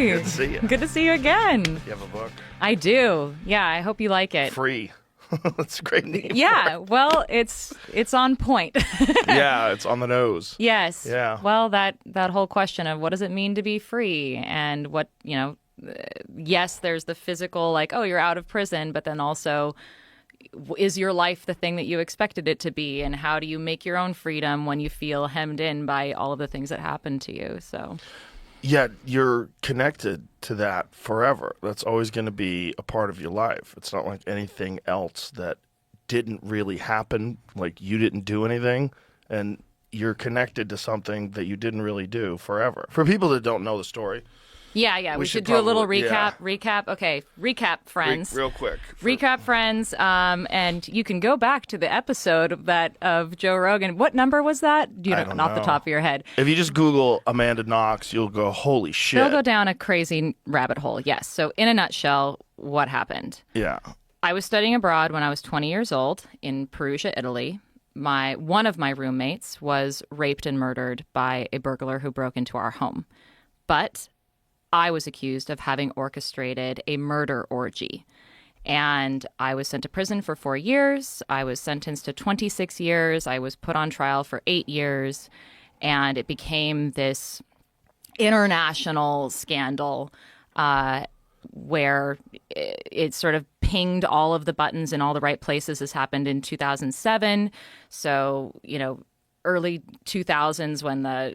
Hey. Good to see you. Good to see you again. You have a book? I do. Yeah, I hope you like it. Free. That's a great name. Yeah, well, it's on point. Yeah, it's on the nose. Yes. Yeah. Well, that whole question of what does it mean to be free, and what, yes, there's the physical, like, oh, you're out of prison, but then also, is your life the thing that you expected it to be, and how do you make your own freedom when you feel hemmed in by all of the things that happen to you? So Yeah, you're connected to that forever. That's always going to be a part of your life. It's not like anything else that didn't really happen, like you didn't do anything, and you're connected to something that you didn't really do forever. For people that don't know the story, yeah, we should do a probably, little recap. yeah. Recap. Okay, recap, friends. Real quick. Recap, friends. And you can go back to the episode of Joe Rogan. What number was that? You I know, don't off the know. top of your head. If you just Google Amanda Knox, you'll go, holy shit. They'll go down a crazy rabbit hole. Yes. So in a nutshell, what happened? Yeah. I was studying abroad when I was 20 years old in Perugia, Italy. One of my roommates was raped and murdered by a burglar who broke into our home. But I was accused of having orchestrated a murder orgy. And I was sent to prison for 4 years. I was sentenced to 26 years. I was put on trial for 8 years. And it became this international scandal where it sort of pinged all of the buttons in all the right places. This happened in 2007. So, early 2000s when the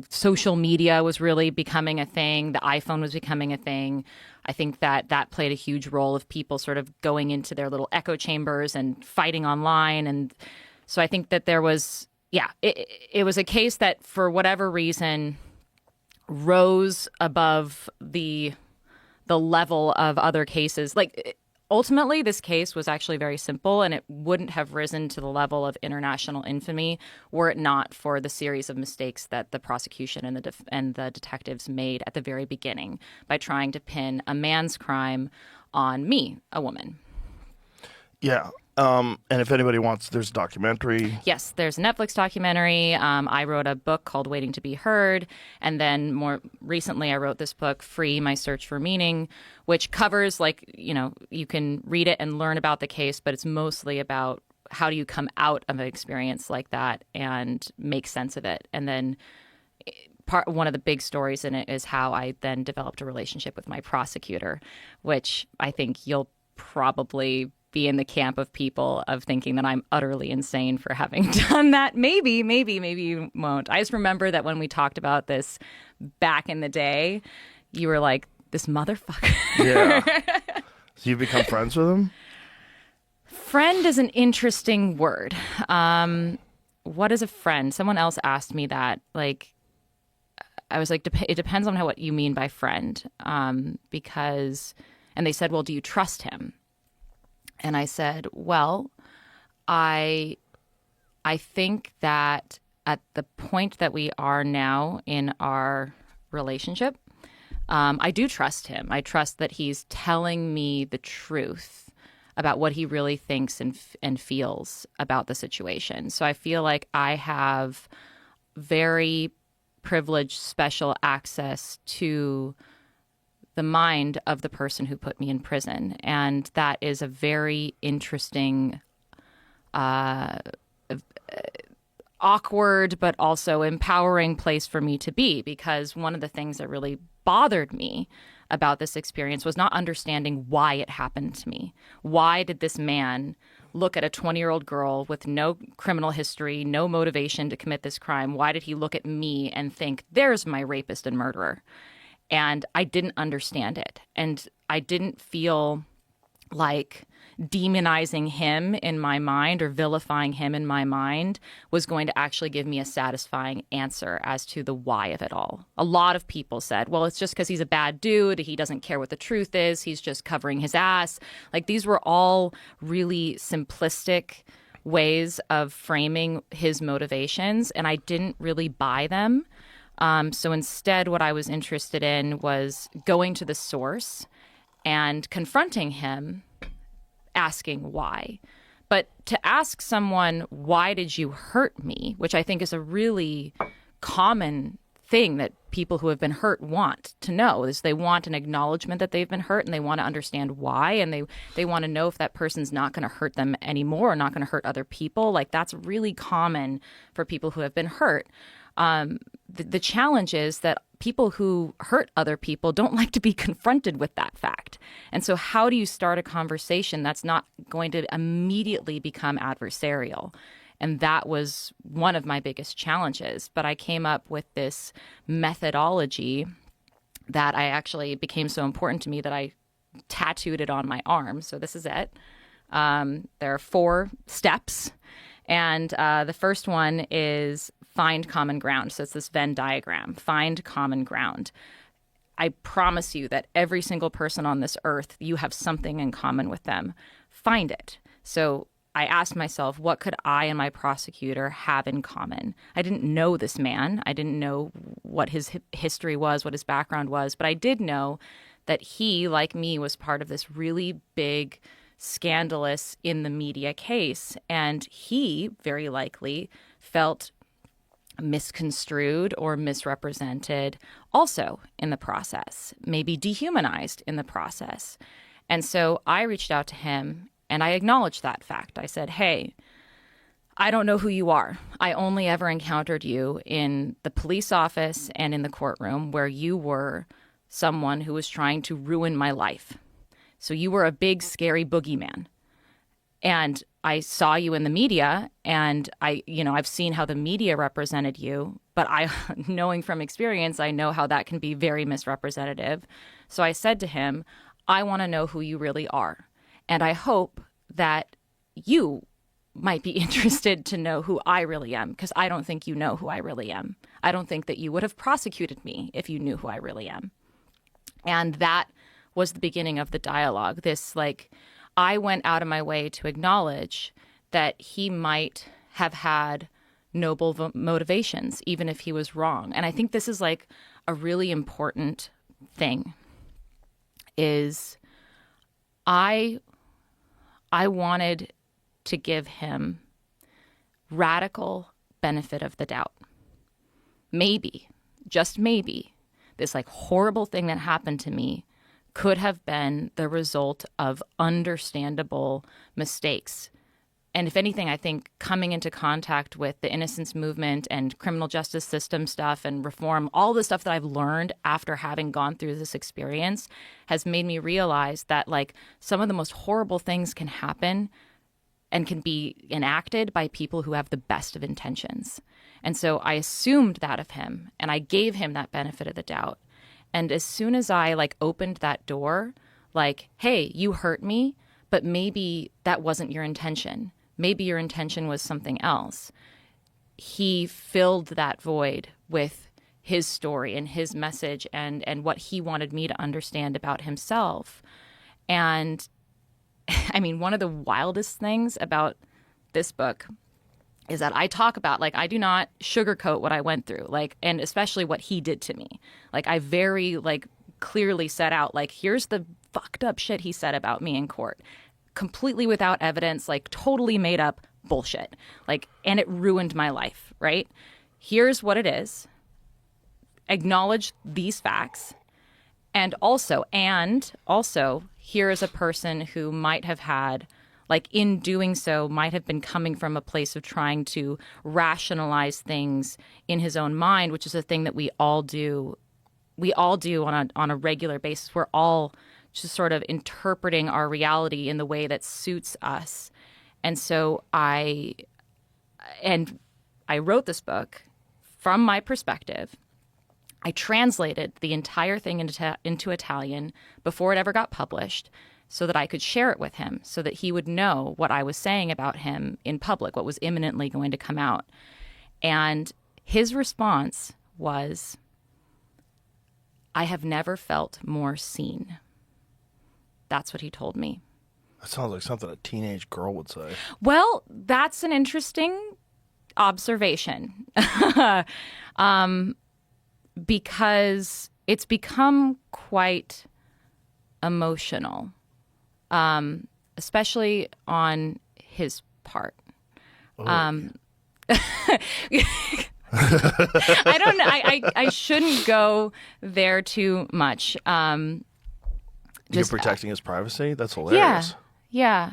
social media was really becoming a thing. The iPhone was becoming a thing. I think that played a huge role of people sort of going into their little echo chambers and fighting online. And so I think that there was, it was a case that for whatever reason rose above the level of other cases. Like, ultimately, this case was actually very simple, and it wouldn't have risen to the level of international infamy were it not for the series of mistakes that the prosecution and the detectives made at the very beginning by trying to pin a man's crime on me, a woman. Yeah. And if anybody wants, there's a documentary. Yes, there's a Netflix documentary. I wrote a book called Waiting to be Heard. And then more recently, I wrote this book, Free, My Search for Meaning, which covers, you can read it and learn about the case, but it's mostly about how do you come out of an experience like that and make sense of it. And then one of the big stories in it is how I then developed a relationship with my prosecutor, which I think you'll probably be in the camp of people of thinking that I'm utterly insane for having done that. Maybe you won't. I just remember that when we talked about this back in the day, you were like, this motherfucker. Yeah. So you've become friends with him? Friend is an interesting word. What is a friend? Someone else asked me that. Like, I was like, it depends on what you mean by friend. And they said, well, do you trust him? And I said, well, I think that at the point that we are now in our relationship, I do trust him. I trust that he's telling me the truth about what he really thinks and feels about the situation. So I feel like I have very privileged, special access to the mind of the person who put me in prison. And that is a very interesting, awkward, but also empowering place for me to be, because one of the things that really bothered me about this experience was not understanding why it happened to me. Why did this man look at a 20-year-old girl with no criminal history, no motivation to commit this crime? Why did he look at me and think, there's my rapist and murderer? And I didn't understand it. And I didn't feel like demonizing him in my mind or vilifying him in my mind was going to actually give me a satisfying answer as to the why of it all. A lot of people said, well, it's just because he's a bad dude. He doesn't care what the truth is. He's just covering his ass. Like, these were all really simplistic ways of framing his motivations, and I didn't really buy them. So instead, what I was interested in was going to the source and confronting him, asking why. But to ask someone, why did you hurt me, which I think is a really common thing that people who have been hurt want to know is they want an acknowledgement that they've been hurt, and they want to understand why, and they want to know if that person's not going to hurt them anymore or not going to hurt other people. Like, that's really common for people who have been hurt. The challenge is that people who hurt other people don't like to be confronted with that fact. And so how do you start a conversation that's not going to immediately become adversarial? And that was one of my biggest challenges. But I came up with this methodology that I actually became so important to me that I tattooed it on my arm. So this is it. There are 4 steps. And the first one is find common ground. So it's this Venn diagram, find common ground. I promise you that every single person on this earth, you have something in common with them. Find it. So I asked myself, what could I and my prosecutor have in common? I didn't know this man. I didn't know what his history was, what his background was, but I did know that he, like me, was part of this really big, scandalous in the media case. And he very likely felt misconstrued or misrepresented also in the process, maybe dehumanized in the process. And so I reached out to him and I acknowledged that fact. I said, hey, I don't know who you are. I only ever encountered you in the police office and in the courtroom where you were someone who was trying to ruin my life. So you were a big, scary boogeyman. And I saw you in the media, and I've seen how the media represented you, but knowing from experience, I know how that can be very misrepresentative. So I said to him, I want to know who you really are. And I hope that you might be interested to know who I really am, because I don't think you know who I really am. I don't think that you would have prosecuted me if you knew who I really am. And that was the beginning of the dialogue. I went out of my way to acknowledge that he might have had noble motivations, even if he was wrong. And I think this is like a really important thing, is I wanted to give him radical benefit of the doubt. Maybe, just maybe, this like horrible thing that happened to me could have been the result of understandable mistakes. And if anything, I think coming into contact with the innocence movement and criminal justice system stuff and reform, all the stuff that I've learned after having gone through this experience has made me realize that like some of the most horrible things can happen and can be enacted by people who have the best of intentions. And so I assumed that of him, and I gave him that benefit of the doubt. And as soon as I opened that door, hey, you hurt me, but maybe that wasn't your intention. Maybe your intention was something else. He filled that void with his story and his message and what he wanted me to understand about himself. And I mean, one of the wildest things about this book is that I talk about, I do not sugarcoat what I went through, and especially what he did to me. I very, clearly set out, here's the fucked up shit he said about me in court. Completely without evidence, totally made up bullshit. And it ruined my life, right? Here's what it is. Acknowledge these facts. And also, here is a person who might have had, in doing so, might have been coming from a place of trying to rationalize things in his own mind, which is a thing that we all do. We all do on a regular basis. We're all just sort of interpreting our reality in the way that suits us. And so I wrote this book from my perspective. I translated the entire thing into Italian before it ever got published, so that I could share it with him, so that he would know what I was saying about him in public, what was imminently going to come out. And his response was, I have never felt more seen. That's what he told me. That sounds like something a teenage girl would say. Well, that's an interesting observation. Because it's become quite emotional. Especially on his part. Oh. I don't know. I shouldn't go there too much. You're protecting his privacy? That's hilarious. Yeah.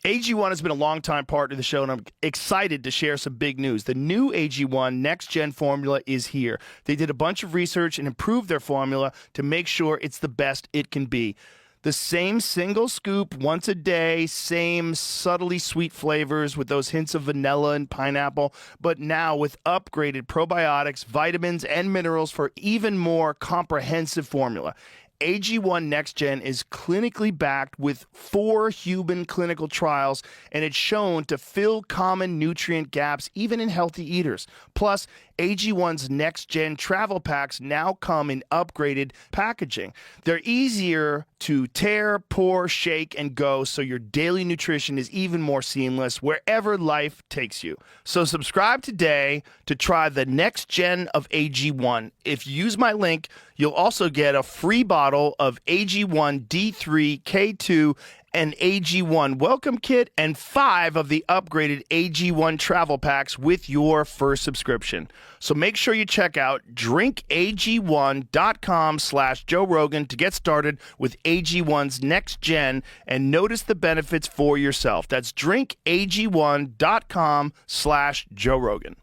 AG1 has been a longtime partner of the show, and I'm excited to share some big news. The new AG1 Next Gen formula is here. They did a bunch of research and improved their formula to make sure it's the best it can be. The same single scoop once a day, same subtly sweet flavors with those hints of vanilla and pineapple, but now with upgraded probiotics, vitamins, and minerals for even more comprehensive formula. AG1 Next Gen is clinically backed with 4 human clinical trials, and it's shown to fill common nutrient gaps even in healthy eaters. Plus, AG1's Next Gen travel packs now come in upgraded packaging. They're easier to tear, pour, shake, and go, so your daily nutrition is even more seamless wherever life takes you. So subscribe today to try the Next Gen of AG1. If you use my link, you'll also get a free bottle of AG1 D3, K2, and AG1 welcome kit and 5 of the upgraded AG1 travel packs with your first subscription. So make sure you check out drinkag1.com/Joe Rogan to get started with AG1's Next Gen and notice the benefits for yourself. That's drinkag1.com/Joe Rogan.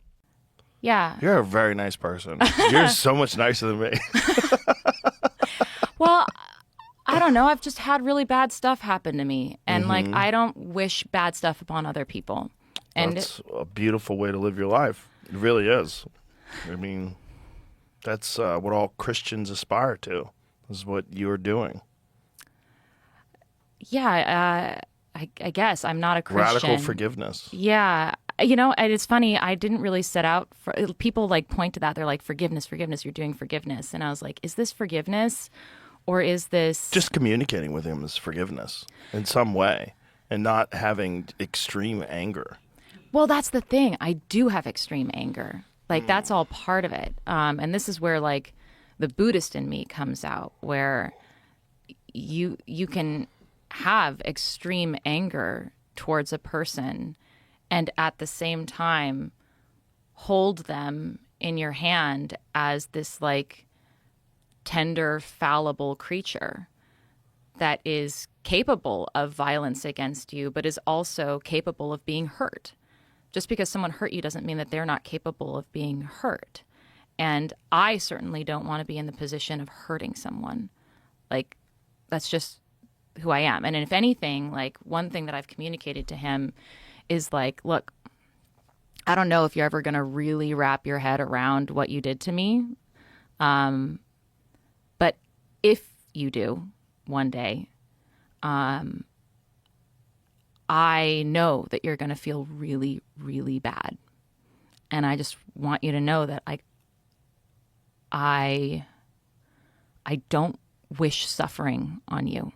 Yeah. You're a very nice person. You're so much nicer than me. Well, I don't know. I've just had really bad stuff happen to me. And I don't wish bad stuff upon other people. And That's a beautiful way to live your life. It really is. I mean, that's what all Christians aspire to, is what you're doing. yeah, I guess I'm not a Christian. Radical forgiveness. Yeah. And it's funny. I didn't really set out for people point to that. They're like, forgiveness, you're doing forgiveness. And I was like, is this forgiveness? Or is this Just communicating with him is forgiveness in some way and not having extreme anger. Well, that's the thing. I do have extreme anger. That's all part of it. And this is where the Buddhist in me comes out, where you can have extreme anger towards a person and at the same time hold them in your hand as this tender, fallible creature that is capable of violence against you, but is also capable of being hurt. Just because someone hurt you doesn't mean that they're not capable of being hurt. And I certainly don't want to be in the position of hurting someone. That's just who I am. And if anything, one thing that I've communicated to him is look, I don't know if you're ever going to really wrap your head around what you did to me. But if you do one day, I know that you're going to feel really, really bad. And I just want you to know that I don't wish suffering on you.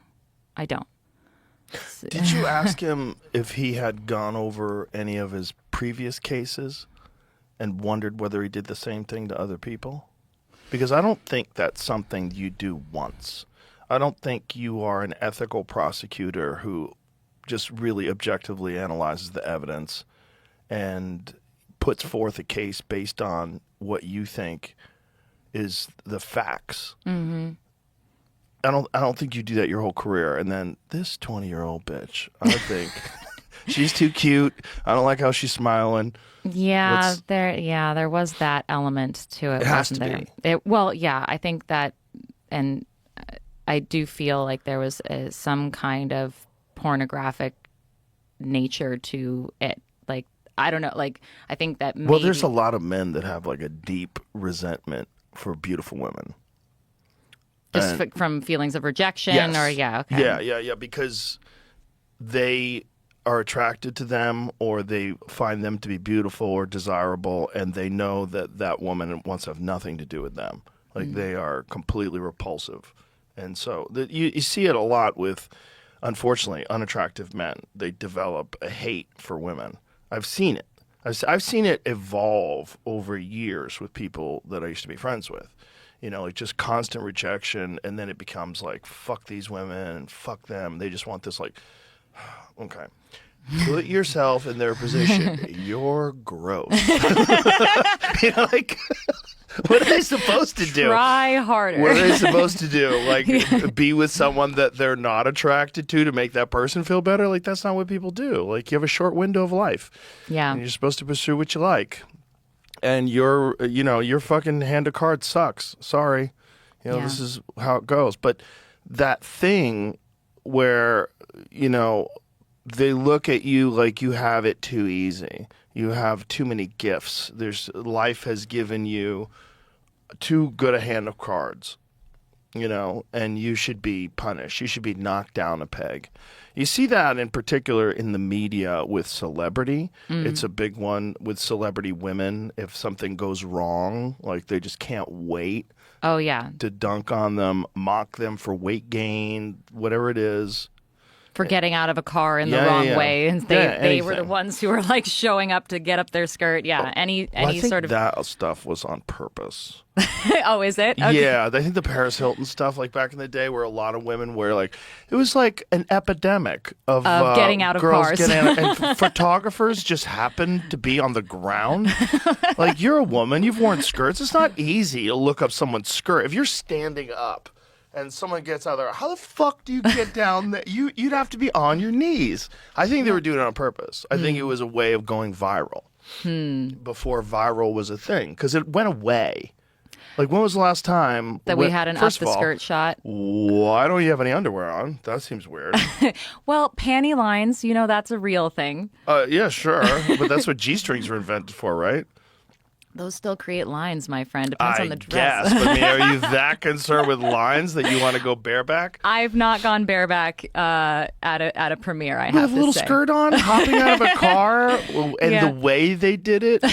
I don't. Did you ask him if he had gone over any of his previous cases and wondered whether he did the same thing to other people? Because I don't think that's something you do once. I don't think you are an ethical prosecutor who just really objectively analyzes the evidence and puts forth a case based on what you think is the facts. Mm-hmm. I don't think you do that your whole career. And then this 20-year-old bitch, I think she's too cute. I don't like how she's smiling. Yeah, there was that element to it. It has to wasn't be. there? Well, yeah, I think that, and I do feel like there was some kind of pornographic nature to it. I don't know. I think that maybe... Well, there's a lot of men that have a deep resentment for beautiful women. Just from feelings of rejection, Yes. or okay. Yeah, because they are attracted to them, or they find them to be beautiful or desirable, and they know that that woman wants to have nothing to do with them. They are completely repulsive. And so you see it a lot with, unfortunately, unattractive men. They develop a hate for women. I've seen it. I've seen it evolve over years with people that I used to be friends with. Just constant rejection, and then it becomes fuck these women and fuck them. They just want this, okay. Put yourself in their position. You're gross. Like, what are they supposed to do? Try harder. What are they supposed to do? Like, be with someone that they're not attracted to make that person feel better? Like, that's not what people do. Like, you have a short window of life. Yeah. And you're supposed to pursue what you like. And your fucking hand of cards sucks. Sorry. This is how it goes. But that thing where, they look at you like you have it too easy. You have too many gifts. Life has given you too good a hand of cards, and you should be punished. You should be knocked down a peg. You see that in particular in the media with celebrity. It's a big one with celebrity women. If something goes wrong, like they just can't wait. Oh, yeah. To dunk on them, mock them for weight gain, whatever it is. For getting out of a car in the wrong way, and they were the ones who were like showing up to get up their skirt. Yeah, any I think sort of that stuff was on purpose. Oh, is it? Okay. Yeah, I think the Paris Hilton stuff, like back in the day, where a lot of women were like, it was like an epidemic of getting out of girls cars, and photographers just happened to be on the ground. Like, you're a woman, you've worn skirts. It's not easy to look up someone's skirt if you're standing up. And someone gets out there, how the fuck do you get down there? You'd have to be on your knees. I think they were doing it on purpose. I think it was a way of going viral before viral was a thing, because it went away. Like, when was the last time that we had an up the skirt shot? Why don't you have any underwear on? That seems weird. Well, panty lines, that's a real thing. Yeah, sure. But that's what G-strings were invented for, right? Those still create lines, my friend. Depends on the dress. Guess, but are you that concerned with lines that you want to go bareback? I've not gone bareback at a premiere. I have with a little skirt on, hopping out of a car, and the way they did it.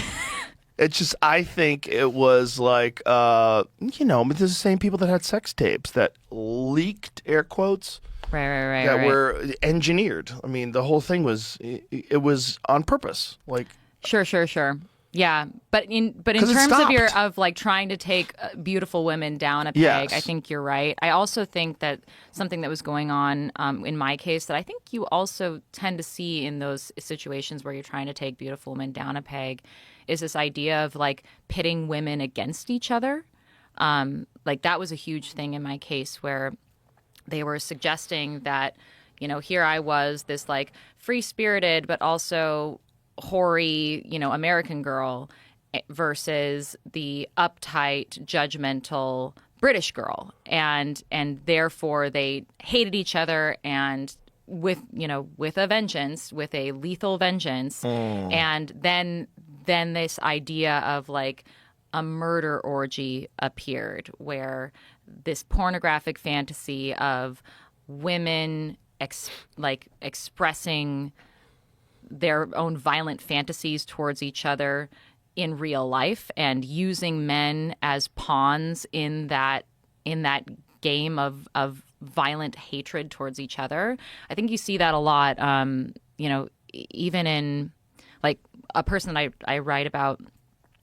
It's just, I think it was like, but there's the same people that had sex tapes that leaked, air quotes. Right. That were engineered. I mean, the whole thing was on purpose. Like, sure. Yeah, but in terms of like trying to take beautiful women down a peg, I think you're right. I also think that something that was going on in my case that I think you also tend to see in those situations where you're trying to take beautiful women down a peg is this idea of like pitting women against each other. Like, that was a huge thing in my case where they were suggesting that, here I was, this like free-spirited but also hoary, American girl versus the uptight, judgmental British girl, and therefore they hated each other, and with a vengeance, with a lethal vengeance, and then this idea of like a murder orgy appeared, where this pornographic fantasy of women expressing their own violent fantasies towards each other in real life and using men as pawns in that game of violent hatred towards each other. I think you see that a lot, even in like a person that I write about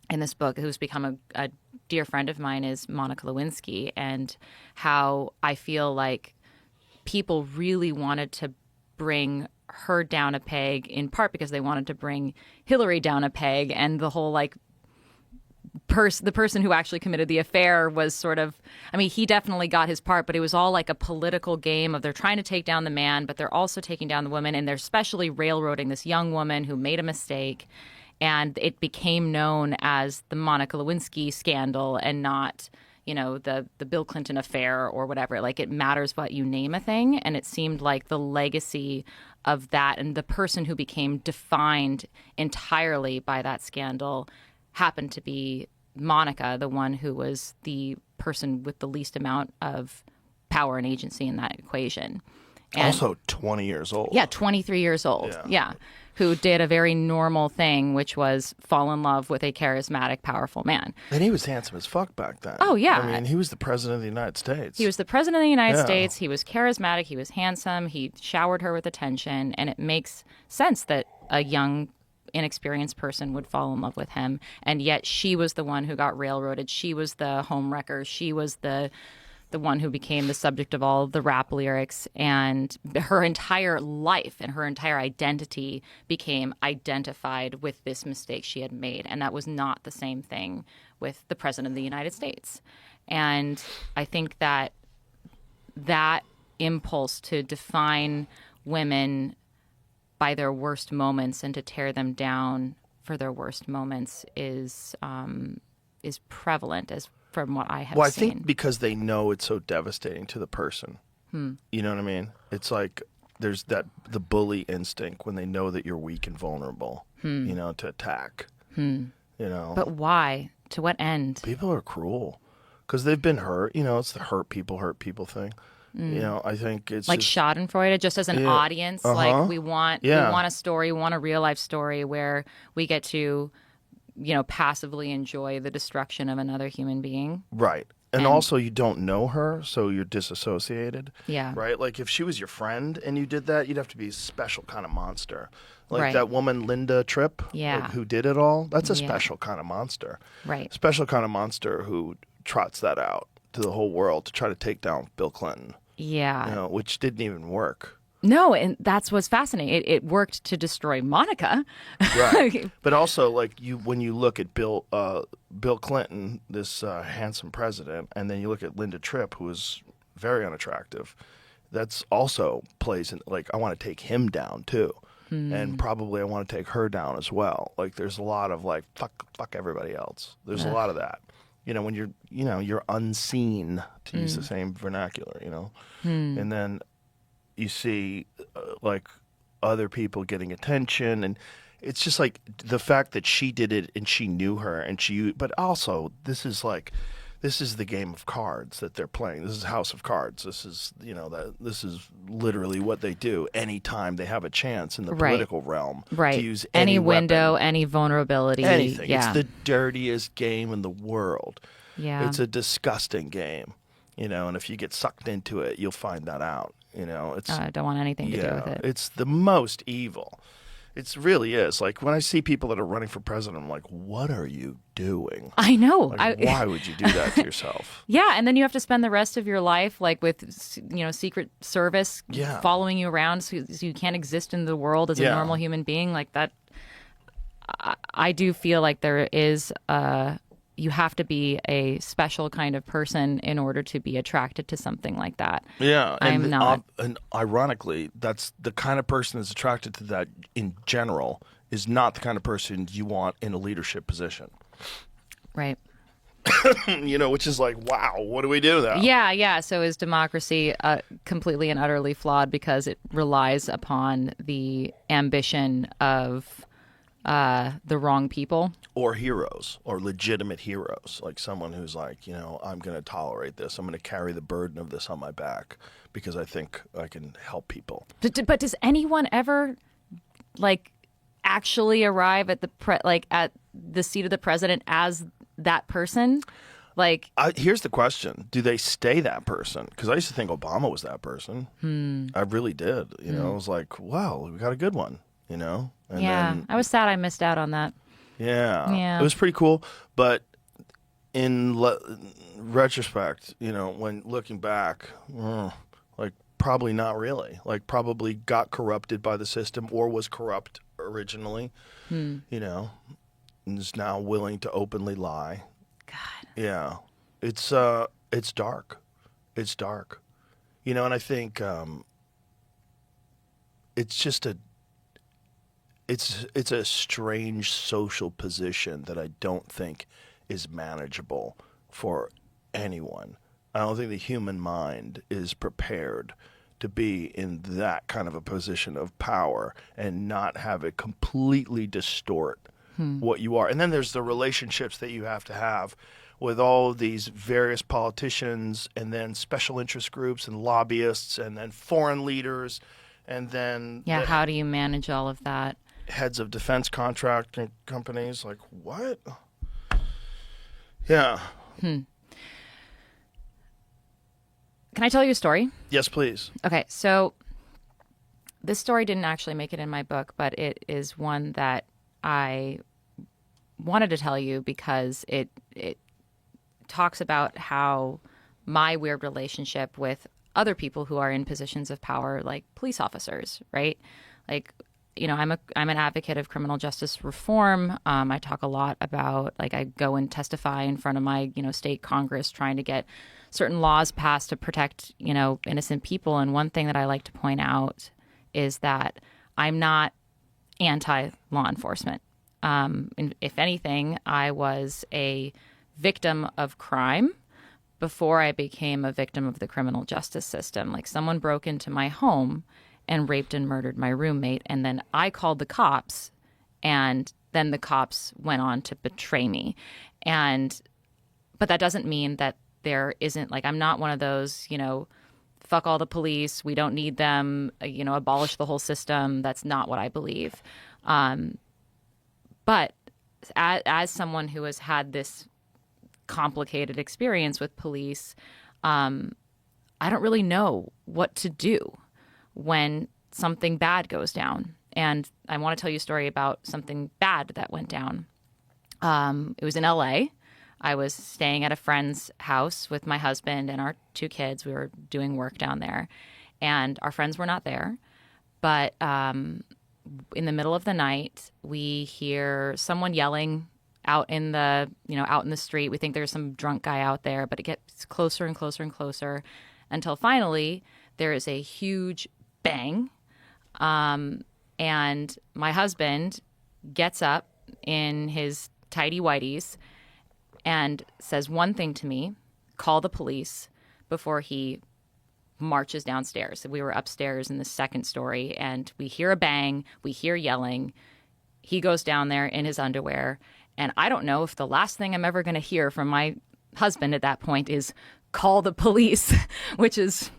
in this book who's become a dear friend of mine is Monica Lewinsky, and how I feel like people really wanted to bring her down a peg, in part because they wanted to bring Hillary down a peg, and the whole like the person who actually committed the affair was sort of, I mean, he definitely got his part, but it was all like a political game of they're trying to take down the man, but they're also taking down the woman, and they're especially railroading this young woman who made a mistake, and it became known as the Monica Lewinsky scandal and not the Bill Clinton affair or whatever. Like, it matters what you name a thing. And it seemed like the legacy of that and the person who became defined entirely by that scandal happened to be Monica, the one who was the person with the least amount of power and agency in that equation. And also 20 years old. Yeah, 23 years old. Yeah. Who did a very normal thing, which was fall in love with a charismatic, powerful man. And he was handsome as fuck back then. Oh, yeah. I mean, he was the president of the United States. He was the president of the United States. He was charismatic. He was handsome. He showered her with attention. And it makes sense that a young, inexperienced person would fall in love with him. And yet she was the one who got railroaded. She was the homewrecker. She was the the one who became the subject of all of the rap lyrics, and her entire life and her entire identity became identified with this mistake she had made. And that was not the same thing with the President of the United States. And I think that impulse to define women by their worst moments and to tear them down for their worst moments is prevalent, as from what I have Well, I seen. think because they know it's so devastating to the person. You know what I mean? It's like there's the bully instinct when they know that you're weak and vulnerable, you know, to attack. You know? But why? To what end? People are cruel because they've been hurt. You know, it's the hurt people thing. You know, I think it's Like just, Schadenfreude, just as an audience, like we want a story, we want a real life story where we get to, you know, passively enjoy the destruction of another human being. right. And also, you don't know her, so you're disassociated. Yeah. Right? Like, if she was your friend and you did that, you'd have to be a special kind of monster. Like Right. that woman, Linda Tripp, Yeah. like, who did it all. That's a Yeah. special kind of monster. Right. Special kind of monster who trots that out to the whole world to try to take down Bill Clinton, Yeah. you know, which didn't even work. No, and that's what's fascinating. It worked to destroy Monica. Right. But also, like, when you look at Bill Clinton, this handsome president, and then you look at Linda Tripp, who is very unattractive, that's also plays in, like, I want to take him down too. And probably I want to take her down as well. Like, there's a lot of like, fuck everybody else. There's a lot of that. You know, when you're unseen, to use the same vernacular, you know. And then you see like other people getting attention, and it's just like the fact that she did it and she knew her, and but also this is the game of cards that they're playing. This is House of Cards. This is, you know, this is literally what they do anytime they have a chance in the political realm to use any window, weapon, any vulnerability, anything. Yeah. It's the dirtiest game in the world. Yeah. It's a disgusting game, you know, and if you get sucked into it, you'll find that out. You know, it's I don't want anything to do with it. It's the most evil. It really is. Like, when I see people that are running for president, I'm like, what are you doing? I know. Like, why would you do that to yourself? Yeah, and then you have to spend the rest of your life like with, you know, Secret Service following you around so you can't exist in the world as a normal human being like that. I do feel like there is you have to be a special kind of person in order to be attracted to something like that. Yeah, I'm not. And ironically, that's the kind of person that's attracted to that in general is not the kind of person you want in a leadership position. Right. You know, which is like, wow, what do we do now? Yeah. So is democracy completely and utterly flawed because it relies upon the ambition of the wrong people? Or heroes, or legitimate heroes, like someone who's like, you know, I'm going to tolerate this. I'm going to carry the burden of this on my back because I think I can help people. But does anyone ever, like, actually arrive at at the seat of the president as that person? Like, here's the question: do they stay that person? Because I used to think Obama was that person. I really did. You know, I was like, wow, we got a good one. You know. And then, I was sad I missed out on that. Yeah, it was pretty cool. But in retrospect, you know, when looking back, like, probably not really. Like, probably got corrupted by the system or was corrupt originally, you know, and is now willing to openly lie. God. Yeah, it's dark. It's dark, you know, and I think it's just it's a strange social position that I don't think is manageable for anyone. I don't think the human mind is prepared to be in that kind of a position of power and not have it completely distort what you are. And then there's the relationships that you have to have with all of these various politicians, and then special interest groups and lobbyists, and then foreign leaders, and then how do you manage all of that? Heads of defense contracting companies. Like, what? Yeah. Can I tell you a story? Yes, please. Okay, so this story didn't actually make it in my book, but it is one that I wanted to tell you because it talks about how my weird relationship with other people who are in positions of power, like police officers, right? Like, I'm an advocate of criminal justice reform. I talk a lot about, like, I go and testify in front of my, state Congress trying to get certain laws passed to protect, innocent people. And one thing that I like to point out is that I'm not anti-law enforcement. If anything, I was a victim of crime before I became a victim of the criminal justice system. Like, someone broke into my home and raped and murdered my roommate, and then I called the cops, and then the cops went on to betray me. But that doesn't mean that there isn't, like, I'm not one of those, fuck all the police, we don't need them, abolish the whole system. That's not what I believe. But as someone who has had this complicated experience with police, I don't really know what to do when something bad goes down. And I want to tell you a story about something bad that went down. It was in LA. I was staying at a friend's house with my husband and our 2 kids. We were doing work down there, and our friends were not there. But in the middle of the night, we hear someone yelling out in the street. We think there's some drunk guy out there, but it gets closer and closer and closer until finally there is a huge bang. And my husband gets up in his tidy whities and says one thing to me: call the police, before he marches downstairs. We were upstairs in the second story, and we hear a bang, we hear yelling. He goes down there in his underwear, and I don't know if the last thing I'm ever going to hear from my husband at that point is call the police, which is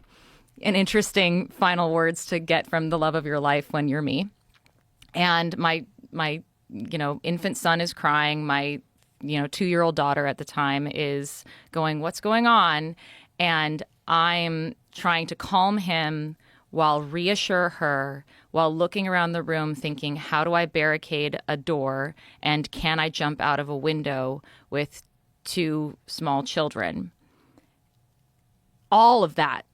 an interesting final words to get from the love of your life when you're me. And my infant son is crying. My 2-year-old daughter at the time is going, "What's going on?" And I'm trying to calm him while reassure her, while looking around the room thinking, how do I barricade a door, and can I jump out of a window with 2 small children? All of that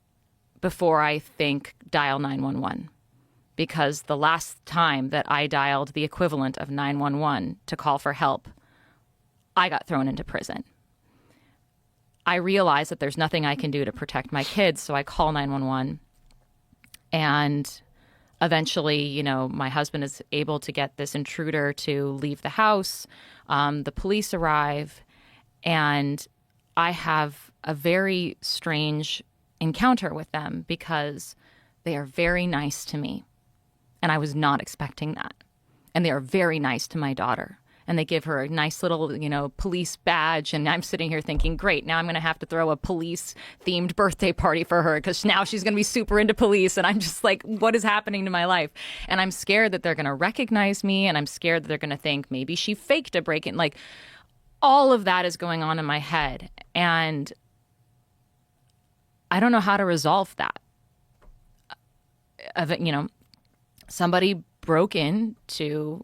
before I think dial 911. Because the last time that I dialed the equivalent of 911 to call for help, I got thrown into prison. I realize that there's nothing I can do to protect my kids, so I call 911. And eventually, my husband is able to get this intruder to leave the house. The police arrive, and I have a very strange encounter with them because they are very nice to me. And I was not expecting that. And they are very nice to my daughter. And they give her a nice little, police badge. And I'm sitting here thinking, great, now I'm going to have to throw a police-themed birthday party for her because now she's going to be super into police. And I'm just like, what is happening to my life? And I'm scared that they're going to recognize me. And I'm scared that they're going to think maybe she faked a break-in. Like, all of that is going on in my head. And I don't know how to resolve that. Somebody broke into,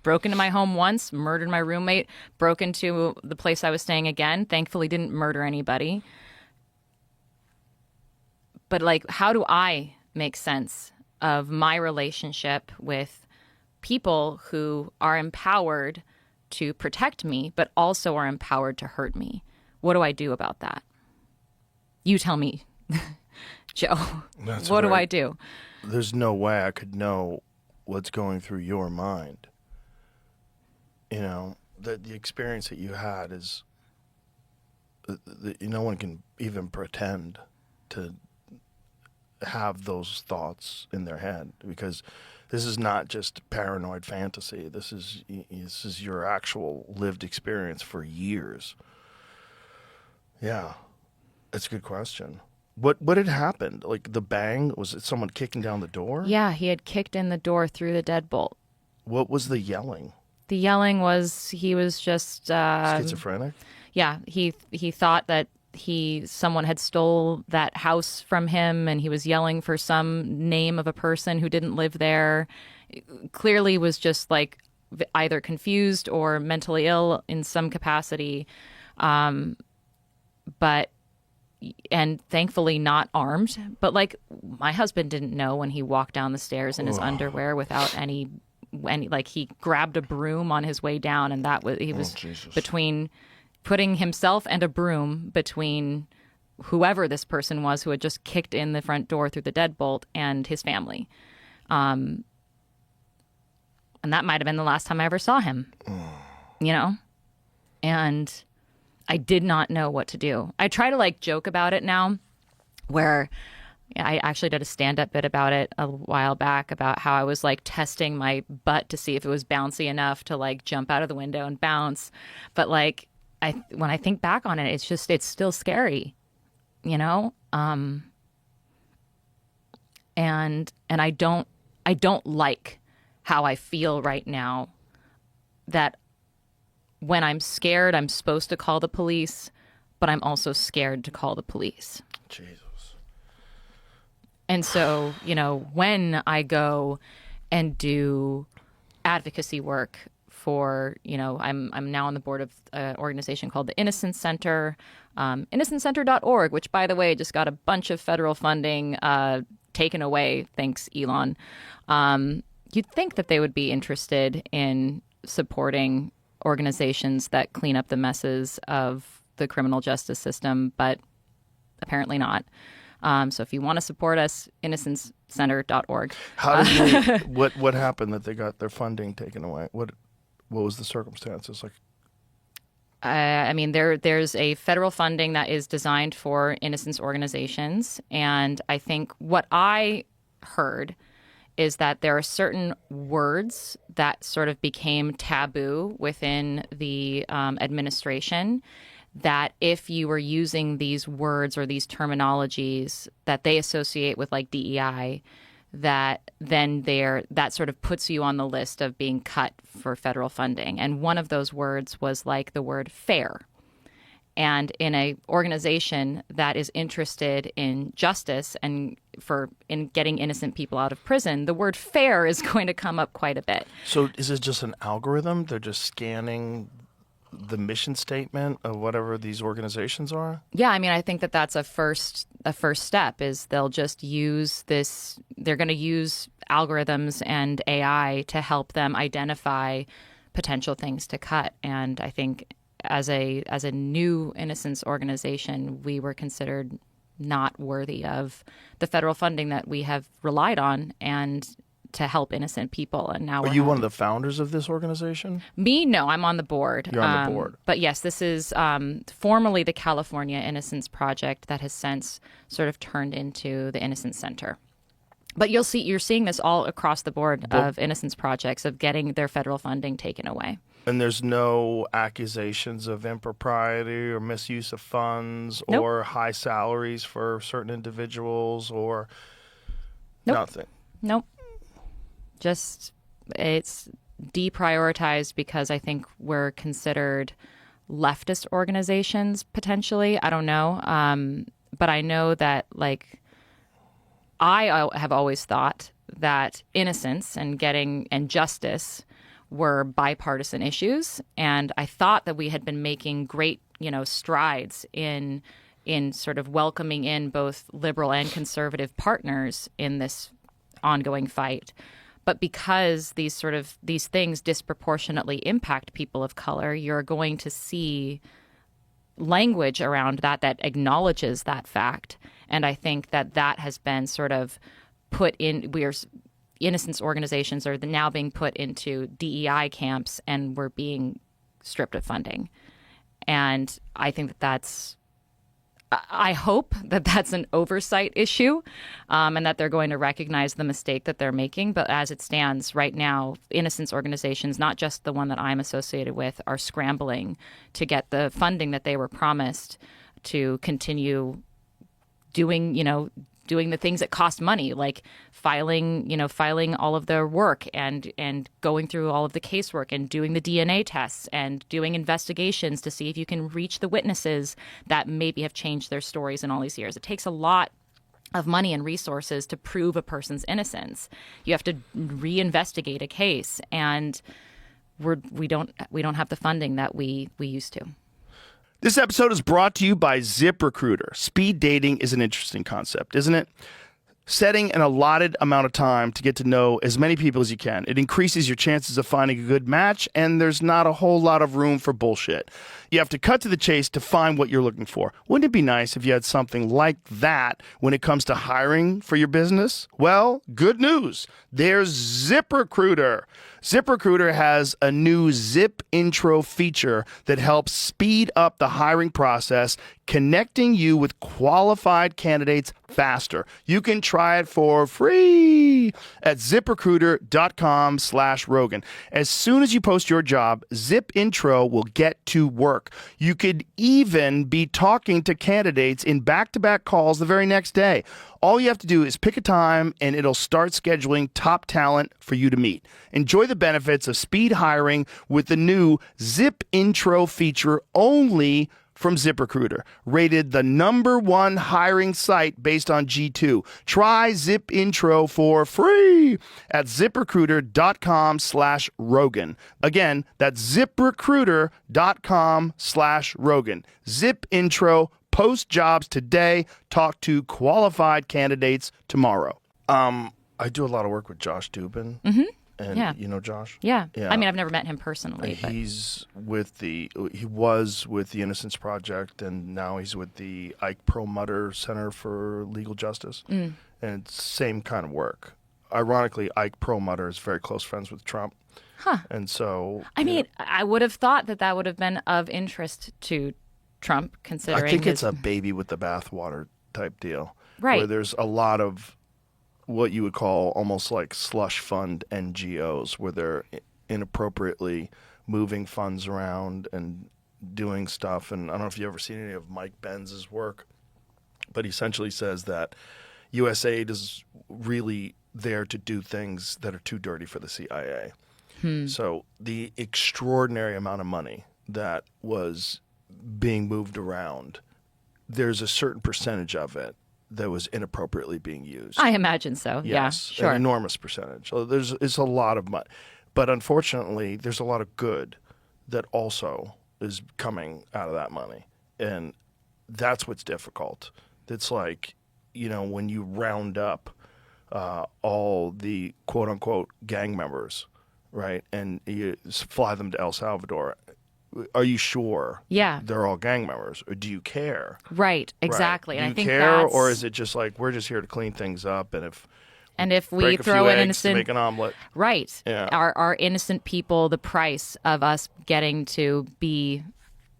broke into my home once, murdered my roommate, broke into the place I was staying again. Thankfully didn't murder anybody. But how do I make sense of my relationship with people who are empowered to protect me, but also are empowered to hurt me? What do I do about that? You tell me, Joe. What do I do? There's no way I could know what's going through your mind. The experience that you had is no one can even pretend to have those thoughts in their head, because this is not just paranoid fantasy. This is your actual lived experience for years. Yeah, it's a good question. What had happened? Like, the bang, was it someone kicking down the door? Yeah, he had kicked in the door through the deadbolt. What was the yelling? The yelling was, he was just schizophrenic? Yeah, he thought that someone had stole that house from him, and he was yelling for some name of a person who didn't live there. Clearly was just either confused or mentally ill in some capacity. but and thankfully not armed. But like my husband didn't know when he walked down the stairs in his underwear without any like he grabbed a broom on his way down, and that was he was between putting himself and a broom between whoever this person was who had just kicked in the front door through the deadbolt and his family. And that might have been the last time I ever saw him, you know? And I did not know what to do. I try to like joke about it now, where I actually did a stand-up bit about it a while back about how I was like testing my butt to see if it was bouncy enough to like jump out of the window and bounce. But like, when I think back on it, it's still scary, you know? And I don't like how I feel right now, that when I'm scared, I'm supposed to call the police, but I'm also scared to call the police. Jesus. And so, you know, when I go and do advocacy work for, you know, I'm now on the board of an organization called the Innocence Center, innocencecenter.org, which, by the way, just got a bunch of federal funding taken away, thanks, Elon. You'd think that they would be interested in supporting organizations that clean up the messes of the criminal justice system, but apparently not. So if you want to support us, innocencecenter.org. How did what happened that they got their funding taken away? What was the circumstances like? I mean, there's a federal funding that is designed for innocence organizations, and I think what I heard is that there are certain words that sort of became taboo within the administration, that if you were using these words or these terminologies that they associate with like DEI, that then that sort of puts you on the list of being cut for federal funding. And one of those words was like the word fair. And in a organization that is interested in justice and in getting innocent people out of prison, the word fair is going to come up quite a bit. So is it just an algorithm? They're just scanning the mission statement of whatever these organizations are? Yeah, I mean, I think that's a first step is they'll just use this. They're going to use algorithms and AI to help them identify potential things to cut. And I think as a new innocence organization, we were considered not worthy of the federal funding that we have relied on and to help innocent people. And now are you one of the founders of this organization? Me? No, I'm on the board. You're on the board. But yes, this is formerly the California Innocence Project that has since sort of turned into the Innocence Center. But you're seeing this all across the board of innocence projects of getting their federal funding taken away. And there's no accusations of impropriety or misuse of funds Nope. or high salaries for certain individuals or nothing? Nope. Just it's deprioritized because I think we're considered leftist organizations potentially. I don't know. But I know that like I have always thought that innocence and justice were bipartisan issues, and I thought that we had been making great, strides in sort of welcoming in both liberal and conservative partners in this ongoing fight. But because these things disproportionately impact people of color, you're going to see language around that acknowledges that fact. And I think that has been sort of put in. Innocence organizations are now being put into DEI camps, and we're being stripped of funding. And I think I hope that that's an oversight issue, and that they're going to recognize the mistake that they're making. But as it stands right now, innocence organizations, not just the one that I'm associated with, are scrambling to get the funding that they were promised to continue doing the things that cost money, like filing all of their work and going through all of the casework and doing the DNA tests and doing investigations to see if you can reach the witnesses that maybe have changed their stories in all these years. It takes a lot of money and resources to prove a person's innocence. You have to reinvestigate a case, and we don't have the funding that we used to. This episode is brought to you by ZipRecruiter. Speed dating is an interesting concept, isn't it? Setting an allotted amount of time to get to know as many people as you can. It increases your chances of finding a good match, and there's not a whole lot of room for bullshit. You have to cut to the chase to find what you're looking for. Wouldn't it be nice if you had something like that when it comes to hiring for your business? Well, good news. There's ZipRecruiter. ZipRecruiter has a new Zip Intro feature that helps speed up the hiring process, connecting you with qualified candidates faster. You can try it for free at ZipRecruiter.com/Rogan. As soon as you post your job, Zip Intro will get to work. You could even be talking to candidates in back-to-back calls the very next day. All you have to do is pick a time, and it'll start scheduling top talent for you to meet. Enjoy the benefits of speed hiring with the new Zip Intro feature only from ZipRecruiter, rated the #1 hiring site based on G2. Try Zip Intro for free at ZipRecruiter.com/Rogan. Again, that's ZipRecruiter.com/Rogan. Zip Intro. Post jobs today. Talk to qualified candidates tomorrow. I do a lot of work with Josh Dubin. Mm-hmm. And Yeah. you know Josh? Yeah. I mean, I've never met him personally. But... He was with the Innocence Project, and now he's with the Ike Perlmutter Center for Legal Justice. And it's same kind of work. Ironically, Ike Perlmutter is very close friends with Trump. Huh. And so... I mean, I would have thought that would have been of interest to Trump, considering I think it's a baby with the bathwater type deal. Right. Where there's a lot of what you would call almost like slush fund NGOs, where they're inappropriately moving funds around and doing stuff. And I don't know if you've ever seen any of Mike Benz's work, but he essentially says that USAID is really there to do things that are too dirty for the CIA. So the extraordinary amount of money that was being moved around, there's a certain percentage of it that was inappropriately being used. I imagine so. Yes, Yeah, sure. an enormous percentage. So it's a lot of money. But unfortunately, there's a lot of good that also is coming out of that money. And that's what's difficult. It's like, when you round up all the quote-unquote gang members, right, and you fly them to El Salvador, are you sure they're all gang members, or do you care? Right, exactly. Right. And Do I you think care, that's... or is it just like we're just here to clean things up, and if we break a throw few an eggs to innocent, make an omelet, right? Yeah. Are innocent people the price of us getting to be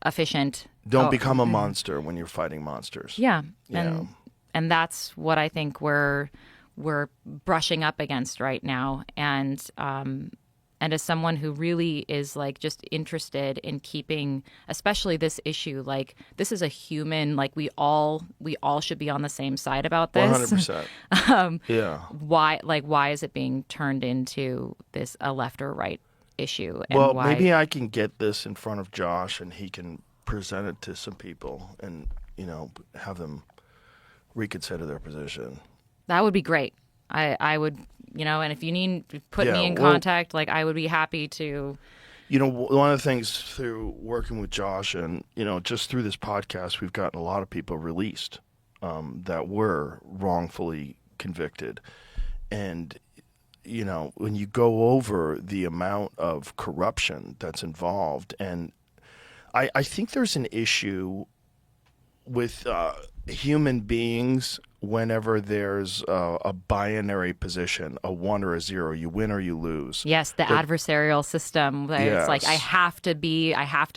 efficient? Don't become a monster when you're fighting monsters. Yeah, Yeah. and that's what I think we're brushing up against right now, and as someone who really is like just interested in keeping, especially this issue, like this is a human, like we all should be on the same side about this. 100%. Yeah. Why is it being turned into a left or right issue? And Well, why... maybe I can get this in front of Josh, and he can present it to some people, and have them reconsider their position. That would be great. I would, and if you need to put me in contact, like I would be happy to. One of the things through working with Josh and, just through this podcast, we've gotten a lot of people released that were wrongfully convicted. And, when you go over the amount of corruption that's involved, and I think there's an issue with human beings whenever there's a binary position, a 1 or a 0, you win or you lose. Yes, the adversarial system. Where It's like I have to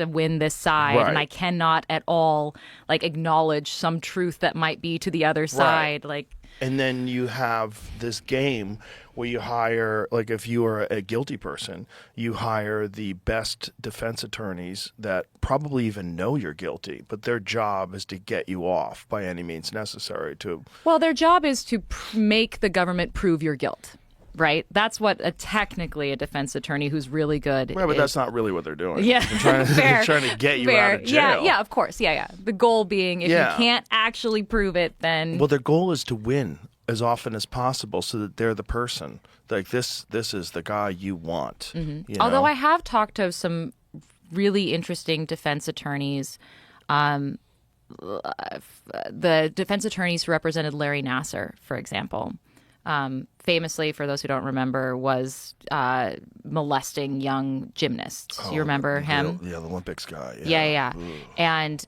win this side, Right. and I cannot at all like acknowledge some truth that might be to the other side. Like, and then you have this game where you hire, like if you are a guilty person, you hire the best defense attorneys that probably even know you're guilty, but their job is to get you off by any means necessary to... Well, their job is to make the government prove your guilt, right? That's what technically a defense attorney who's really good Right, but is. that's not really what they're doing. Yeah, they're trying to get you out of jail. Yeah, of course. Yeah. The goal being if you can't actually prove it, then... Well, their goal is to win as often as possible so that they're the person. Like, this is the guy you want. Mm-hmm. You Although know? I have talked to some really interesting defense attorneys The defense attorneys who represented Larry Nassar, for example, famously, for those who don't remember, was molesting young gymnasts. You remember him? The Olympics guy. Yeah. And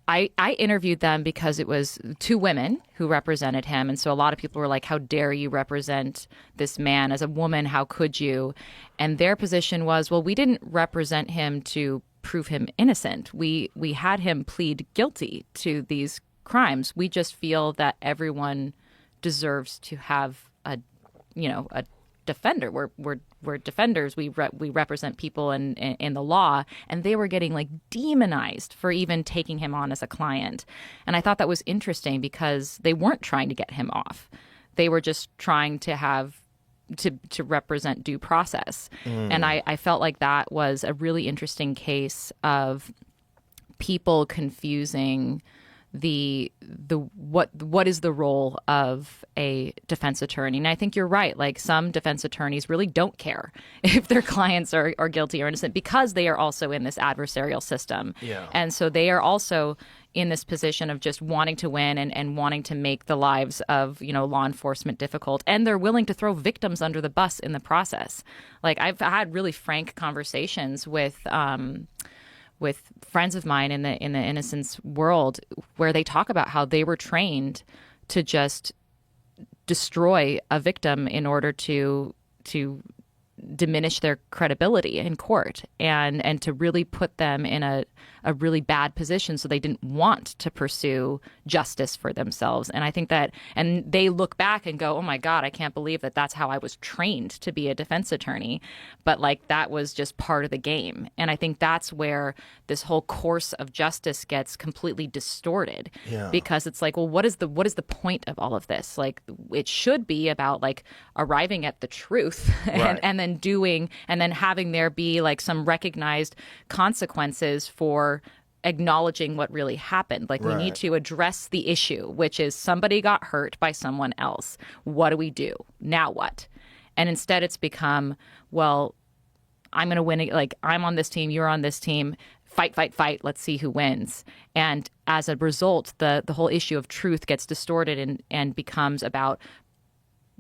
I interviewed them because it was two women who represented him. And so a lot of people were like, how dare you represent this man as a woman? How could you? And their position was, well, we didn't represent him to prove him innocent. We had him plead guilty to these crimes. We just feel that everyone deserves to have a defender. We're defenders. We represent people in the law, and they were getting like demonized for even taking him on as a client. And I thought that was interesting because they weren't trying to get him off. They were just trying to have to represent due process. And I felt like that was a really interesting case of people confusing what is the role of a defense attorney. And I think you're right. Like, some defense attorneys really don't care if their clients are guilty or innocent because they are also in this adversarial system. Yeah. And so they are also in this position of just wanting to win and wanting to make the lives of, law enforcement difficult. And they're willing to throw victims under the bus in the process. Like, I've had really frank conversations with friends of mine in the innocence world where they talk about how they were trained to just destroy a victim in order to diminish their credibility in court and to really put them in a really bad position so they didn't want to pursue justice for themselves. And I think that, and they look back and go, oh my God, I can't believe that that's how I was trained to be a defense attorney. But like, that was just part of the game. And I think that's where this whole course of justice gets completely distorted. Yeah. Because it's like, well, what is the point of all of this? Like, it should be about like arriving at the truth Right. and then having there be like some recognized consequences for acknowledging what really happened. Like, we need Right. to address the issue, which is somebody got hurt by someone else. What do we do? Now what? And instead it's become, well, I'm going to win. Like, I'm on this team, you're on this team. Fight, fight, fight. Let's see who wins. And as a result, the whole issue of truth gets distorted and becomes about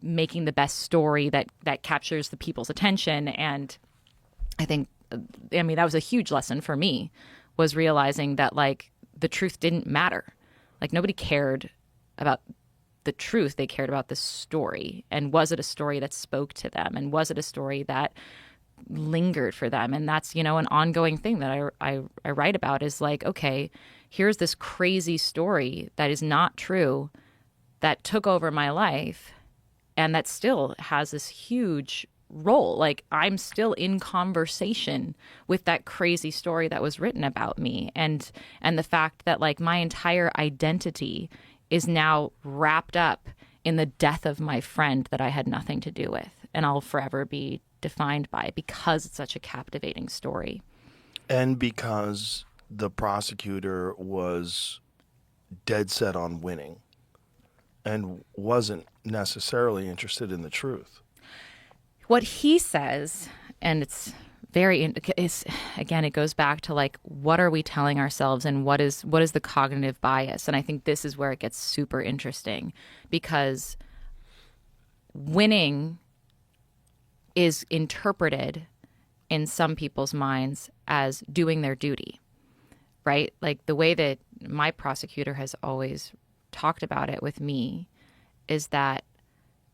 making the best story that captures the people's attention. And I think, that was a huge lesson for me, was realizing that like the truth didn't matter. Like, nobody cared about the truth. They cared about the story. And was it a story that spoke to them? And was it a story that lingered for them? And that's, an ongoing thing that I write about, is like, okay, here's this crazy story that is not true, that took over my life, and that still has this huge role. Like, I'm still in conversation with that crazy story that was written about me. And the fact that like my entire identity is now wrapped up in the death of my friend that I had nothing to do with. And I'll forever be defined by it because it's such a captivating story. And because the prosecutor was dead set on winning and wasn't necessarily interested in the truth. What he says, and it's again, it goes back to like, what are we telling ourselves, and what is the cognitive bias? And I think this is where it gets super interesting, because winning is interpreted in some people's minds as doing their duty, right? Like, the way that my prosecutor has always talked about it with me is that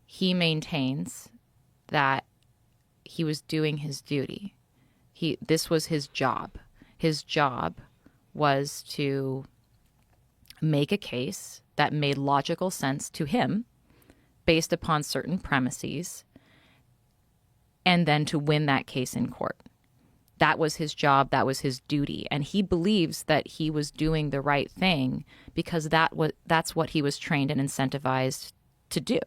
he maintains that he was doing his duty. This was his job. His job was to make a case that made logical sense to him based upon certain premises, and then to win that case in court. That was his job. That was his duty. And he believes that he was doing the right thing because that's what he was trained and incentivized to do.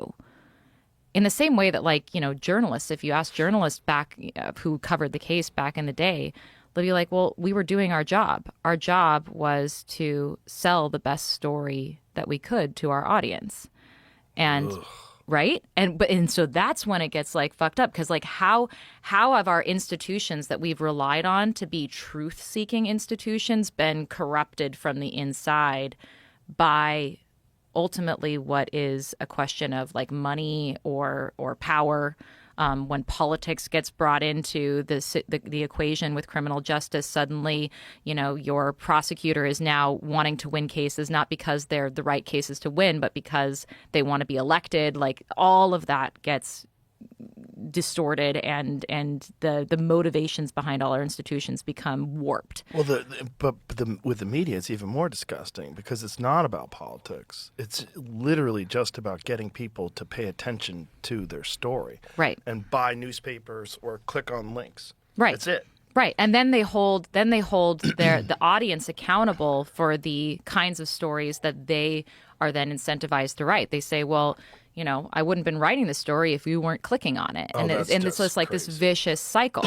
In the same way that, like, journalists, if you ask journalists back who covered the case back in the day, they'll be like, well, we were doing our job. Our job was to sell the best story that we could to our audience. And right? And so that's when it gets like fucked up, because like how have our institutions that we've relied on to be truth-seeking institutions been corrupted from the inside by ultimately what is a question of like money or power. When politics gets brought into the equation with criminal justice, suddenly, your prosecutor is now wanting to win cases, not because they're the right cases to win, but because they want to be elected. Like all of that gets distorted, and the motivations behind all our institutions become warped. Well, with the media, it's even more disgusting because it's not about politics. It's literally just about getting people to pay attention to their story, Right. and buy newspapers or click on links. Right. That's it. Right. And then they hold the audience accountable for the kinds of stories that they are then incentivized to write. They say, well, I wouldn't have been writing this story if you weren't clicking on it. And that's it's just just like this crazy. vicious cycle.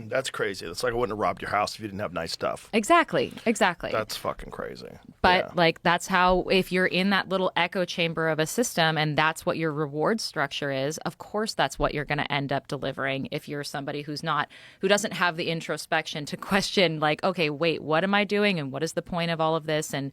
That's crazy. It's like I wouldn't have robbed your house if you didn't have nice stuff. Exactly. That's fucking crazy. But Yeah. like that's how, if you're in that little echo chamber of a system and that's what your reward structure is, of course that's what you're going to end up delivering if you're somebody who doesn't have the introspection to question like, okay, wait, what am I doing and what is the point of all of this, and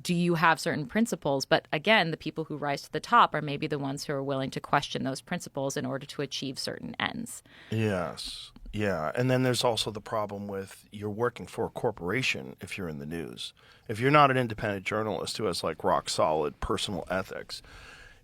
do you have certain principles? But again, the people who rise to the top are maybe the ones who are willing to question those principles in order to achieve certain ends. Yes. Yeah. And then there's also the problem with you're working for a corporation if you're in the news. If you're not an independent journalist who has like rock solid personal ethics,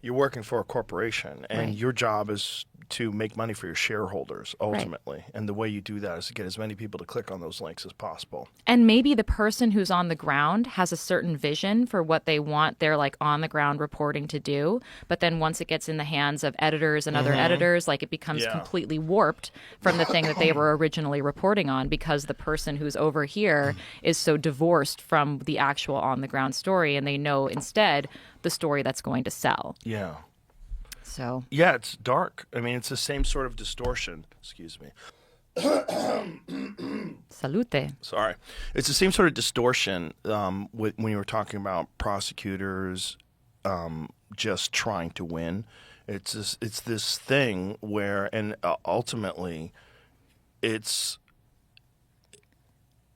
you're working for a corporation, and Right. your job is to make money for your shareholders ultimately. Right. And the way you do that is to get as many people to click on those links as possible. And maybe the person who's on the ground has a certain vision for what they want their like on the ground reporting to do. But then once it gets in the hands of editors and other editors, like it becomes completely warped from the thing that they were originally reporting on, because the person who's over here is so divorced from the actual on the ground story, and they know instead the story that's going to sell. Yeah. So Yeah, it's dark. I mean, it's the same sort of distortion. Excuse me. salute. Sorry. It's the same sort of distortion when you were talking about prosecutors just trying to win. It's this thing where, and ultimately, it's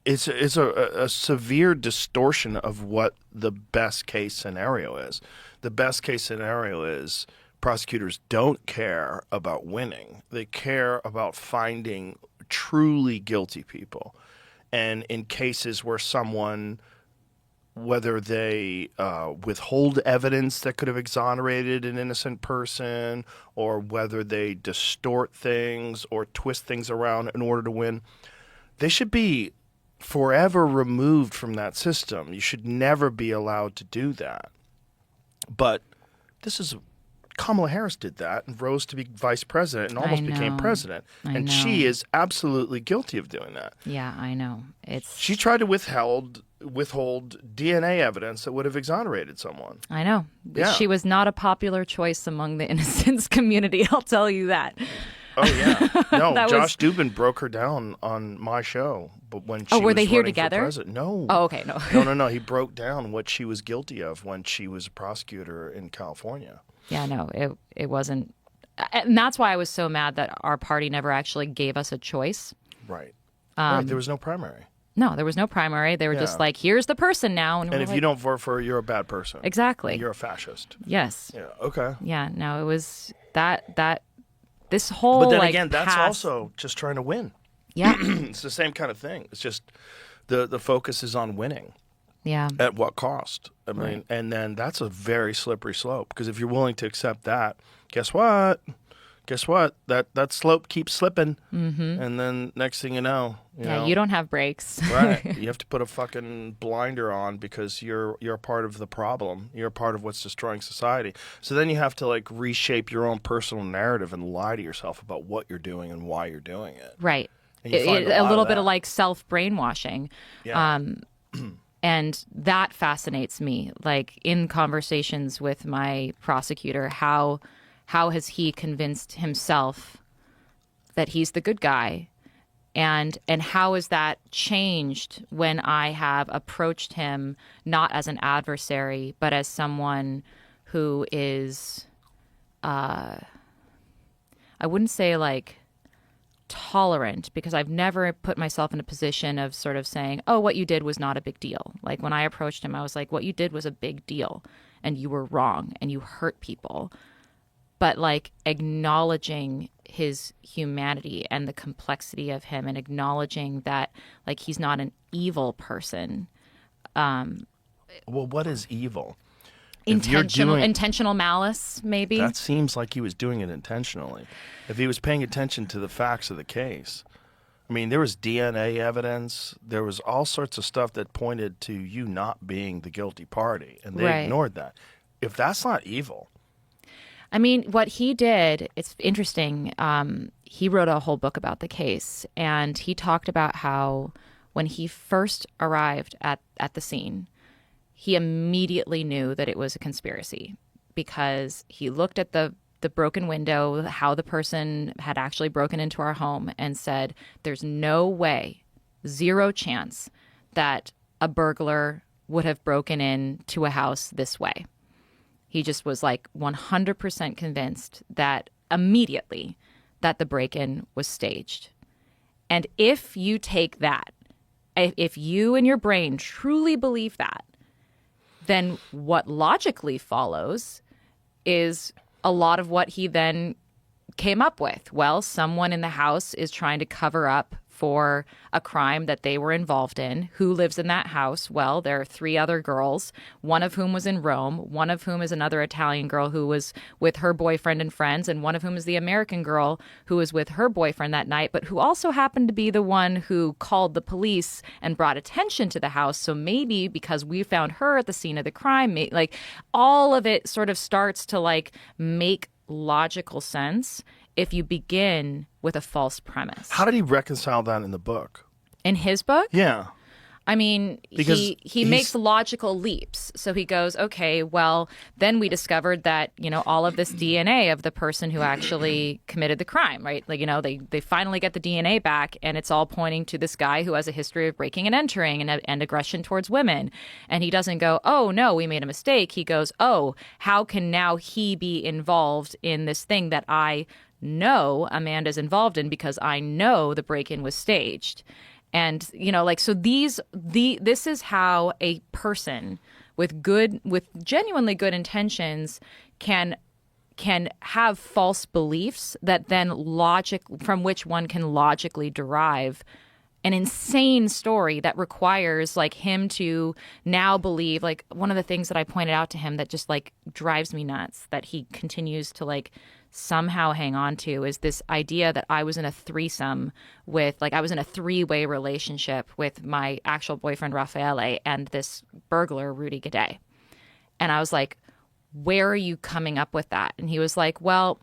a severe distortion of what the best case scenario is. The best case scenario is prosecutors don't care about winning. They care about finding truly guilty people. And in cases where someone, whether they withhold evidence that could have exonerated an innocent person, or whether they distort things or twist things around in order to win, they should be forever removed from that system. You should never be allowed to do that. But Kamala Harris did that and rose to be vice president and almost became president. And she is absolutely guilty of doing that. Yeah, I know. She tried to withhold DNA evidence that would have exonerated someone. I know. Yeah. She was not a popular choice among the innocence community, I'll tell you that. Oh, yeah. No, That Josh Dubin broke her down on my show. But when she were they was here running for together? president. No. Oh, okay, no. No. He broke down what she was guilty of when she was a prosecutor in California. Yeah, no, it wasn't. And that's why I was so mad that our party never actually gave us a choice. Right. Right. There was no primary. No, there was no primary. They were just like, here's the person now. And if you don't vote for her, you're a bad person. Exactly. You're a fascist. Yes. Yeah. Okay. Yeah, no, it was this whole But then like, again, that's past- also just trying to win. Yeah. It's the same kind of thing. It's just the focus is on winning. Yeah. At what cost? I mean, and then that's a very slippery slope, because if you're willing to accept that, guess what? That slope keeps slipping, and then next thing you know, You don't have brakes. right? You have to put a fucking blinder on because you're a part of the problem. You're a part of what's destroying society. So then you have to like reshape your own personal narrative and lie to yourself about what you're doing and why you're doing it. Right. And you find A lot little of bit that. of like self-brainwashing. Yeah. And that fascinates me, like in conversations with my prosecutor, how has he convinced himself that he's the good guy? And how has that changed when I have approached him not as an adversary, but as someone who is I wouldn't say like tolerant, because I've never put myself in a position of sort of saying, oh, what you did was not a big deal. Like when I approached him, I was like, what you did was a big deal and you were wrong and you hurt people. But like acknowledging his humanity and the complexity of him, and acknowledging that like he's not an evil person. Well, what is evil? If you're Intentional malice, maybe. That seems like he was doing it intentionally. If he was paying attention to the facts of the case. I mean, there was DNA evidence. There was all sorts of stuff that pointed to you not being the guilty party, and they ignored that. If that's not evil. I mean, what he did, it's interesting. He wrote a whole book about the case, and he talked about how when he first arrived at the scene, he immediately knew that it was a conspiracy, because he looked at the broken window, how the person had actually broken into our home, and said, there's no way, zero chance that a burglar would have broken into a house this way. He just was like 100% convinced that immediately that the break-in was staged. And if you take that, if you in your brain truly believe that, then what logically follows is a lot of what he then came up with. Well, someone in the house is trying to cover up for a crime that they were involved in. Who lives in that house? Well, there are 3 other girls, one of whom was in Rome, one of whom is another Italian girl who was with her boyfriend and friends, and one of whom is the American girl who was with her boyfriend that night, but who also happened to be the one who called the police and brought attention to the house. So maybe because we found her at the scene of the crime, like all of it sort of starts to like make logical sense if you begin with a false premise. How did he reconcile that in the book? In his book? Yeah. I mean, he makes logical leaps. So he goes, okay, well, then we discovered that, you know, all of this DNA of the person who actually committed the crime, right? Like, you know, they finally get the DNA back, and it's all pointing to this guy who has a history of breaking and entering and aggression towards women. And he doesn't go, oh, no, we made a mistake. He goes, oh, how can now he be involved in this thing that I know Amanda's involved in, because I know the break-in was staged. And, you know, like, so this is how a person with genuinely good intentions can have false beliefs that then from which one can logically derive an insane story that requires like him to now believe. Like, one of the things that I pointed out to him that just like drives me nuts, that he continues to like somehow hang on to, is this idea that I was in a threesome with, like, I was in a 3-way relationship with my actual boyfriend Raffaele and this burglar Rudy Gaudet. And I was like, where are you coming up with that? And he was like, well,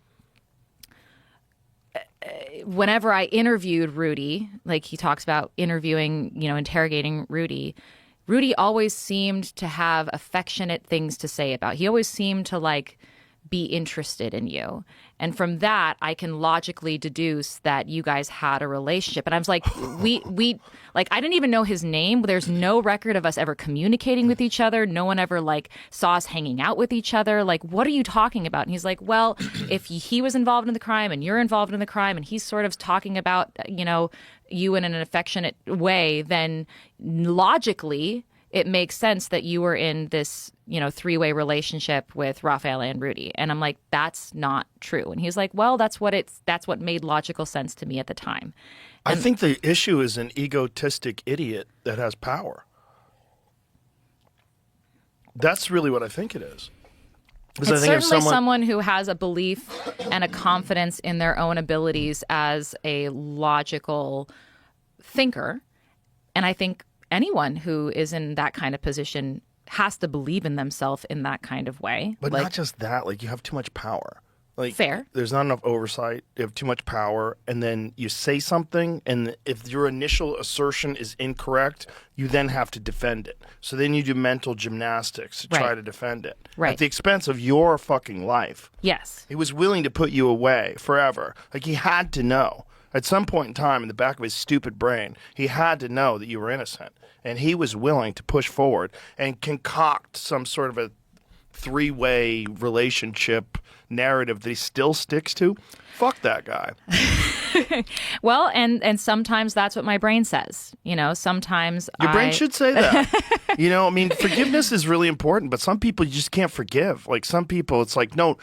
whenever I interviewed Rudy, like he talks about interviewing, you know, interrogating Rudy always seemed to have affectionate things to say about. He always seemed to like be interested in you. And from that, I can logically deduce that you guys had a relationship. And I was like, we like, I didn't even know his name. There's no record of us ever communicating with each other. No one ever like saw us hanging out with each other. Like, what are you talking about? And he's like, well, if he was involved in the crime and you're involved in the crime, and he's sort of talking about, you know, you in an affectionate way, then logically it makes sense that you were in this, you know, 3-way relationship with Raffaele and Rudy. And I'm like, that's not true. And he's like, well, that's what made logical sense to me at the time. And I think the issue is an egotistic idiot that has power. That's really what I think it is. It's certainly someone who has a belief and a confidence in their own abilities as a logical thinker. And I think anyone who is in that kind of position has to believe in themselves in that kind of way. But not just that, like, you have too much power. Like, fair. There's not enough oversight. You have too much power, and then you say something, and if your initial assertion is incorrect, you then have to defend it. So then you do mental gymnastics to try to defend it. Right. At the expense of your fucking life. Yes. He was willing to put you away forever. Like, he had to know. At some point in time, in the back of his stupid brain, he had to know that you were innocent. And he was willing to push forward and concoct some sort of a three-way relationship narrative that he still sticks to, fuck that guy. Well, and sometimes that's what my brain says. Sometimes Your brain should say that. I mean, forgiveness is really important, but some people you just can't forgive. Like some people, it's like, no,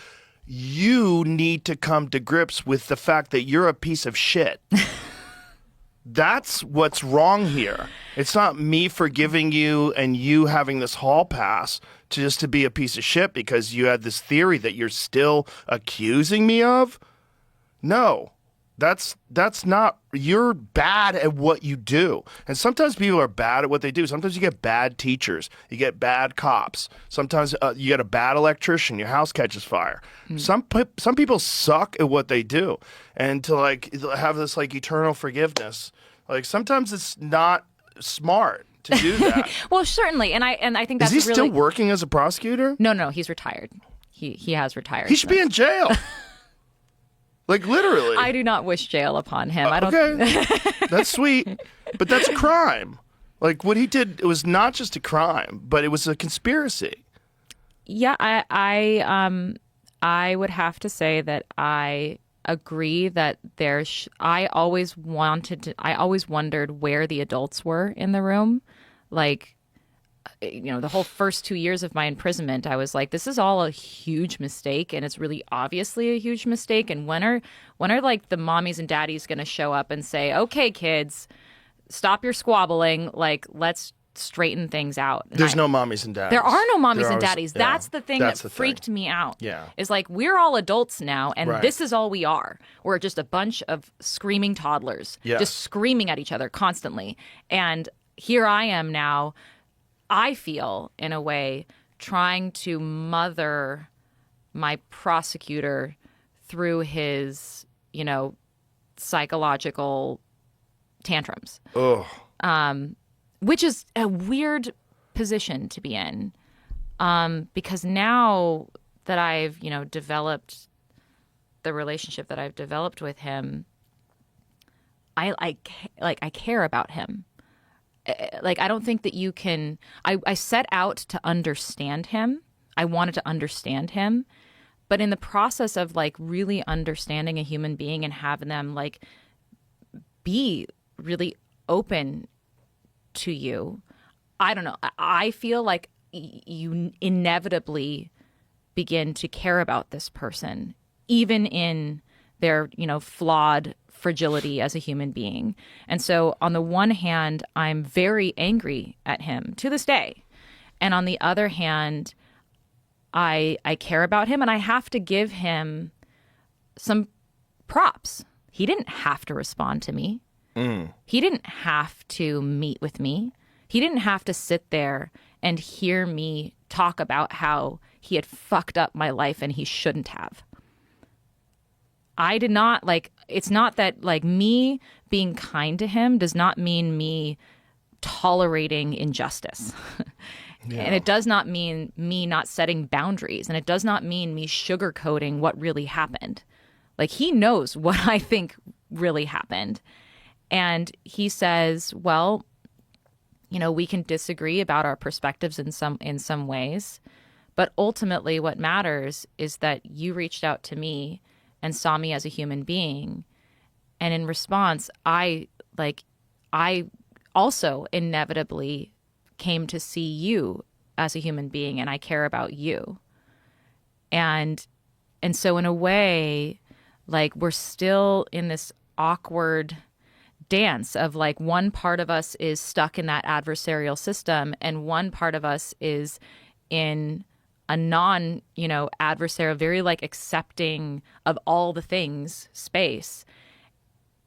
you need to come to grips with the fact that you're a piece of shit. That's what's wrong here. It's not me forgiving you and you having this hall pass to be a piece of shit because you had this theory that you're still accusing me of. No, that's not. You're bad at what you do. And sometimes people are bad at what they do. Sometimes you get bad teachers. You get bad cops. Sometimes you get a bad electrician. Your house catches fire. Some people suck at what they do. And to have this eternal forgiveness, sometimes it's not smart to do that. Well, certainly. And I think that's Is he still working as a prosecutor? No, he's retired. He has retired. He should be in jail. Literally. I do not wish jail upon him. I don't. Okay, that's sweet, but that's a crime. What he did, it was not just a crime, but it was a conspiracy. Yeah, I would have to say that I agree that I always wondered where the adults were in the room. The whole first 2 years of my imprisonment, I was like, this is all a huge mistake, and it's really obviously a huge mistake. And when are the mommies and daddies going to show up and say, okay, kids, stop your squabbling, let's straighten things out? There's no mommies and daddies. There are no mommies and daddies. Yeah, that's the thing that freaked me out. Yeah. Is we're all adults now, and right. This is all we are. We're just a bunch of screaming toddlers, just screaming at each other constantly. And here I am now, I feel, in a way, trying to mother my prosecutor through his, psychological tantrums. Ugh. Which is a weird position to be in, because now that I've, developed the relationship that I've developed with him, I care about him. I don't think that you can. I set out to understand him. I wanted to understand him, but in the process of really understanding a human being and having them be really open to you, I don't know. I feel like you inevitably begin to care about this person, even in their, flawed fragility as a human being. And so on the one hand, I'm very angry at him to this day. And on the other hand, I care about him, and I have to give him some props. He didn't have to respond to me. He didn't have to meet with me. He didn't have to sit there and hear me talk about how he had fucked up my life and he shouldn't have. I did not it's not that me being kind to him does not mean me tolerating injustice. Yeah. And it does not mean me not setting boundaries. And it does not mean me sugarcoating what really happened. He knows what I think really happened. And he says, well, we can disagree about our perspectives in some ways, but ultimately what matters is that you reached out to me and saw me as a human being. And in response, I also inevitably came to see you as a human being, and I care about you. And so in a way, we're still in this awkward dance of one part of us is stuck in that adversarial system, and one part of us is in a adversarial, very accepting of all the things space.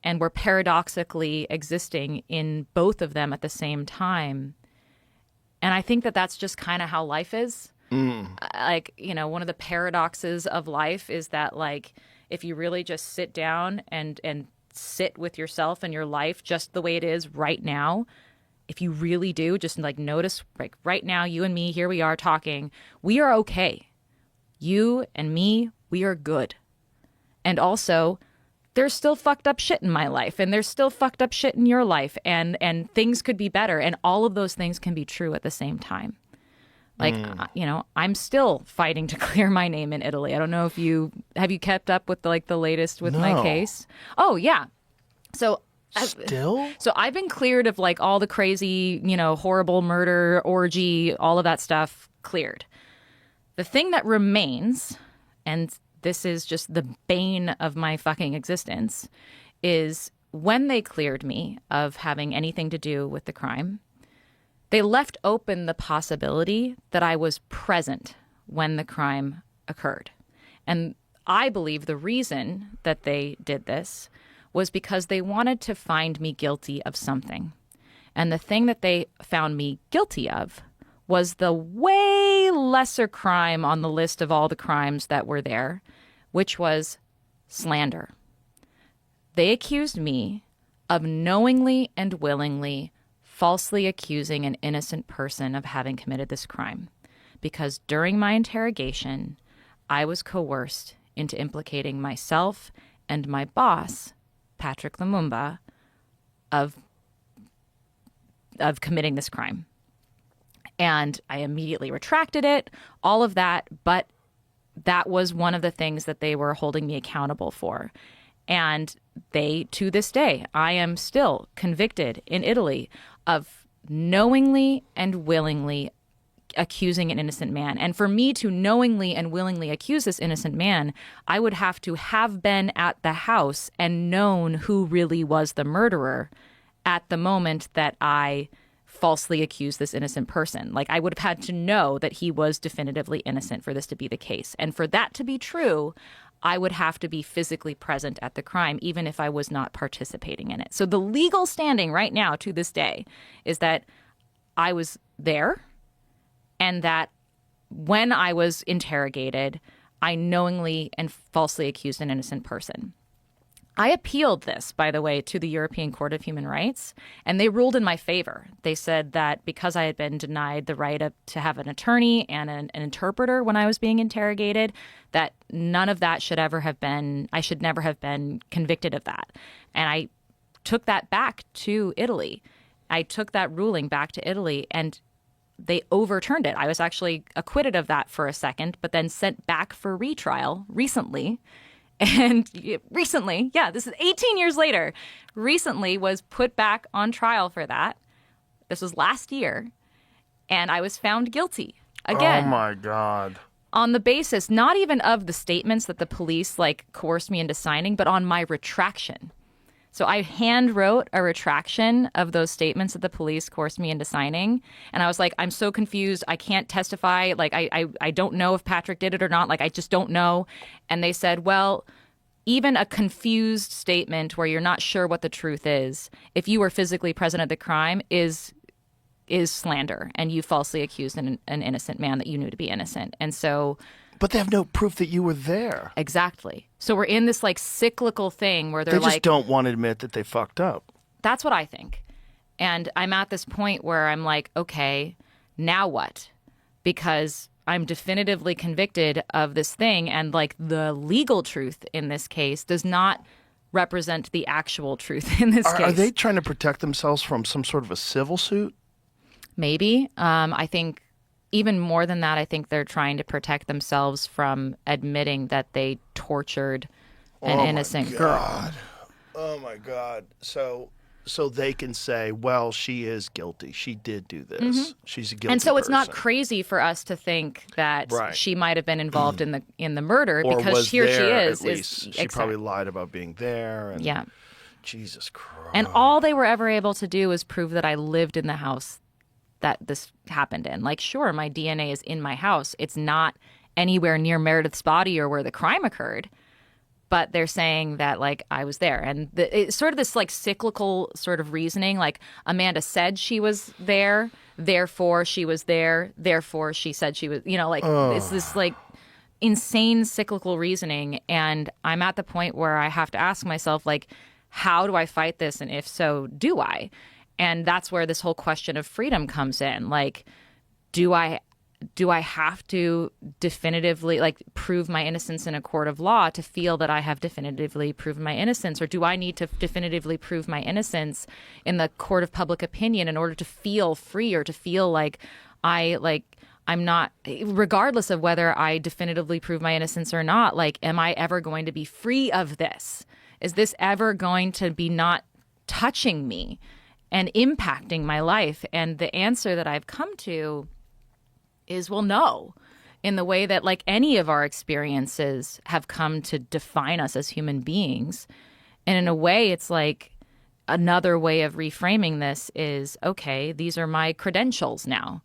And we're paradoxically existing in both of them at the same time. And I think that that's just kind of how life is. One of the paradoxes of life is that if you really just sit down and sit with yourself and your life just the way it is right now, if you really do just notice right now, you and me, here we are talking, we are okay. You and me, we are good. And also, there's still fucked up shit in my life, and there's still fucked up shit in your life, and things could be better, and all of those things can be true at the same time. Like, I'm still fighting to clear my name in Italy. I don't know if you kept up with the latest with my case. Oh yeah. So I've been cleared of like all the crazy, horrible murder, orgy, all of that stuff cleared. The thing that remains, and this is just the bane of my fucking existence, is when they cleared me of having anything to do with the crime, they left open the possibility that I was present when the crime occurred. And I believe the reason that they did this was because they wanted to find me guilty of something. And the thing that they found me guilty of was the way lesser crime on the list of all the crimes that were there, which was slander. They accused me of knowingly and willingly falsely accusing an innocent person of having committed this crime, because during my interrogation, I was coerced into implicating myself and my boss, Patrick Lumumba, of committing this crime. And I immediately retracted it, all of that, but that was one of the things that they were holding me accountable for. And they, to this day, I am still convicted in Italy of knowingly and willingly accusing an innocent man. And for me to knowingly and willingly accuse this innocent man, I would have to have been at the house and known who really was the murderer at the moment that I falsely accused this innocent person. Like, I would have had to know that he was definitively innocent for this to be the case. And for that to be true, I would have to be physically present at the crime, even if I was not participating in it. So the legal standing right now to this day is that I was there, and that when I was interrogated, I knowingly and falsely accused an innocent person. I appealed this, by the way, to the European Court of Human Rights, and they ruled in my favor. They said that because I had been denied the right to have an attorney and an interpreter when I was being interrogated, that none of that should ever have been, I should never have been convicted of that. And I took that back to Italy. I took that ruling back to Italy, and they overturned it. I was actually acquitted of that for a second, but then sent back for retrial recently. And recently, this is 18 years later, recently was put back on trial for that. This was last year. And I was found guilty again. Oh, my God. On the basis, not even of the statements that the police coerced me into signing, but on my retraction. So I hand wrote a retraction of those statements that the police coerced me into signing. And I was like, I'm so confused. I can't testify. I don't know if Patrick did it or not. I just don't know. And they said, well, even a confused statement where you're not sure what the truth is, if you were physically present at the crime, is slander. And you falsely accused an innocent man that you knew to be innocent. And so... But they have no proof that you were there. Exactly. So we're in this cyclical thing where they just don't want to admit that they fucked up. That's what I think. And I'm at this point where I'm like, okay, now what? Because I'm definitively convicted of this thing, and the legal truth in this case does not represent the actual truth in this case. Are they trying to protect themselves from some sort of a civil suit? Maybe. I think even more than that, I think they're trying to protect themselves from admitting that they tortured an innocent girl. Oh, my God. So they can say, well, she is guilty. She did do this. Mm-hmm. She's a guilty And so it's person. not crazy for us to think that she might have been involved in the murder, or because was here there, she at is. Least. She probably lied about being there. And yeah. Jesus Christ. And all they were ever able to do was prove that I lived in the house that this happened in. Sure, my DNA is in my house. It's not anywhere near Meredith's body or where the crime occurred. But they're saying that, I was there. And it's sort of this, cyclical sort of reasoning. Amanda said she was there, therefore she was there, therefore she said she was, it's this, insane cyclical reasoning. And I'm at the point where I have to ask myself, how do I fight this? And if so, do I? And that's where this whole question of freedom comes in. Do I have to definitively prove my innocence in a court of law to feel that I have definitively proven my innocence? Or do I need to definitively prove my innocence in the court of public opinion in order to feel free, or to feel like I'm not, regardless of whether I definitively prove my innocence or not, like, am I ever going to be free of this? Is this ever going to be not touching me and impacting my life? And the answer that I've come to is, well, no, in the way that like any of our experiences have come to define us as human beings. And in a way, it's like another way of reframing this is, okay, these are my credentials now.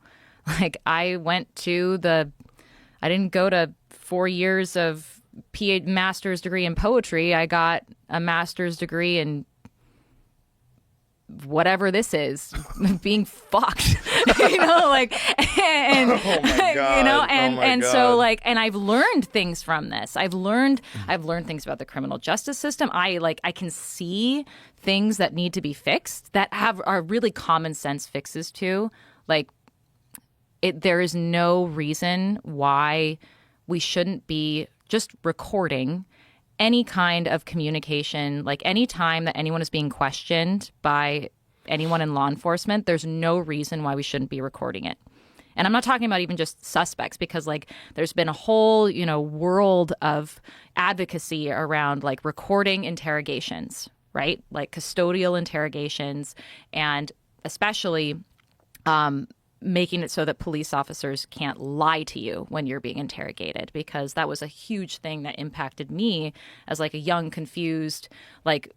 Like I didn't go to 4 years of master's degree in poetry. I got a master's degree in whatever this is, being fucked, like, and, Oh my God. and so like, and I've learned things from this. I've learned things about the criminal justice system. I can see things that need to be fixed that are really common sense fixes too. Like there is no reason why we shouldn't be just recording any kind of communication, like any time that anyone is being questioned by anyone in law enforcement, there's no reason why we shouldn't be recording it. And I'm not talking about even just suspects, because like there's been a whole, world of advocacy around like recording interrogations, right? Like custodial interrogations, and especially making it so that police officers can't lie to you when you're being interrogated, because that was a huge thing that impacted me as like a young, confused, like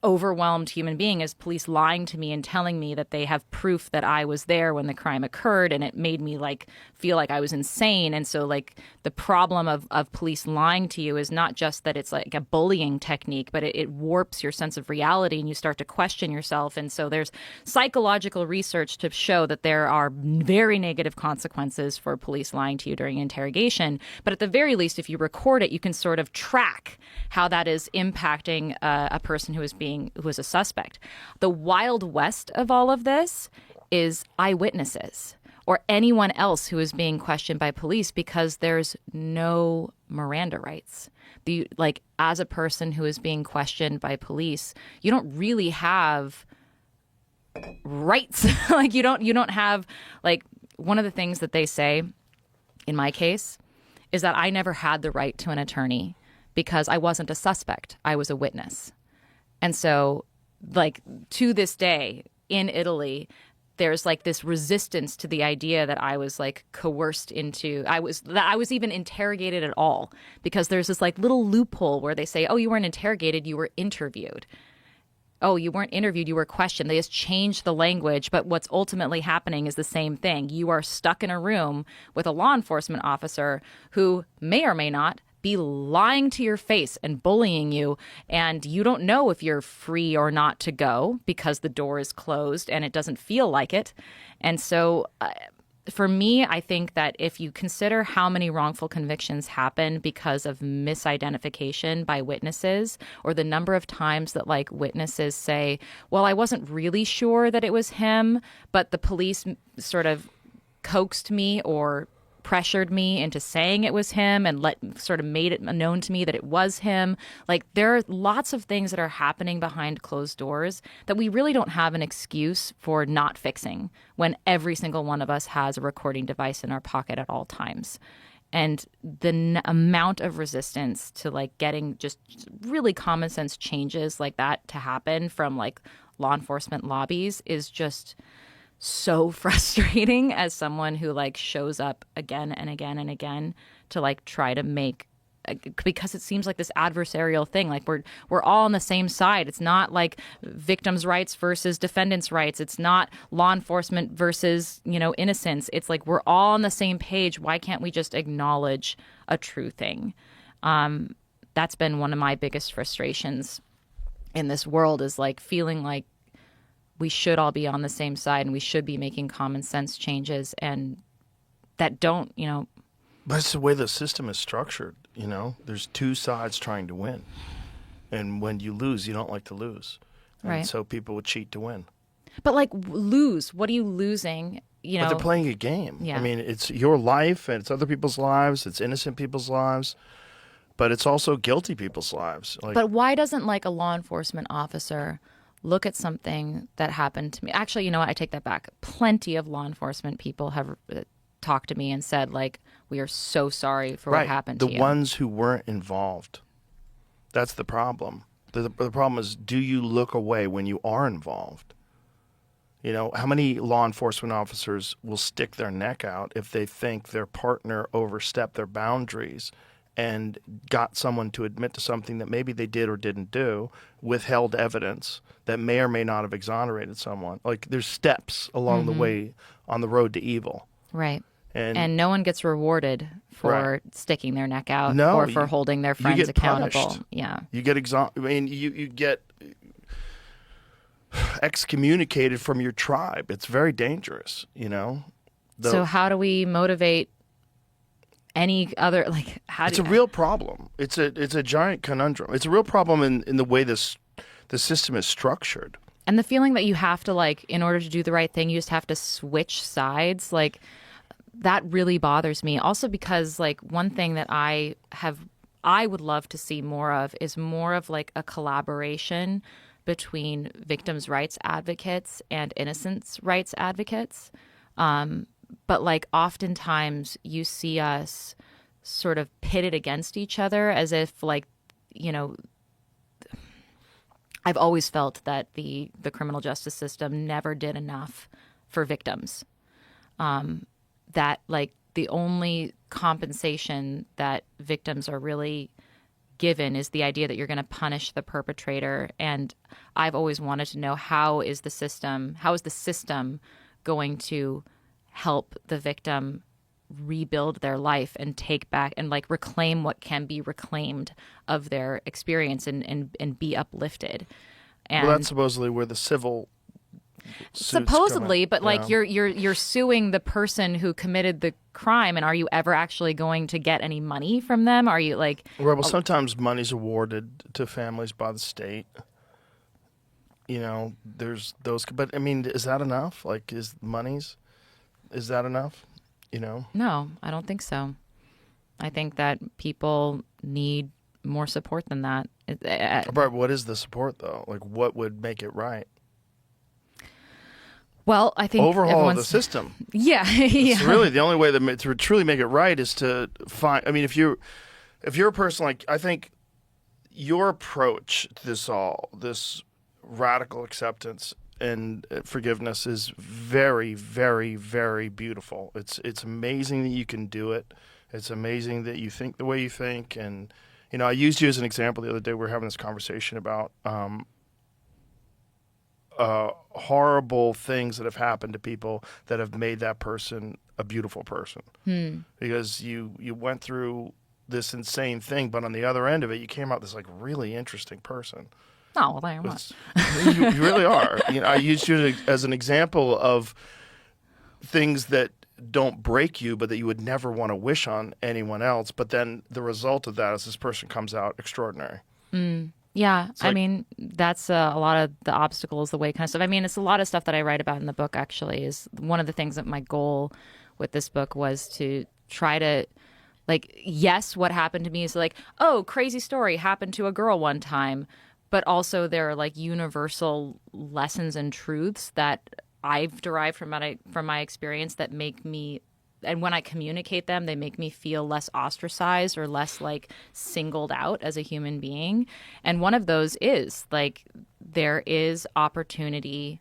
overwhelmed human being, as police lying to me and telling me that they have proof that I was there when the crime occurred, and it made me like feel like I was insane. And so like the problem of police lying to you is not just that it's like a bullying technique, but it warps your sense of reality and you start to question yourself. And so there's psychological research to show that there are very negative consequences for police lying to you during interrogation. But at the very least, if you record it, you can sort of track how that is impacting a person who is a suspect. The wild west of all of this is eyewitnesses or anyone else who is being questioned by police, because there's no Miranda rights. Like as a person who is being questioned by police, you don't really have rights. Like you don't have, like, one of the things that they say in my case is that I never had the right to an attorney because I wasn't a suspect. I was a witness. And so like to this day in Italy, there's like this resistance to the idea that I was like coerced into, that I was even interrogated at all, because there's this like little loophole where they say, oh, you weren't interrogated, you were interviewed. Oh, you weren't interviewed, you were questioned. They just changed the language, but what's ultimately happening is the same thing. You are stuck in a room with a law enforcement officer who may or may not be lying to your face and bullying you, and you don't know if you're free or not to go because the door is closed and it doesn't feel like it. And so for me, I think that if you consider how many wrongful convictions happen because of misidentification by witnesses, or the number of times that like witnesses say, well, I wasn't really sure that it was him, but the police sort of coaxed me or pressured me into saying it was him and sort of made it known to me that it was him. Like there are lots of things that are happening behind closed doors that we really don't have an excuse for not fixing when every single one of us has a recording device in our pocket at all times. And the amount of resistance to like getting just really common sense changes like that to happen from like law enforcement lobbies is just so frustrating as someone who like shows up again and again and again to like try to make, because it seems like this adversarial thing, like we're all on the same side. It's not like victims' rights versus defendants' rights. It's not law enforcement versus innocence. It's like we're all on the same page. Why can't we just acknowledge a true thing? That's been one of my biggest frustrations in this world, is like feeling like we should all be on the same side and we should be making common sense changes, and that don't, But it's the way the system is structured, There's two sides trying to win. And when you lose, you don't like to lose. And right. So people would cheat to win. But like lose, what are you losing? But they're playing a game. Yeah. I mean, it's your life and it's other people's lives. It's innocent people's lives. But it's also guilty people's lives. But why doesn't like a law enforcement officer look at something that happened to me? Actually, you know what? I take that back. Plenty of law enforcement people have talked to me and said, like, we are so sorry for what happened to you. The ones who weren't involved. That's the problem. The problem is, do you look away when you are involved? You know, how many law enforcement officers will stick their neck out if they think their partner overstepped their boundaries and got someone to admit to something that maybe they did or didn't do, withheld evidence that may or may not have exonerated someone? Like, there's steps along the way on the road to evil. Right. And no one gets rewarded for sticking their neck out or for holding their friends get accountable. punished. Yeah. You get you get excommunicated from your tribe. It's very dangerous, you know. So how do we motivate any other, like, It's a real problem. It's a giant conundrum. It's a real problem in the way the system is structured. And the feeling that you have to, like, in order to do the right thing, you just have to switch sides, like, that really bothers me. Also because, like, one thing that I would love to see more of is more of, like, a collaboration between victims' rights advocates and innocence rights advocates. But, like, oftentimes you see us sort of pitted against each other as if, like, you know, I've always felt that the criminal justice system never did enough for victims. That, like, the only compensation that victims are really given is the idea that you're going to punish the perpetrator. And I've always wanted to know, how is the system going to help the victim rebuild their life and take back and, like, reclaim what can be reclaimed of their experience and be uplifted. And well, that's supposedly where the civil supposedly, but, like, you're suing the person who committed the crime, and are you ever actually going to get any money from them? Are you, like... Well, sometimes money's awarded to families by the state. You know, there's those, but I mean, is that enough? Like, is that enough? You know? No, I don't think so. I think that people need more support than that. But what is the support, though? Like, what would make it right? Well, I think overhaul the system. Yeah, It's really the only way to truly make it right is to find. I mean, if you're a person, like, I think your approach to this radical acceptance and forgiveness is very, very, very beautiful. It's amazing that you can do it. It's amazing that you think the way you think. And, you know, I used you as an example the other day. We were having this conversation about horrible things that have happened to people that have made that person a beautiful person. Because you went through this insane thing, but on the other end of it, you came out this, like, really interesting person. Oh, well, I was. You really are. You know, I used you as an example of things that don't break you, but that you would never want to wish on anyone else. But then the result of that is this person comes out extraordinary. Yeah, I mean, that's a lot of the obstacles, the way kind of stuff. I mean, it's a lot of stuff that I write about in the book, actually. Is one of the things that my goal with this book was to try to, like, yes, what happened to me is, like, oh, crazy story, happened to a girl one time. But also there are, like, universal lessons and truths that I've derived from my experience that make me, and when I communicate them, they make me feel less ostracized or less, like, singled out as a human being. And one of those is, like, there is opportunity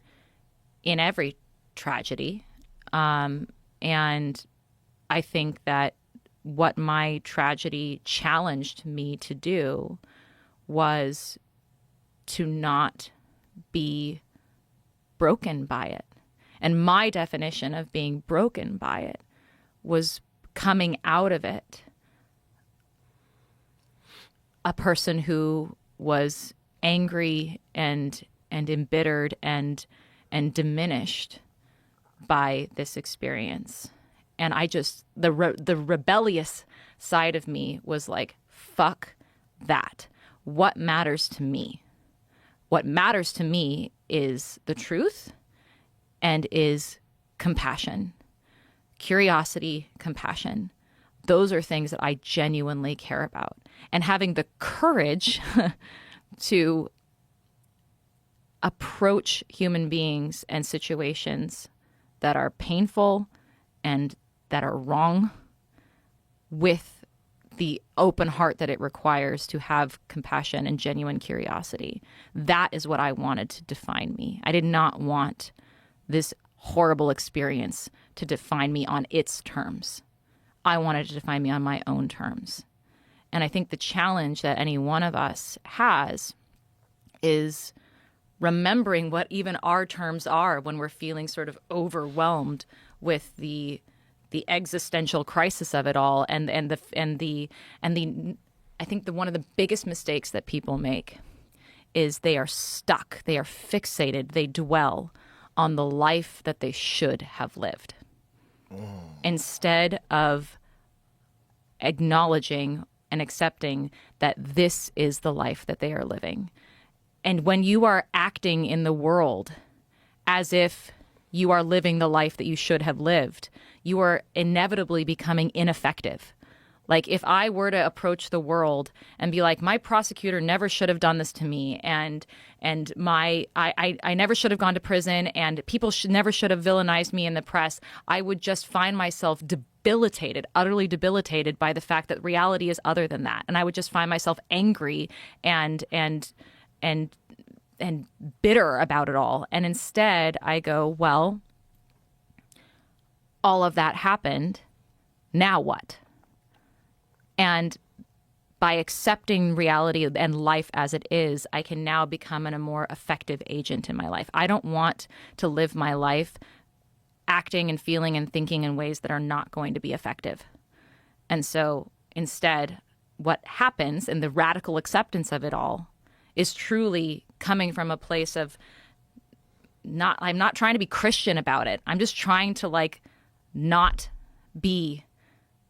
in every tragedy. And I think that what my tragedy challenged me to do was to not be broken by it. And my definition of being broken by it was coming out of it a person who was angry and embittered and diminished by this experience. And I just, the rebellious side of me was like, fuck that. What matters to me? What matters to me is the truth and is compassion, curiosity, compassion. Those are things that I genuinely care about. And having the courage to approach human beings and situations that are painful and that are wrong with the open heart that it requires to have compassion and genuine curiosity. That is what I wanted to define me. I did not want this horrible experience to define me on its terms. I wanted to define me on my own terms. And I think the challenge that any one of us has is remembering what even our terms are when we're feeling sort of overwhelmed with the existential crisis of it all, and the I think one of the biggest mistakes that people make is they are stuck, they are fixated, they dwell on the life that they should have lived instead of acknowledging and accepting that this is the life that they are living. And when you are acting in the world as if you are living the life that you should have lived, you are inevitably becoming ineffective. Like if I were to approach the world and be like, my prosecutor never should have done this to me, and I never should have gone to prison, and people never should have villainized me in the press, I would just find myself debilitated, utterly debilitated by the fact that reality is other than that. And I would just find myself angry and bitter about it all. And instead I go, well, all of that happened. Now what? And by accepting reality and life as it is, I can now become a more effective agent in my life. I don't want to live my life acting and feeling and thinking in ways that are not going to be effective. And so instead, what happens in the radical acceptance of it all is truly coming from a place of I'm not trying to be Christian about it. I'm just trying to not be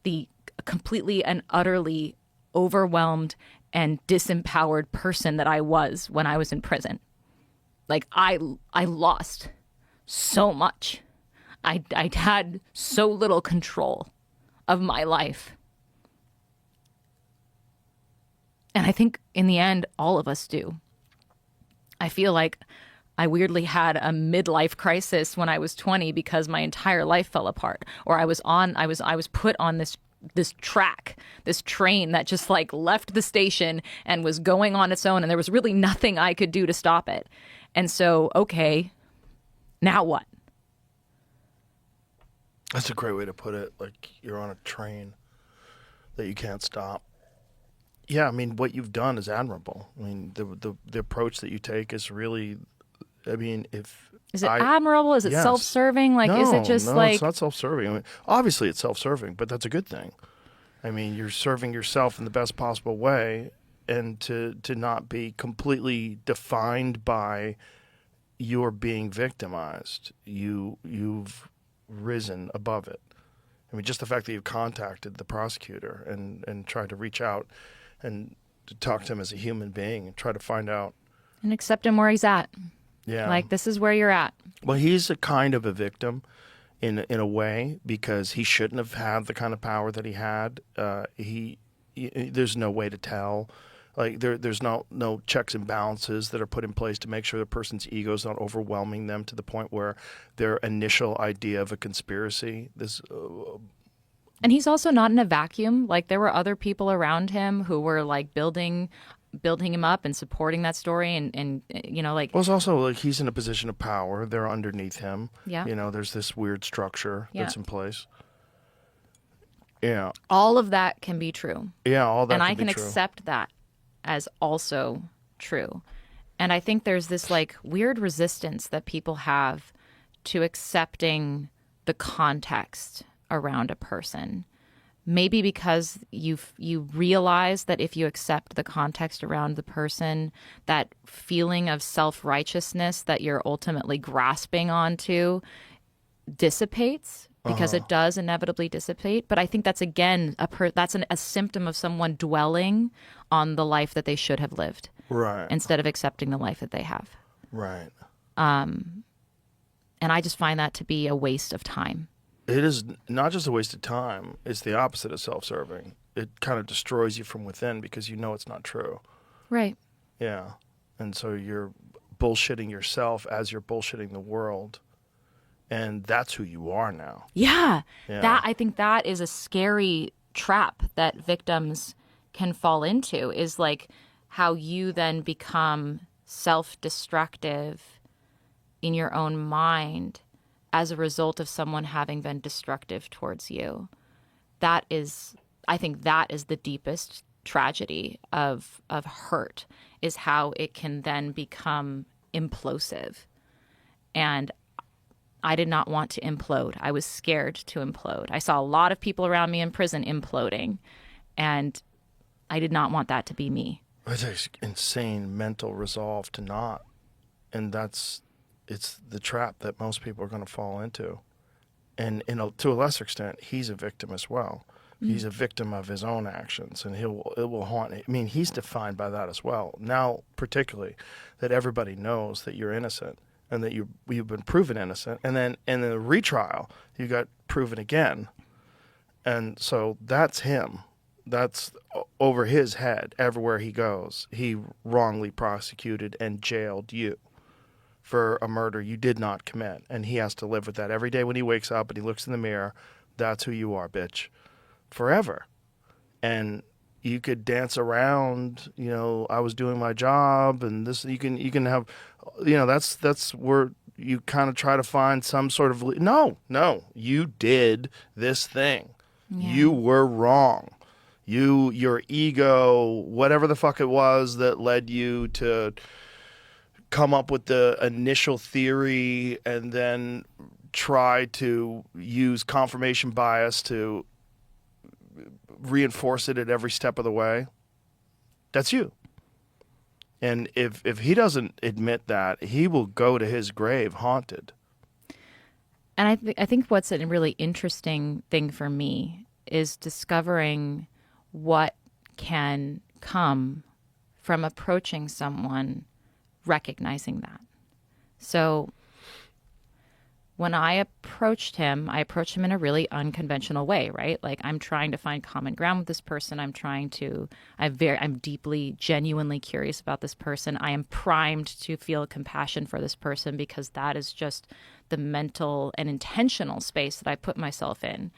the completely and utterly overwhelmed and disempowered person that I was when I was in prison. I lost so much. I had so little control of my life. And I think in the end, all of us do. I feel like I weirdly had a midlife crisis when I was 20 because my entire life fell apart. Or I was put on this track, this train that just left the station and was going on its own, and there was really nothing I could do to stop it. And so, okay, now what? That's a great way to put it. Like you're on a train that you can't stop. Yeah, I mean, what you've done is admirable. I mean, the approach that you take is really, I mean, Is it admirable? Is it self-serving? Is it just No, it's not self-serving. I mean, obviously it's self-serving, but that's a good thing. I mean, you're serving yourself in the best possible way, and to not be completely defined by your being victimized. You've risen above it. I mean, just the fact that you contacted the prosecutor and tried to reach out and to talk to him as a human being and try to find out. And accept him where he's at. Yeah. This is where you're at. Well, he's a kind of a victim in a way because he shouldn't have had the kind of power that he had. There's no way to tell. There's no checks and balances that are put in place to make sure the person's ego is not overwhelming them to the point where their initial idea of a conspiracy, And he's also not in a vacuum. There were other people around him who were building him up and supporting that story, and Well, it's also he's in a position of power. They're underneath him. Yeah. There's this weird structure that's in place. Yeah. All of that can be true. Yeah, all that and can I can be true. accept that as also true. And I think there's this weird resistance that people have to accepting the context around a person. Maybe because you realize that if you accept the context around the person, that feeling of self-righteousness that you're ultimately grasping onto dissipates, because it does inevitably dissipate. But I think that's, again, a symptom of someone dwelling on the life that they should have lived. Right. Instead of accepting the life that they have. Right. And I just find that to be a waste of time. It is not just a waste of time. It's the opposite of self-serving. It kind of destroys you from within because you know it's not true. Right. Yeah. And so you're bullshitting yourself as you're bullshitting the world. And that's who you are now. Yeah. Yeah. I think that is a scary trap that victims can fall into, is like how you then become self-destructive in your own mind as a result of someone having been destructive towards you. I think that is the deepest tragedy of hurt, is how it can then become implosive. And I did not want to implode. I was scared to implode. I saw a lot of people around me in prison imploding, and I did not want that to be me. It's an insane mental resolve to not. And it's the trap that most people are going to fall into. And to a lesser extent, he's a victim as well. He's a victim of his own actions, and it will haunt him. I mean, he's defined by that as well. Now, particularly, that everybody knows that you're innocent and that you've been proven innocent, and then in the retrial, you got proven again. And so that's him. That's over his head everywhere he goes. He wrongly prosecuted and jailed you for a murder you did not commit, and he has to live with that every day when he wakes up and he looks in the mirror. That's who you are, bitch, forever. And you could dance around, I was doing my job, and this you can have, that's where you kind of try to find some sort of no, you did this thing. Yeah. You were wrong. Your ego, whatever the fuck it was that led you to come up with the initial theory and then try to use confirmation bias to reinforce it at every step of the way. That's you. And if he doesn't admit that, he will go to his grave haunted. And I think what's a really interesting thing for me is discovering what can come from approaching someone recognizing that. So when I approached him in a really unconventional way, right? Like, I'm trying to find common ground with this person. I'm deeply, genuinely curious about this person. I am primed to feel compassion for this person because that is just the mental and intentional space that I put myself in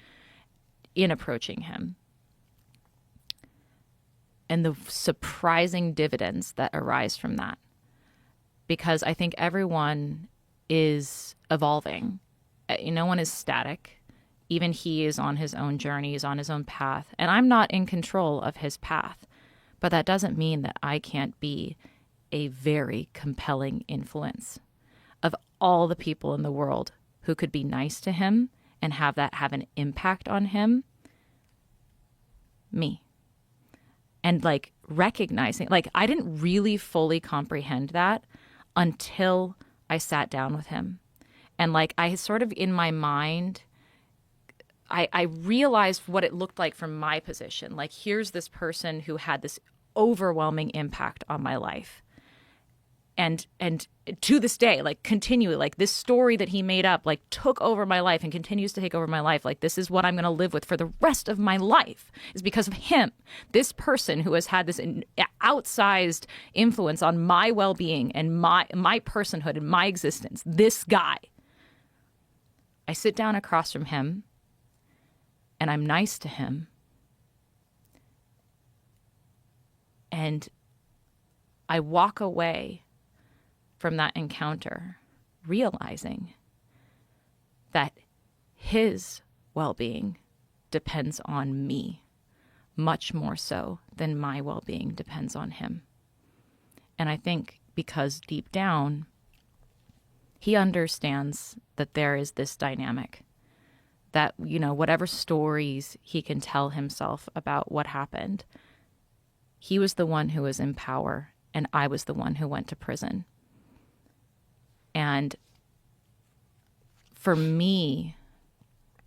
approaching him. And the surprising dividends that arise from that. Because I think everyone is evolving. No one is static. Even he is on his own journey, he's on his own path. And I'm not in control of his path. But that doesn't mean that I can't be a very compelling influence. Of all the people in the world who could be nice to him and have that have an impact on him, me. And like recognizing, like, I didn't really fully comprehend that until I sat down with him. And like, I sort of in my mind, I realized what it looked like from my position. Like, here's this person who had this overwhelming impact on my life. And to this day, like, continually, like, this story that he made up, like, took over my life and continues to take over my life. Like, this is what I'm going to live with for the rest of my life, is because of him. This person who has had this outsized influence on my well-being and my personhood and my existence. This guy. I sit down across from him and I'm nice to him. And I walk away from that encounter realizing that his well-being depends on me much more so than my well-being depends on him. And I think because deep down, he understands that there is this dynamic that, whatever stories he can tell himself about what happened, he was the one who was in power and I was the one who went to prison. And for me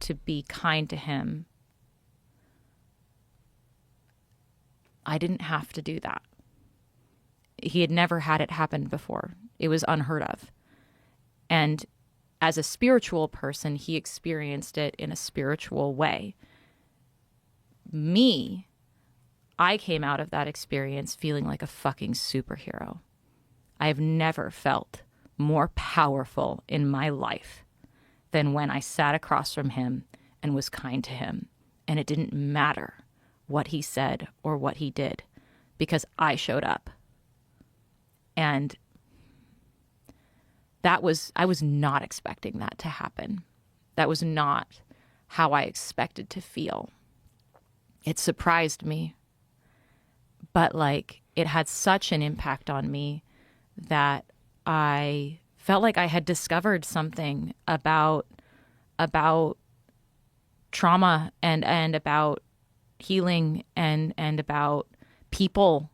to be kind to him, I didn't have to do that. He had never had it happen before. It was unheard of. And as a spiritual person, he experienced it in a spiritual way. Me, I came out of that experience feeling like a fucking superhero. I have never felt more powerful in my life than when I sat across from him and was kind to him. And it didn't matter what he said or what he did because I showed up. And I was not expecting that to happen. That was not how I expected to feel. It surprised me, but like it had such an impact on me that I felt like I had discovered something about trauma and about healing and about people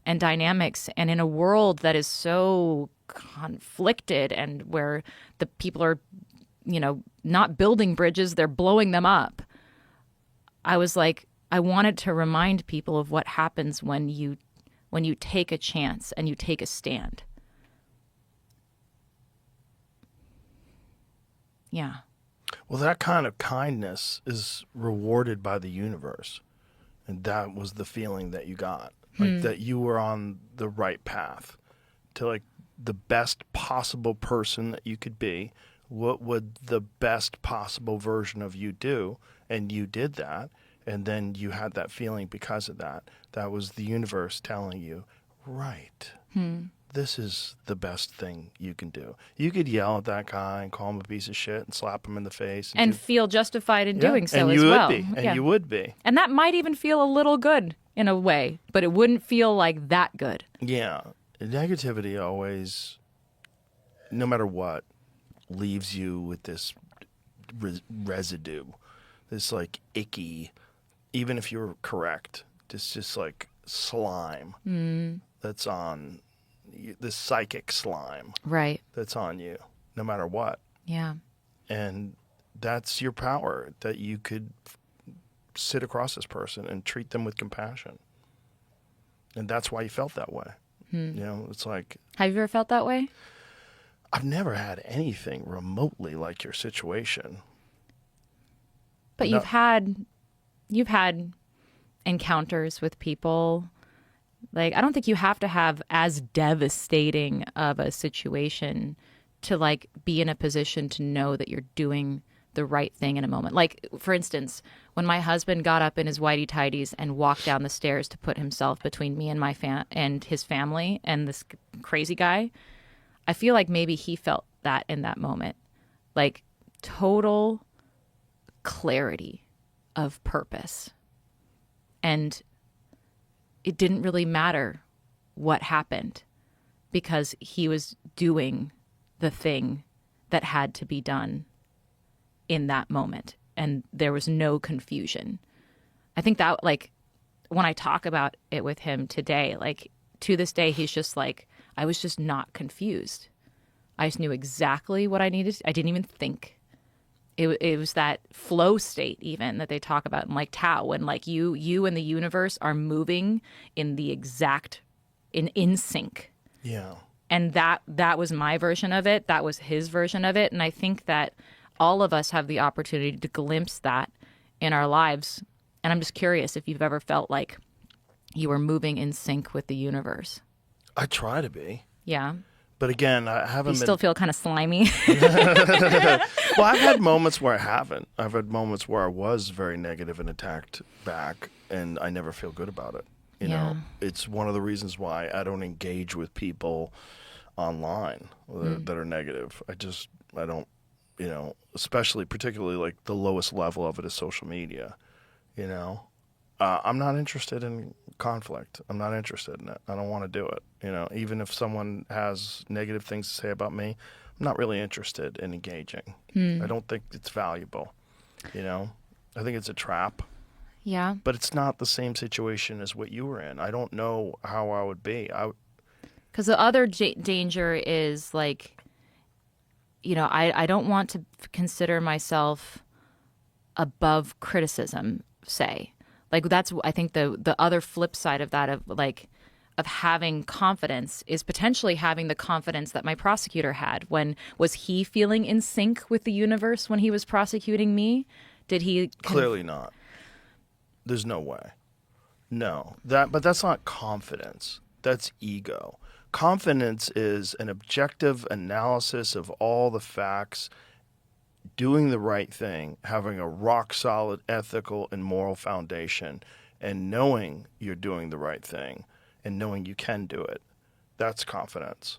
and dynamics, and in a world that is so conflicted and where the people are, not building bridges, they're blowing them up. I was like, I wanted to remind people of what happens when you take a chance and you take a stand. Yeah. Well, that kind of kindness is rewarded by the universe. And that was the feeling that you got. Like that you were on the right path to like the best possible person that you could be. What would the best possible version of you do? And you did that. And then you had that feeling because of that. That was the universe telling you, right, this is the best thing you can do. You could yell at that guy and call him a piece of shit and slap him in the face. And feel justified in doing so and as you well. Would be, and you would be. And that might even feel a little good in a way, but it wouldn't feel like that good. Yeah. Negativity always, no matter what, leaves you with this residue, this like icky, even if you're correct, just like slime that's on this psychic slime, right? That's on you, no matter what. Yeah. And that's your power, that you could sit across this person and treat them with compassion. And that's why you felt that way. It's like... Have you ever felt that way? I've never had anything remotely like your situation. But No. you've had encounters with people. Like, I don't think you have to have as devastating of a situation to like be in a position to know that you're doing the right thing in a moment. Like, for instance, when my husband got up in his whitey tighties and walked down the stairs to put himself between me and and his family and this crazy guy, I feel like maybe he felt that in that moment. Like total clarity of purpose. And it didn't really matter what happened because he was doing the thing that had to be done in that moment. And there was no confusion. I think that, like, when I talk about it with him today, like, to this day, he's just like, I was just not confused. I just knew exactly what I needed. I didn't even think. It was that flow state even that they talk about in like Tao, when like you and the universe are moving in the exact in sync. Yeah. And that was my version of it. That was his version of it. And I think that all of us have the opportunity to glimpse that in our lives. And I'm just curious if you've ever felt like you were moving in sync with the universe. I try to be. Yeah. But again, I haven't You still feel kind of slimy. Well, I've had moments where I haven't. I've had moments where I was very negative and attacked back, and I never feel good about it. You know, it's one of the reasons why I don't engage with people online that are negative. I don't, especially particularly like the lowest level of it is social media. I'm not interested in conflict. I'm not interested in it. I don't want to do it. Even if someone has negative things to say about me, I'm not really interested in engaging. I don't think it's valuable. I think it's a trap. Yeah. But it's not the same situation as what you were in. I don't know how I would be. Because the other danger is like, I don't want to consider myself above criticism, say. Like that's, I think the other flip side of that of having confidence is potentially having the confidence that my prosecutor had. Was he feeling in sync with the universe when he was prosecuting me? Did he? Clearly not. There's no way. No. But that's not confidence. That's ego. Confidence is an objective analysis of all the facts doing the right thing, having a rock solid ethical and moral foundation, and knowing you're doing the right thing and knowing you can do it, that's confidence.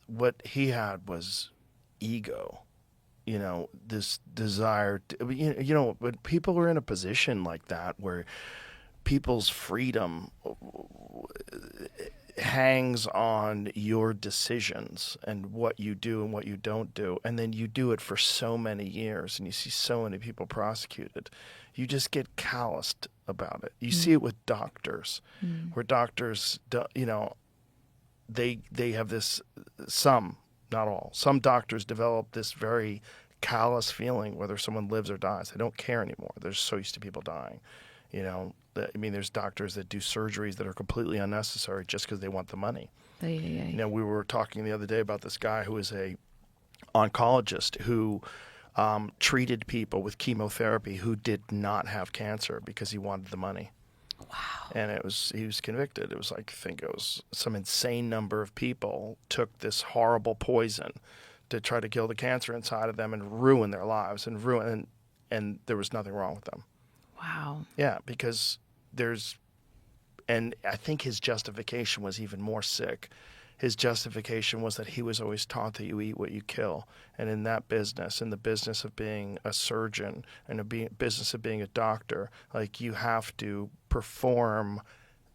What he had was ego, this desire to, when people are in a position like that where people's freedom hangs on your decisions and what you do and what you don't do, and then you do it for so many years and you see so many people prosecuted, you just get calloused about it. You see it with doctors, where doctors, they have this, not all, some doctors develop this very callous feeling whether someone lives or dies. They don't care anymore. They're so used to people dying. There's doctors that do surgeries that are completely unnecessary just because they want the money. We were talking the other day about this guy who is a oncologist who treated people with chemotherapy who did not have cancer because he wanted the money. Wow. And he was convicted. It was like, I think it was some insane number of people took this horrible poison to try to kill the cancer inside of them and ruin their lives and there was nothing wrong with them. Wow. Yeah, because and I think his justification was even more sick. His justification was that he was always taught that you eat what you kill. And in that business, in the business of being a surgeon and the business of being a doctor, like, you have to perform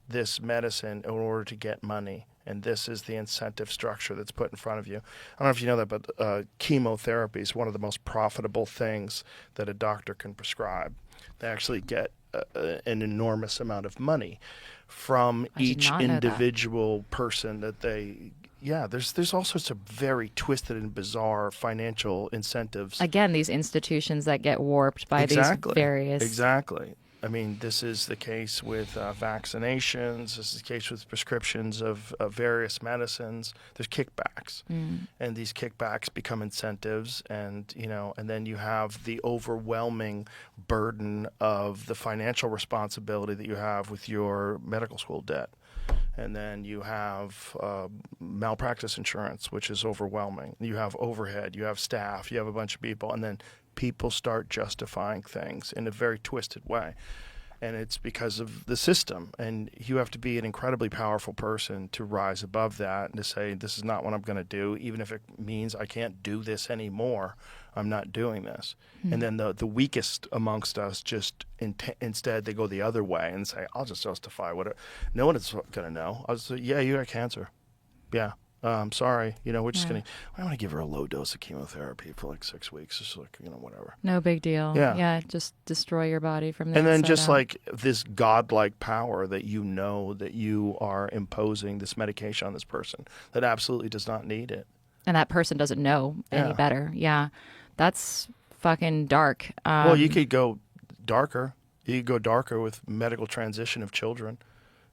this medicine in order to get money. And this is the incentive structure that's put in front of you. I don't know if you know that, but chemotherapy is one of the most profitable things that a doctor can prescribe. They actually get an enormous amount of money from each individual person that they. Yeah, there's all sorts of very twisted and bizarre financial incentives. Again, these institutions that get warped by these various. Exactly. I mean, this is the case with vaccinations. This is the case with prescriptions of various medicines. There's kickbacks, and these kickbacks become incentives, and then you have the overwhelming burden of the financial responsibility that you have with your medical school debt. And then you have malpractice insurance, which is overwhelming. You have overhead, you have staff, you have a bunch of people, and then people start justifying things in a very twisted way. And it's because of the system. And you have to be an incredibly powerful person to rise above that and to say, this is not what I'm going to do. Even if it means I can't do this anymore, I'm not doing this. And then the weakest amongst us just instead they go the other way and say, I'll just justify what no one is going to know. I'll just say, yeah, you got cancer. Yeah. I'm sorry. We're just going to, I want to give her a low dose of chemotherapy for like 6 weeks. Just like, whatever. No big deal. Yeah. Just destroy your body from the And then just out. like this godlike power that that you are imposing this medication on this person that absolutely does not need it. And that person doesn't know any better. Yeah. That's fucking dark. Well, you could go darker. You could go darker with medical transition of children.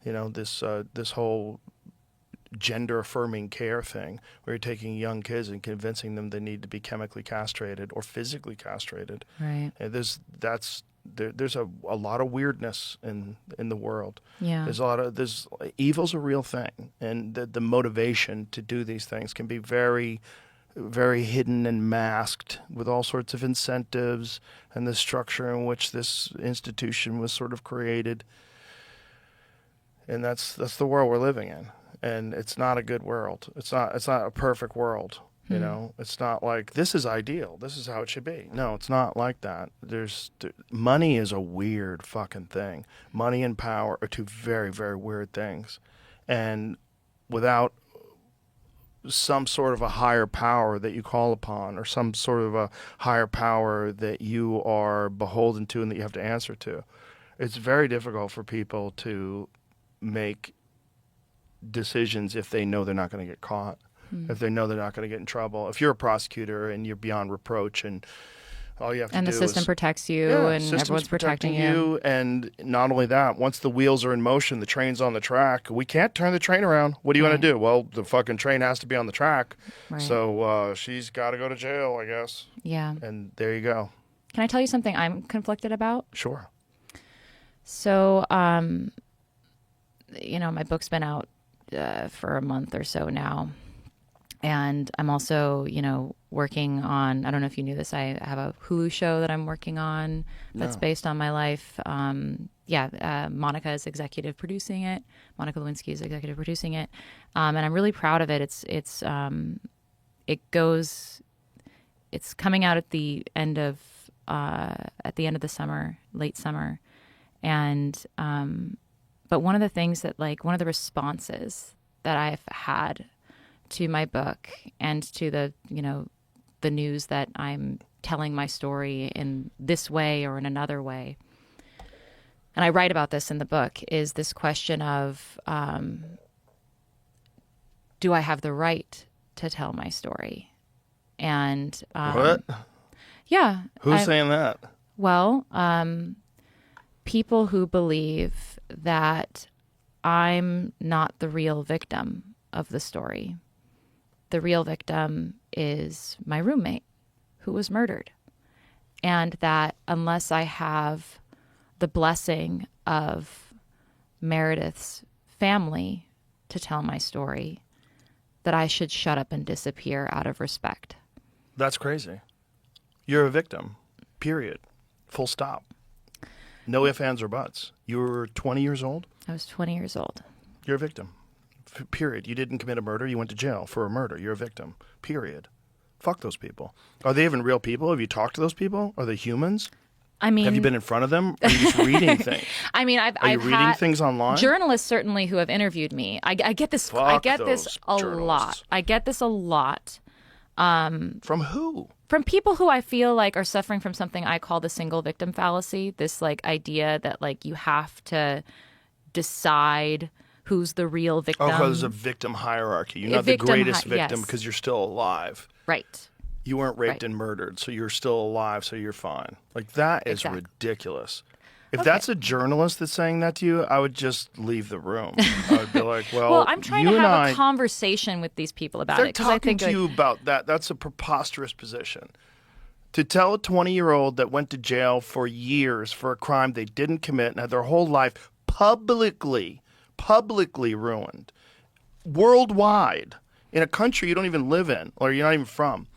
This whole gender affirming care thing where you're taking young kids and convincing them they need to be chemically castrated or physically castrated. Right. And there's a lot of weirdness in the world. Yeah. There's evil's a real thing, and the motivation to do these things can be very, very hidden and masked with all sorts of incentives and the structure in which this institution was sort of created. And that's the world we're living in. And it's not a good world. It's not a perfect world. It's not like this is ideal. This is how it should be. No, it's not like that. Money is a weird fucking thing. Money and power are two very, very weird things. And without some sort of a higher power that you call upon, or some sort of a higher power that you are beholden to and that you have to answer to, it's very difficult for people to make decisions if they know they're not going to get caught, if they know they're not going to get in trouble. If you're a prosecutor and you're beyond reproach and all you have to do is... And the system protects you and everyone's protecting you. And not only that, once the wheels are in motion, the train's on the track, we can't turn the train around. What do you want to do? Well, the fucking train has to be on the track. Right. So she's got to go to jail, I guess. Yeah. And there you go. Can I tell you something I'm conflicted about? Sure. So, my book's been out for a month or so now. And I'm also, working on, I don't know if you knew this, I have a Hulu show that I'm working on that's based on my life. Monica is executive producing it. Monica Lewinsky is executive producing it. And I'm really proud of it. It's coming out at the end of the summer, late summer. And, but one of the things that one of the responses that I've had to my book and to the news that I'm telling my story in this way or in another way, and I write about this in the book, is this question of, do I have the right to tell my story? And What? Yeah. Who's saying that? Well, people who believe that I'm not the real victim of the story. The real victim is my roommate who was murdered. And that unless I have the blessing of Meredith's family to tell my story, that I should shut up and disappear out of respect. That's crazy. You're a victim, period. Full stop. No ifs, ands, or buts. You were 20 years old? I was 20 years old. You're a victim. Period. You didn't commit a murder. You went to jail for a murder. You're a victim. Period. Fuck those people. Are they even real people? Have you talked to those people? Are they humans? I mean, have you been in front of them? Or are you just reading things? I mean, I've reading had things online? Journalists certainly who have interviewed me. I get this. Fuck I get this those a journalists. lot. I get this a lot. From who? From people who I feel like are suffering from something I call the single victim fallacy. This idea that you have to decide who's the real victim. Oh, because there's a victim hierarchy. You're A not the victim greatest victim yes. because you're still alive. Right. You weren't raped Right. and murdered, so you're still alive, so you're fine. That is Exactly. ridiculous. If Okay. that's a journalist that's saying that to you, I would just leave the room. I would be like, well, I'm trying you to and have I, a conversation with these people about they're it. 'Cause I talking think to you about that. That's a preposterous position. To tell a 20-year-old that went to jail for years for a crime they didn't commit and had their whole life publicly ruined, worldwide, in a country you don't even live in or you're not even from,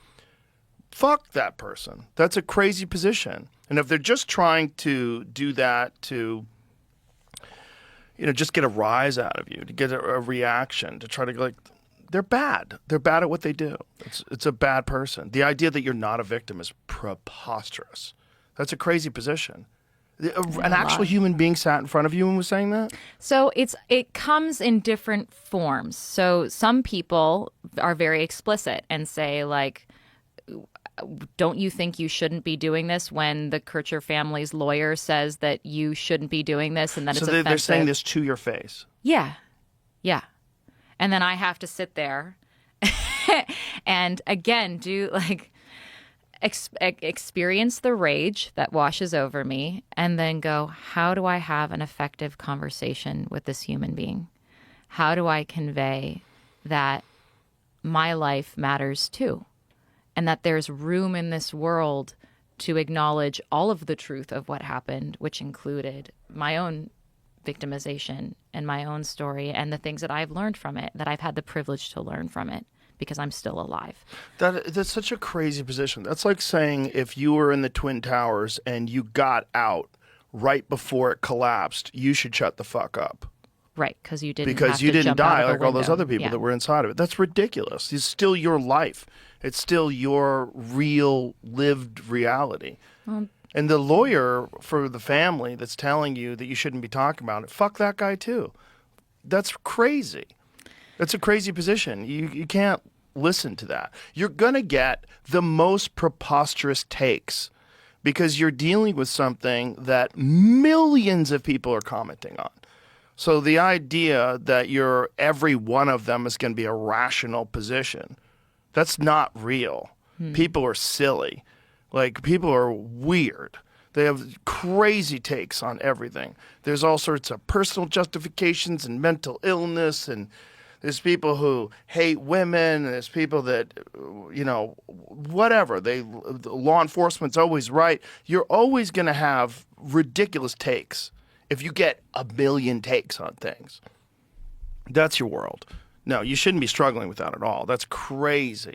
fuck that person. That's a crazy position. And if they're just trying to do that to, just get a rise out of you, to get a reaction, to try to they're bad. They're bad at what they do. It's a bad person. The idea that you're not a victim is preposterous. That's a crazy position. An actual human being sat in front of you and was saying that? So it comes in different forms. So some people are very explicit and say don't you think you shouldn't be doing this when the Kircher family's lawyer says that you shouldn't be doing this and that it's offensive? So they're saying this to your face? Yeah. Yeah. And then I have to sit there and again do experience the rage that washes over me and then go, how do I have an effective conversation with this human being? How do I convey that my life matters too? And that there's room in this world to acknowledge all of the truth of what happened, which included my own victimization and my own story and the things that I've learned from it, that I've had the privilege to learn from it because I'm still alive. That's such a crazy position. That's like saying if you were in the Twin Towers and you got out right before it collapsed, you should shut the fuck up. Right, because you didn't Because have you to didn't jump out die of a like all those window. other people Yeah. that were inside of it. That's ridiculous. It's still your life. It's still your real lived reality. And the lawyer for the family that's telling you that you shouldn't be talking about it, fuck that guy too. That's crazy. That's a crazy position. You can't listen to that. You're going to get the most preposterous takes because you're dealing with something that millions of people are commenting on. So the idea that every one of them is going to be a rational position, that's not real. People are silly. People are weird. They have crazy takes on everything. There's all sorts of personal justifications and mental illness, and there's people who hate women, and there's people that, whatever. Law enforcement's always right. You're always going to have ridiculous takes if you get a million takes on things. That's your world. No, you shouldn't be struggling with that at all. That's crazy.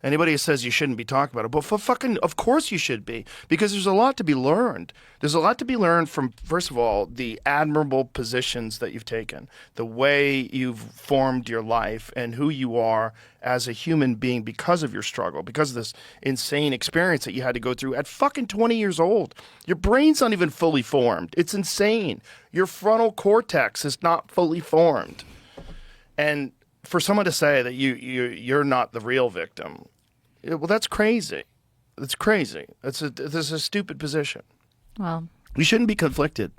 Anybody who says you shouldn't be talking about it, but of course you should be, because there's a lot to be learned. There's a lot to be learned from, first of all, the admirable positions that you've taken, the way you've formed your life, and who you are as a human being because of your struggle, because of this insane experience that you had to go through at fucking 20 years old. Your brain's not even fully formed. It's insane. Your frontal cortex is not fully formed. And for someone to say that you're not the real victim, well, that's crazy. That's crazy. That's a stupid position. Well, You shouldn't be conflicted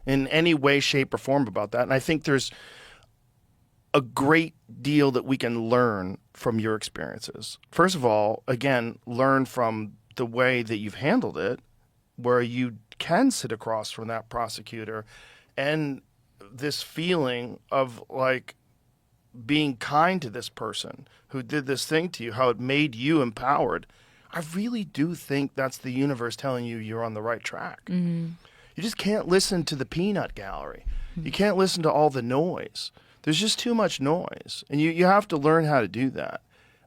in any way, shape, or form about that. And I think there's a great deal that we can learn from your experiences. First of all, again, learn from the way that you've handled it, where you can sit across from that prosecutor and this feeling of like being kind to this person who did this thing to you, how it made you empowered. I really do think that's the universe telling you you're on the right track. mm-hmm. You just can't listen to the peanut gallery. You can't listen to all the noise. There's just too much noise. And you have to learn how to do that.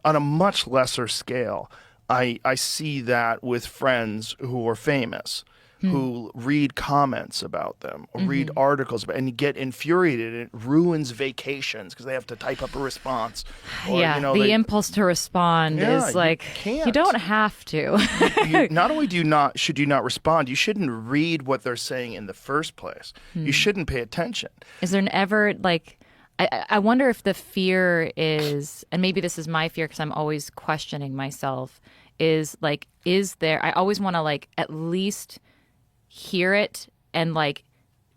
On a much lesser scale, I see that with friends who are famous, who read comments about them or read articles about, and get infuriated. It ruins vacations because they have to type up a response. Or, Yeah, the impulse to respond Yeah, is like, can't. you don't have to. Not only should you not respond, you shouldn't read what they're saying in the first place. You shouldn't pay attention. Is there ever, like, I wonder if the fear is, and maybe this is my fear because I'm always questioning myself, is like, is there, I always want to like at least hear it and like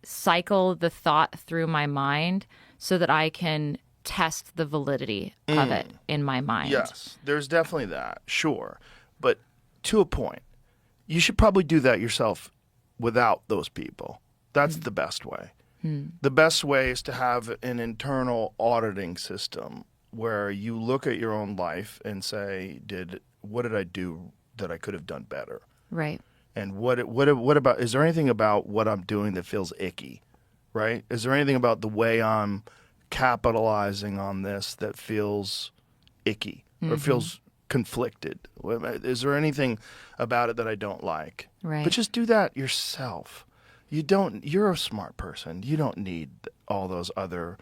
cycle the thought through my mind so that I can test the validity of it in my mind. Yes, there's definitely that, sure. But to a point, you should probably do that yourself without those people. That's the best way. The best way is to have an internal auditing system where you look at your own life and say, what did I do that I could have done better? Right. And what about, is there anything about what I'm doing that feels icky, right? Is there anything about the way I'm capitalizing on this that feels icky or feels conflicted? Is there anything about it that I don't like? Right. But just do that yourself. You're a smart person. You don't need all those other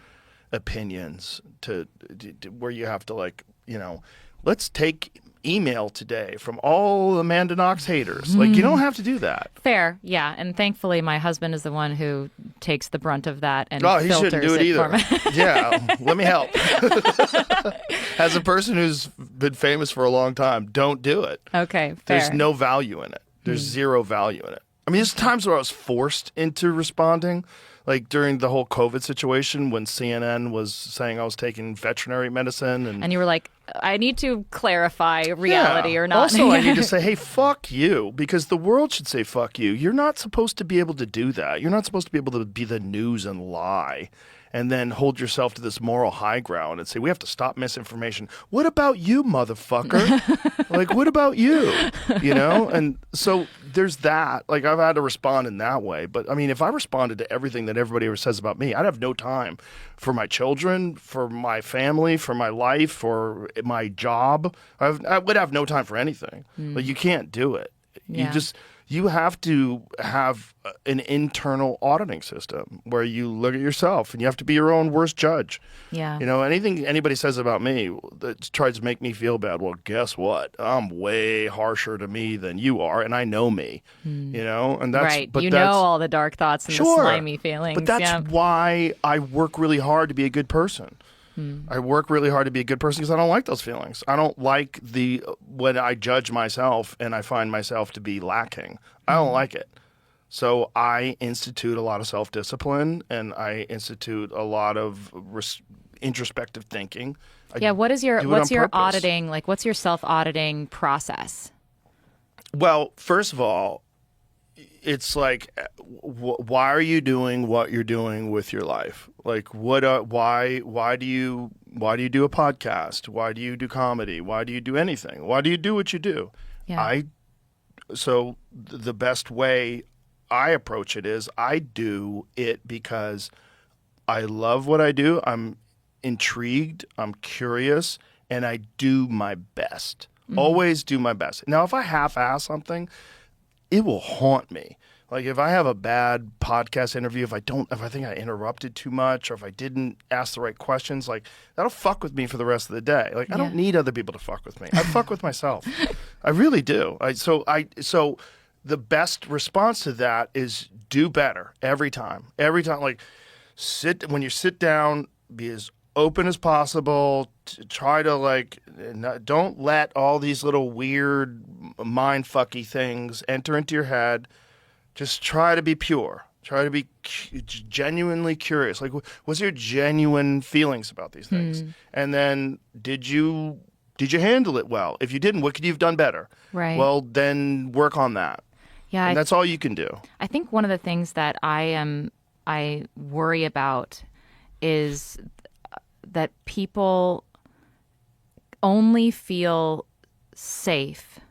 opinions to where you have to like, let's take email today from all Amanda Knox haters. Like, you don't have to do that. Fair, yeah. And thankfully, my husband is the one who takes the brunt of that and he filters shouldn't do it either. for me. Yeah, let me help. As a person who's been famous for a long time, don't do it. Okay, fair. There's no value in it. There's zero value in it. I mean, there's times where I was forced into responding, like during the whole COVID situation when CNN was saying I was taking veterinary medicine. And you were like, I need to clarify reality or not. Also, I need to say, hey, fuck you, because the world should say fuck you. You're not supposed to be able to do that. You're not supposed to be able to be the news and lie and then hold yourself to this moral high ground and say, we have to stop misinformation. What about you, motherfucker? Like, what about you? And so there's that. Like, I've had to respond in that way. But, I mean, if I responded to everything that everybody ever says about me, I'd have no time for my children, for my family, for my life, for my job. I would have no time for anything. But you can't do it. Yeah. You have to have an internal auditing system where you look at yourself and you have to be your own worst judge. Yeah. Anything anybody says about me that tries to make me feel bad, well, guess what? I'm way harsher to me than you are, and I know me. And that's right. But you that's, know all the dark thoughts and the slimy feelings. But that's why I work really hard to be a good person. I work really hard to be a good person because I don't like those feelings. I don't like when I judge myself and I find myself to be lacking. I don't like it. So I institute a lot of self-discipline and I institute a lot of introspective thinking. What's your auditing, like what's your self-auditing process? Well, first of all, it's like, why are you doing what you're doing with your life? Like, why do you do a podcast? Why do you do comedy? Why do you do anything? Why do you do what you do? Yeah. So the best way I approach it is I do it because I love what I do. I'm intrigued, I'm curious, and I do my best. Always do my best. Now, if I half-ass something, it will haunt me. Like if I have a bad podcast interview, if I think I interrupted too much, or if I didn't ask the right questions, like that'll fuck with me for the rest of the day. Like I don't need other people to fuck with me. I fuck with myself. I really do. So the best response to that is do better every time. Every time, like when you sit down, be as open as possible. Try to don't let all these little weird mind fucky things enter into your head. Just try to be pure. Try to be genuinely curious. Like, what's your genuine feelings about these things? And then, did you handle it well? If you didn't, what could you have done better? Right. Well, then work on that. Yeah, and that's all you can do. I think one of the things that I worry about is that people only feel safe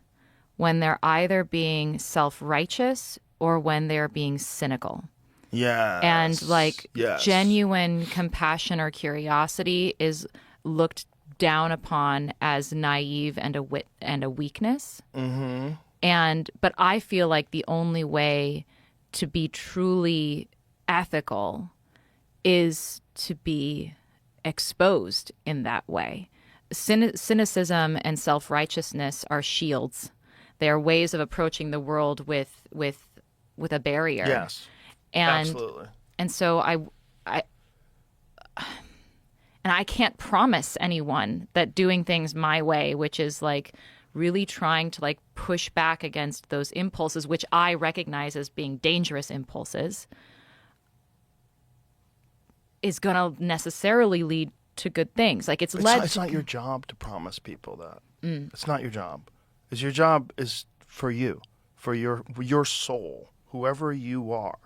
when they're either being self-righteous or when they're being cynical. Yeah. And genuine compassion or curiosity is looked down upon as naive and a weakness. But I feel like the only way to be truly ethical is to be exposed in that way. Cynicism and self-righteousness are shields. They are ways of approaching the world with a barrier. Yes. And, absolutely. And so I can't promise anyone that doing things my way, which is like really trying to like push back against those impulses, which I recognize as being dangerous impulses, is going to necessarily lead to good things. Like it's not your job to promise people that. It's not your job. Because your job is for you, for your soul, whoever you are.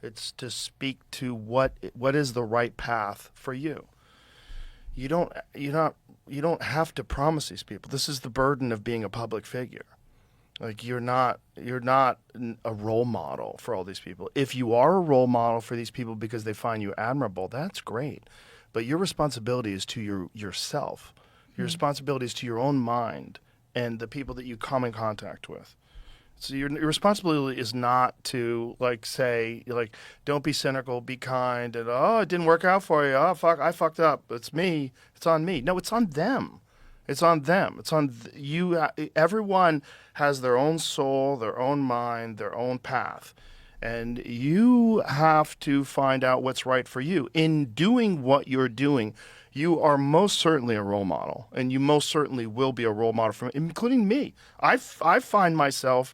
It's to speak to what is the right path for you. You don't have to promise these people. This is the burden of being a public figure. Like you're not a role model for all these people. If you are a role model for these people because they find you admirable, that's great. But your responsibility is to yourself. Your responsibility is to your own mind and the people that you come in contact with. So your responsibility is not to say don't be cynical, be kind, and it didn't work out for you. Oh fuck, I fucked up. It's me. It's on me. No, it's on them. It's on them. It's on you. Everyone has their own soul, their own mind, their own path. And you have to find out what's right for you. In doing what you're doing, you are most certainly a role model. And you most certainly will be a role model for me, including me. I find myself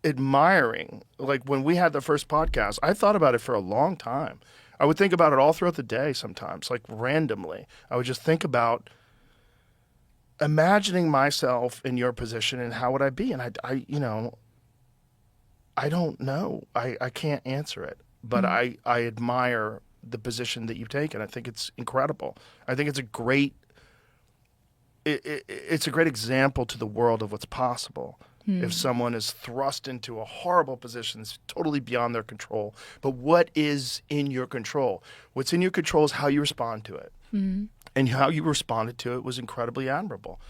admiring, like when we had the first podcast, I thought about it for a long time. I would think about it all throughout the day sometimes, like randomly. I would just think about imagining myself in your position and how would I be? And I don't know. I can't answer it, but I admire the position that you've taken. I think it's incredible. I think it's a great example to the world of what's possible. If someone is thrust into a horrible position that's totally beyond their control. But what is in your control? What's in your control is how you respond to it. And how you responded to it was incredibly admirable.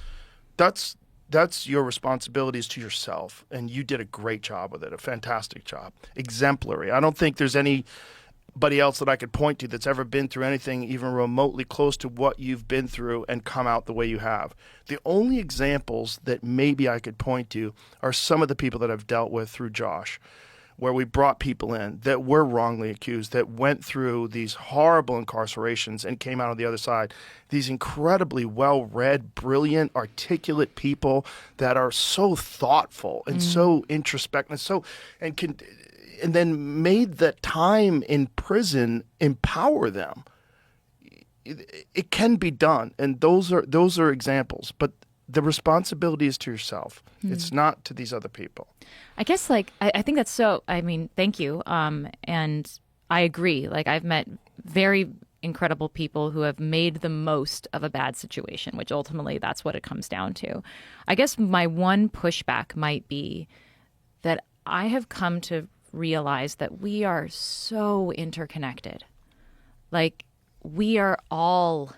That's your responsibilities to yourself, and you did a great job with it, a fantastic job, exemplary. I don't think there's anybody else that I could point to that's ever been through anything even remotely close to what you've been through and come out the way you have. The only examples that maybe I could point to are some of the people that I've dealt with through Josh, where we brought people in that were wrongly accused, that went through these horrible incarcerations and came out on the other side. These incredibly well-read, brilliant, articulate people that are so thoughtful and so introspective and then made that time in prison empower them. It can be done, and those are examples, but the responsibility is to yourself. It's not to these other people. I guess I think that's so, thank you. And I agree. I've met very incredible people who have made the most of a bad situation, which ultimately that's what it comes down to. I guess my one pushback might be that I have come to realize that we are so interconnected. we are all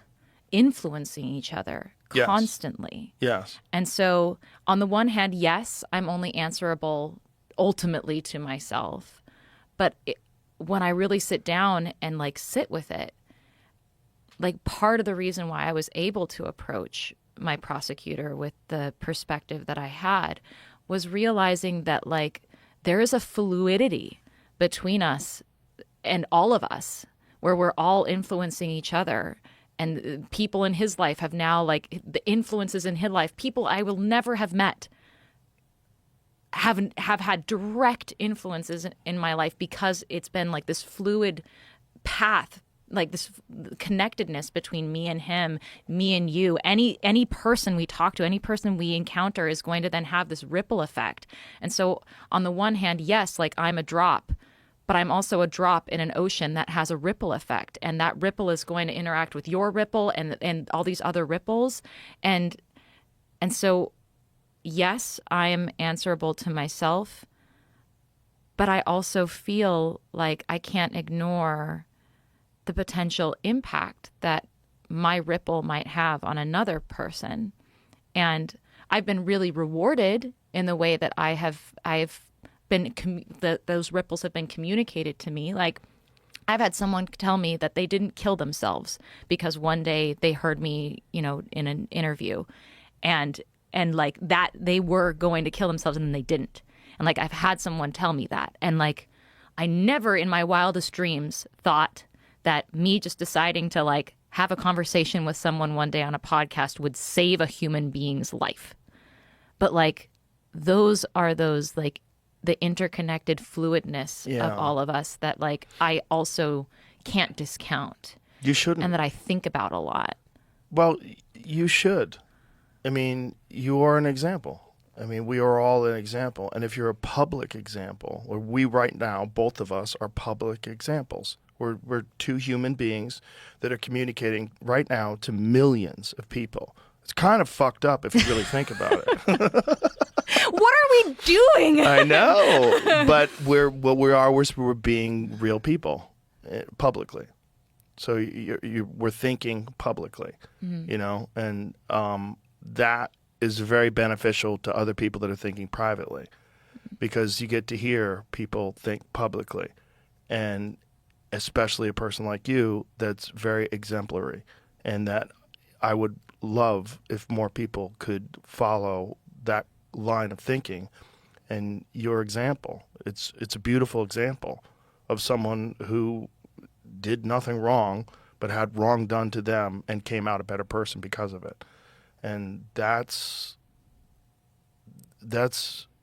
influencing each other Yes. constantly. Yes. And so on the one hand, yes, I'm only answerable ultimately to myself. But when I really sit down and like sit with it, like part of the reason why I was able to approach my prosecutor with the perspective that I had was realizing that like there is a fluidity between us and all of us where we're all influencing each other. And people in his life have now, like, the influences in his life, people I will never have met have had direct influences in my life because it's been like this fluid path, like this connectedness between me and him, me and you. Any person we talk to, any person we encounter is going to then have this ripple effect. And so on the one hand, yes, like I'm a drop, but I'm also a drop in an ocean that has a ripple effect. And that ripple is going to interact with your ripple and all these other ripples. And so, yes, I am answerable to myself, but I also feel like I can't ignore the potential impact that my ripple might have on another person. And I've been really rewarded in the way that I've been those ripples have been communicated to me. Like, I've had someone tell me that they didn't kill themselves because one day they heard me, in an interview, and like that they were going to kill themselves and then they didn't. And like I've had someone tell me that, and like I never in my wildest dreams thought that me just deciding to like have a conversation with someone one day on a podcast would save a human being's life. But like those are those like the interconnected fluidness of all of us that like I also can't discount. You shouldn't. And that I think about a lot. Well, you should. I mean, you are an example. I mean, we are all an example. And if you're a public example, or we right now, both of us are public examples. We're two human beings that are communicating right now to millions of people. It's kind of fucked up if you really think about it. What are we doing? I know, but we're being real people publicly. So we're thinking publicly, and that is very beneficial to other people that are thinking privately, because you get to hear people think publicly, and especially a person like you that's very exemplary, and that I would love if more people could follow that line of thinking and your example. It's a beautiful example of someone who did nothing wrong but had wrong done to them and came out a better person because of it. And that's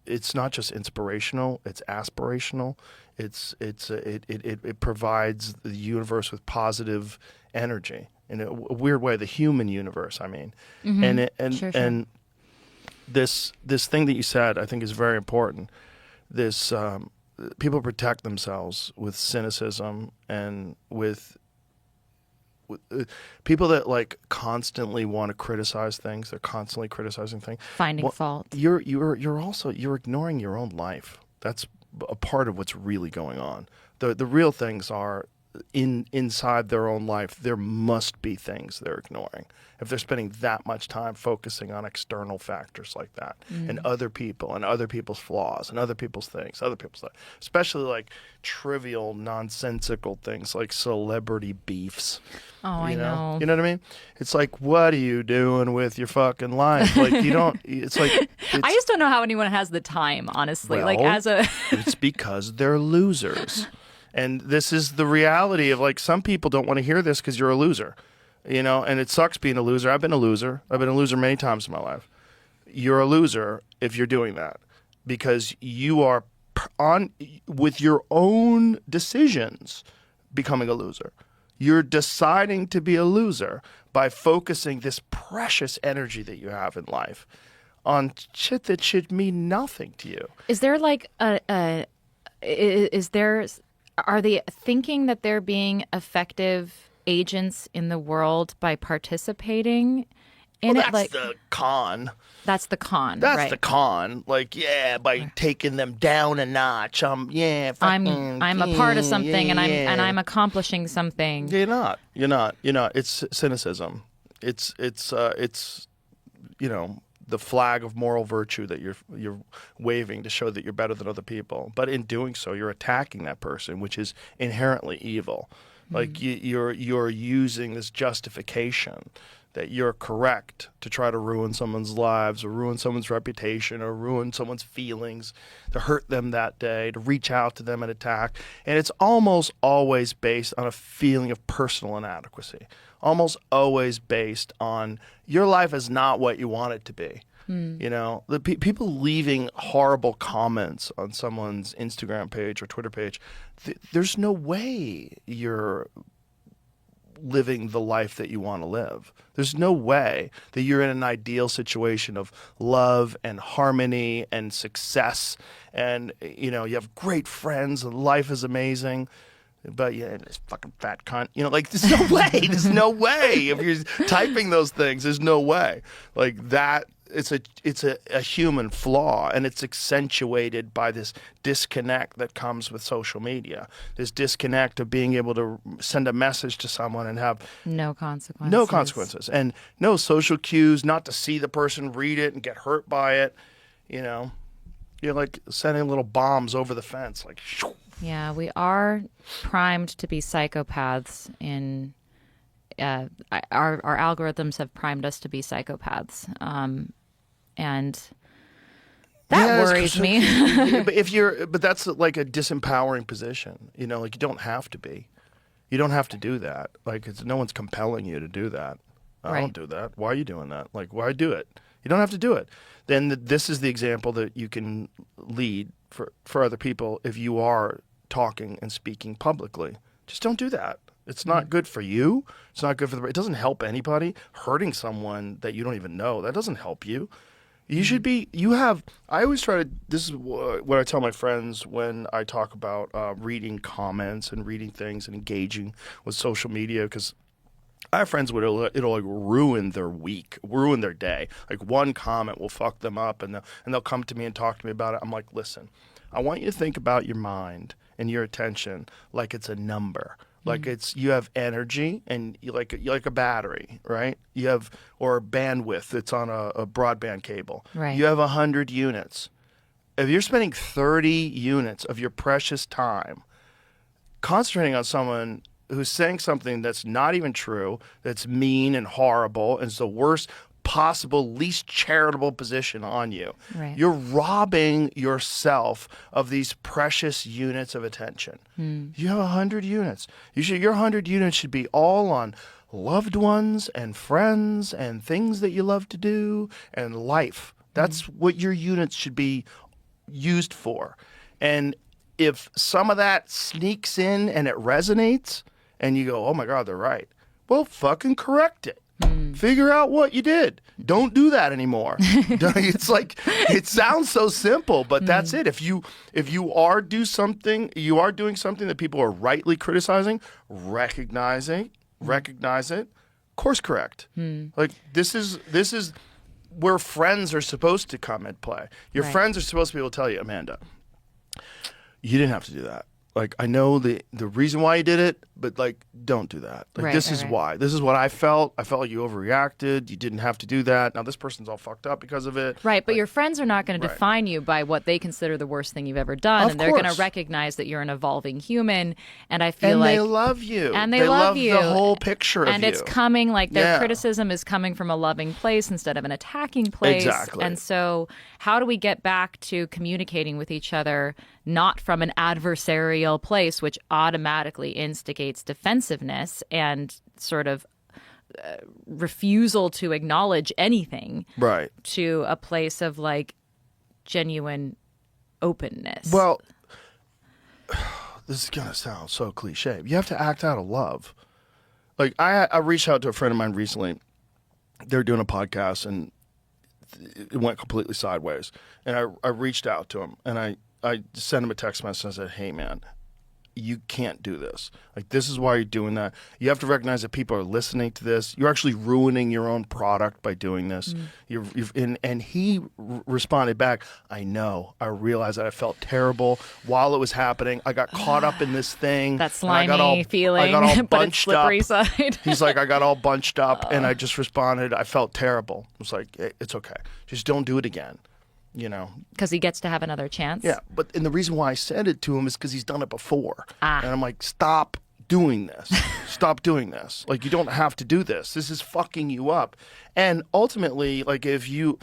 it's not just inspirational, it's aspirational. It provides the universe with positive energy in a weird way, the human universe, I mean. Mm-hmm. And this thing that you said, I think, is very important. This people protect themselves with cynicism and with people that like constantly want to criticize things. They're constantly criticizing things, finding fault. You're ignoring your own life. That's a part of what's really going on. The real things are inside their own life. There must be things they're ignoring if they're spending that much time focusing on external factors like that, and other people and other people's flaws and other people's things, especially like trivial, nonsensical things like celebrity beefs. Oh, I know. You know what I mean? It's like, what are you doing with your fucking life? Like, you don't. It's like I just don't know how anyone has the time, honestly. Well, like as a, it's because they're losers. And this is the reality of, like, some people don't want to hear this because you're a loser, and it sucks being a loser. I've been a loser. I've been a loser many times in my life. You're a loser if you're doing that, because you are with your own decisions becoming a loser. You're deciding to be a loser by focusing this precious energy that you have in life on shit that should mean nothing to you. Is there like are they thinking that they're being effective agents in the world by participating in Well, it, that's like the con. that's the con. That's right? the con. Like, yeah, by taking them down a notch. I'm a part of something, and I'm accomplishing something. You're not. You're not. You're not. It's cynicism. It's the flag of moral virtue that you're waving to show that you're better than other people. But in doing so, you're attacking that person, which is inherently evil. Like you're using this justification that you're correct to try to ruin someone's lives or ruin someone's reputation or ruin someone's feelings, to hurt them that day, to reach out to them and attack. And it's almost always based on a feeling of personal inadequacy, almost always based on your life is not what you want it to be. You know, the people leaving horrible comments on someone's Instagram page or Twitter page, there's no way you're living the life that you want to live. There's no way that you're in an ideal situation of love and harmony and success, and you have great friends and life is amazing. But yeah, this fucking fat cunt. Like there's no way. There's no way. If you're typing those things, there's no way. Like that. It's a human flaw, and it's accentuated by this disconnect that comes with social media. This disconnect of being able to send a message to someone and have no consequences. No consequences. And no social cues, not to see the person read it and get hurt by it. You're like sending little bombs over the fence, like shoo. Yeah, we are primed to be psychopaths in our algorithms have primed us to be psychopaths. And that worries me. But that's like a disempowering position. Like you don't have to be. You don't have to do that. Like no one's compelling you to do that. I don't do that. Why are you doing that? Like why do it? You don't have to do it. Then this is the example that you can lead for other people if you are talking and speaking publicly. Just don't do that. It's not good for you. It's not good for it doesn't help anybody. Hurting someone that you don't even know, that doesn't help you. You should be, I always try to, this is what I tell my friends when I talk about reading comments and reading things and engaging with social media, because I have friends where it'll like ruin their week, ruin their day. Like one comment will fuck them up, and they'll come to me and talk to me about it. I'm like, listen, I want you to think about your mind and your attention like it's a number. Like you have energy, and you like a battery, right? You have, or bandwidth. It's on a broadband cable. Right. You have 100 units. If you're spending 30 units of your precious time concentrating on someone who's saying something that's not even true, that's mean and horrible, and it's the worst possible, least charitable position on you. Right. You're robbing yourself of these precious units of attention. You have 100 units. Your 100 units should be all on loved ones and friends and things that you love to do and life. That's what your units should be used for. And if some of that sneaks in and it resonates and you go, oh my God, they're right. Well, fucking correct it. Figure out what you did. Don't do that anymore. It's like, it sounds so simple, but that's it. If you are doing something that people are rightly criticizing, recognize it, course correct. Like this is where friends are supposed to come and play. Your friends are supposed to be able to tell you, Amanda, you didn't have to do that. Like, I know the reason why you did it, but, like, don't do that. Like, this is why. This is what I felt. I felt like you overreacted. You didn't have to do that. Now, this person's all fucked up because of it. Right, but your friends are not going to define you by what they consider the worst thing you've ever done. And they're going to recognize that you're an evolving human. And I feel like... And they love you. And they love you. The whole picture of you. And it's coming, like, their criticism is coming from a loving place instead of an attacking place. Exactly. And so how do we get back to communicating with each other not from an adversarial place, which automatically instigates defensiveness and sort of refusal to acknowledge anything, right, to a place of like genuine openness? Well, this is gonna sound so cliche. You have to act out of love. Like I reached out to a friend of mine recently. They're doing a podcast and it went completely sideways. And I reached out to him and I sent him a text message and I said, hey man, you can't do this. Like, this is why you're doing that. You have to recognize that people are listening to this. You're actually ruining your own product by doing this. And he responded back, I know. I realized that I felt terrible while it was happening. I got caught up in this thing. That slimy feeling, I got all but it's bunched slippery up. side. He's like, I got all bunched up, and I just responded, I felt terrible. I was like, it's okay. Just don't do it again. You know, because he gets to have another chance. yeah. And the reason why I said it to him is because he's done it before. Ah. And I'm like, stop doing this. Stop doing this. Like, you don't have to do this. This is fucking you up. And ultimately, like, if you,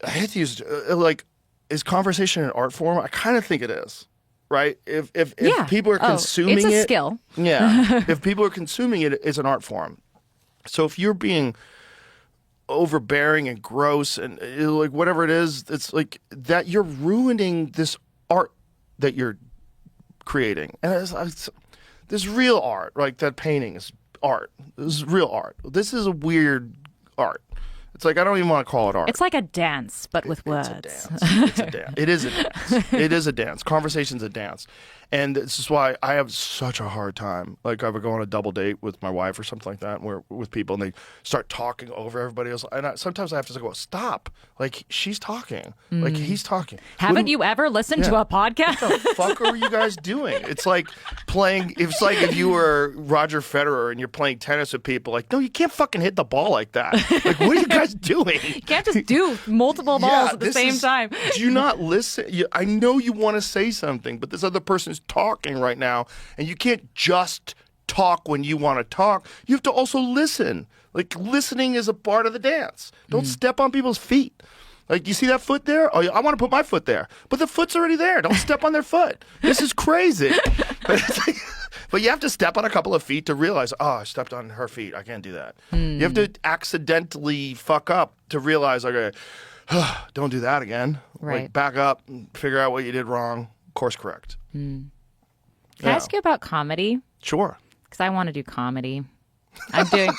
I hate to use, like, is conversation an art form? I kind of think it is. Right? If people are consuming it's a it, skill. Yeah. If people are consuming it, it's an art form. So if you're being overbearing and gross and like whatever it is, it's like that you're ruining this art that you're creating. And it's this real art, like that painting is art. This is real art. This is a weird art. It's like, I don't even want to call it art. It's like a dance, but with words. It's a dance. It's a dance. It is a dance. It is a dance. Conversation's a dance. And this is why I have such a hard time. Like, I would go on a double date with my wife or something like that, and we're with people, and they start talking over everybody else. And sometimes I have to go, stop. Like, she's talking. Like, he's talking. Haven't you ever listened to a podcast? What the fuck are you guys doing? It's like it's like if you were Roger Federer and you're playing tennis with people. Like, no, you can't fucking hit the ball like that. Like, what are you guys doing? You can't just do multiple balls at the same time. Do you not listen? I know you want to say something, but this other person is talking right now, and you can't just talk when you want to talk. You have to also listen. Like, listening is a part of the dance. Don't step on people's feet. Like, you see that foot there? Oh, I want to put my foot there. But the foot's already there. Don't step on their foot. This is crazy. But you have to step on a couple of feet to realize, oh, I stepped on her feet. I can't do that. You have to accidentally fuck up to realize, okay, don't do that again. Right. Like, back up and figure out what you did wrong. Course correct. Can I ask you about comedy? Sure. Because I want to do comedy. I'm doing...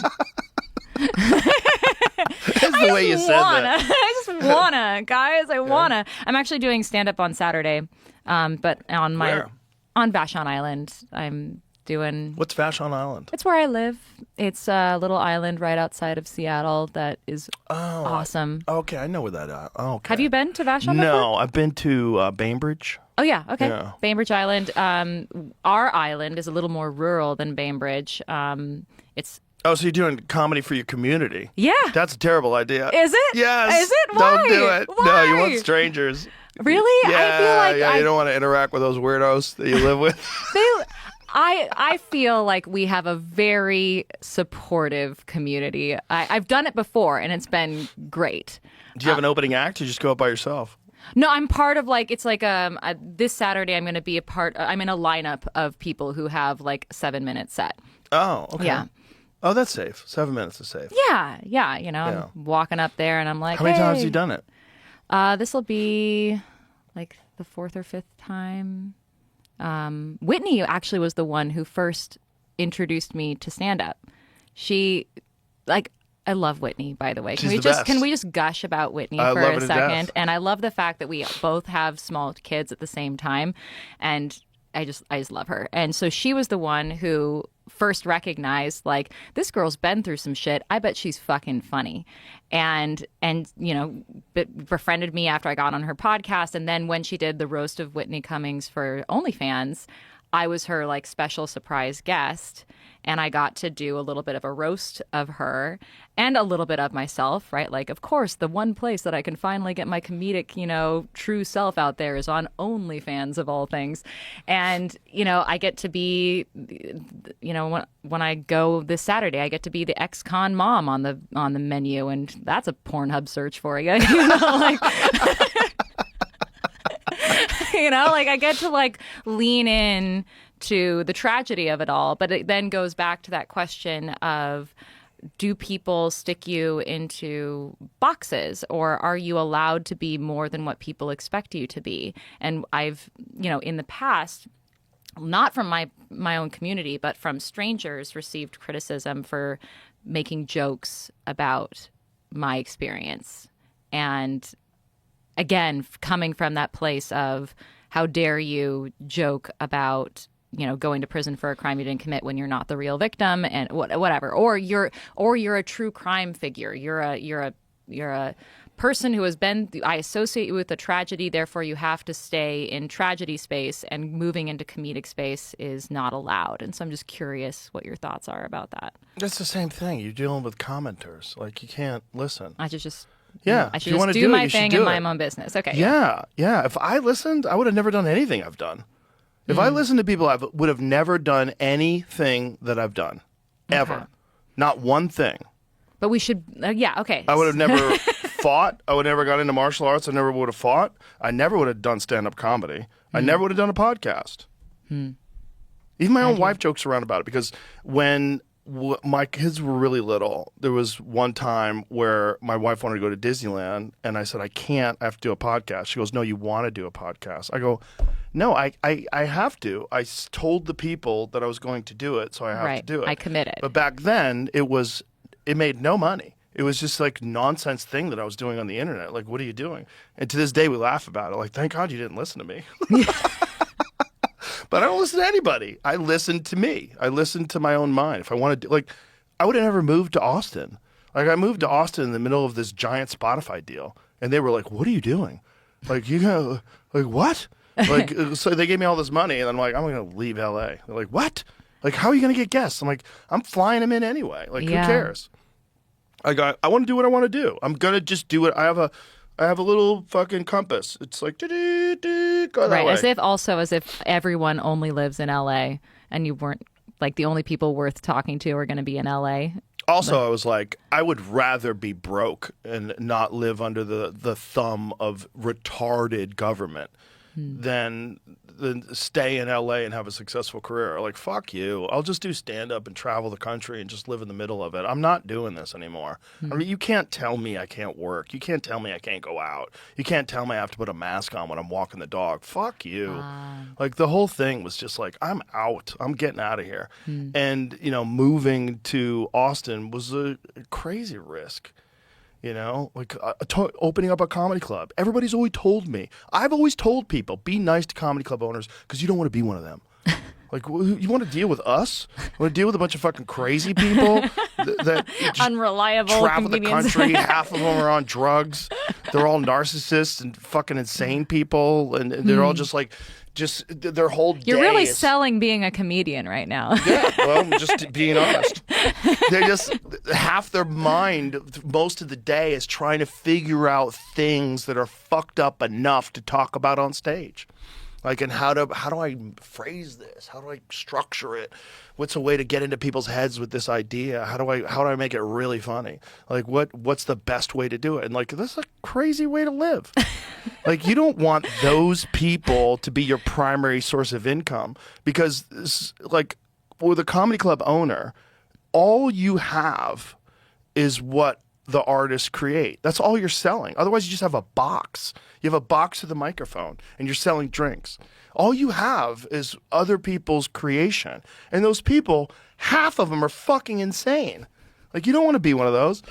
That's the way you said that. I just wanna, guys. I wanna. I'm actually doing stand up on Saturday, but on Where? on Vashon Island. I'm doing. What's Vashon Island? It's where I live. It's a little island right outside of Seattle that is awesome. Okay, I know where that is. Oh, okay. Have you been to Vashon before? No, I've been to Bainbridge. Oh yeah, okay. Yeah. Bainbridge Island. Our island is a little more rural than Bainbridge. It's Oh, so you're doing comedy for your community? yeah. That's a terrible idea. Is it? Yes. Is it? Why? Don't do it. Why? No, you want strangers. Really? Yeah, I feel like you don't want to interact with those weirdos that you live with. I feel like we have a very supportive community. I've done it before, and it's been great. Do you have an opening act, or you just go up by yourself? No, I'm part of it's like this Saturday I'm going to be I'm in a lineup of people who have like 7-minute set. Oh, okay. Yeah. Oh, that's safe. 7 minutes is safe. Yeah. You know, I'm walking up there and I'm like, How many times have hey. you done it? This will be like the 4th or 5th time. Whitney actually was the one who first introduced me to stand up. I love Whitney, by the way. She's the best. Can we just gush about Whitney I for love a it to second? death. And I love the fact that we both have small kids at the same time, and I just love her. And so she was the one who first recognized, like, this girl's been through some shit. I bet she's fucking funny. And you know, befriended me after I got on her podcast. And then when she did the roast of Whitney Cummings for OnlyFans, I was her like special surprise guest, and I got to do a little bit of a roast of her and a little bit of myself, right? Like, of course, the one place that I can finally get my comedic, you know, true self out there is on OnlyFans of all things. And, you know, I get to be, you know, when I go this Saturday, I get to be the ex-con mom on the menu, and that's a Pornhub search for you. You know, like you know, like I get to like lean in to the tragedy of it all. But it then goes back to that question of, do people stick you into boxes, or are you allowed to be more than what people expect you to be? And I've, you know, in the past, not from my own community, but from strangers, received criticism for making jokes about my experience. And again, coming from that place of how dare you joke about going to prison for a crime you didn't commit when you're not the real victim and whatever. Or you're a true crime figure. You're a person who has been. I associate you with a tragedy, therefore you have to stay in tragedy space, and moving into comedic space is not allowed. And so I'm just curious what your thoughts are about that. That's the same thing. You're dealing with commenters. Like, you can't listen. I should just if you just wanna do it, my you should thing do and it. mind my own business. Okay. Yeah. If I listened, I would have never done anything I've done. If I listened to people, I would have never done anything that I've done. Ever. Okay. Not one thing. But we should, okay. I would have never fought. I would have never got into martial arts. I never would have fought. I never would have done stand-up comedy. I never would have done a podcast. Even my own wife jokes around about it, because when my kids were really little, there was one time where my wife wanted to go to Disneyland, and I said, I can't. I have to do a podcast. She goes, no, you want to do a podcast. I go, no, I have to. I told the people that I was going to do it, so I have to do it. I committed. But back then, it made no money. It was just like nonsense thing that I was doing on the internet. Like, what are you doing? And to this day, we laugh about it. Like, thank God you didn't listen to me. But I don't listen to anybody. I listen to me. I listen to my own mind. If I want to do, like, I would have never moved to Austin. Like, I moved to Austin in the middle of this giant Spotify deal, and they were like, "What are you doing? Like, you gonna, like, what?" Like, so they gave me all this money, and I'm like, "I'm gonna leave LA." They're like, "What? Like, how are you gonna get guests?" I'm like, "I'm flying them in anyway. Like, Yeah. who cares?" I want to do what I want to do. I'm gonna just do it. I have a little fucking compass. It's like, go that Right, way. as if everyone only lives in LA and you weren't, like, the only people worth talking to are going to be in LA. Also, I was like, I would rather be broke and not live under the thumb of retarded government than stay in LA and have a successful career. Like, fuck you. I'll just do stand-up and travel the country and just live in the middle of it. I'm not doing this anymore. I mean, you can't tell me I can't work. You can't tell me I can't go out. You can't tell me I have to put a mask on when I'm walking the dog. Fuck you. Like, the whole thing was just like, I'm out. I'm getting out of here. And, moving to Austin was a crazy risk. Like opening up a comedy club. Everybody's always told me. I've always told people, be nice to comedy club owners because you don't want to be one of them. Like, you want to deal with us? You want to deal with a bunch of fucking crazy people that just Unreliable travel the comedians. country. Half of them are on drugs. They're all narcissists and fucking insane people. And they're all just like, their whole day You're really is, selling being a comedian right now. yeah, well, just being honest. They just, half their mind, most of the day, is trying to figure out things that are fucked up enough to talk about on stage. Like, and how do I phrase this? How do I structure it? What's a way to get into people's heads with this idea? How do I make it really funny? Like, what's the best way to do it? And like, that's a crazy way to live. Like, you don't want those people to be your primary source of income, because, like, with a comedy club owner, all you have is what the artists create. That's all you're selling. Otherwise, you just have a box. You have a box with a microphone, and you're selling drinks. All you have is other people's creation. And those people, half of them are fucking insane. Like, you don't want to be one of those.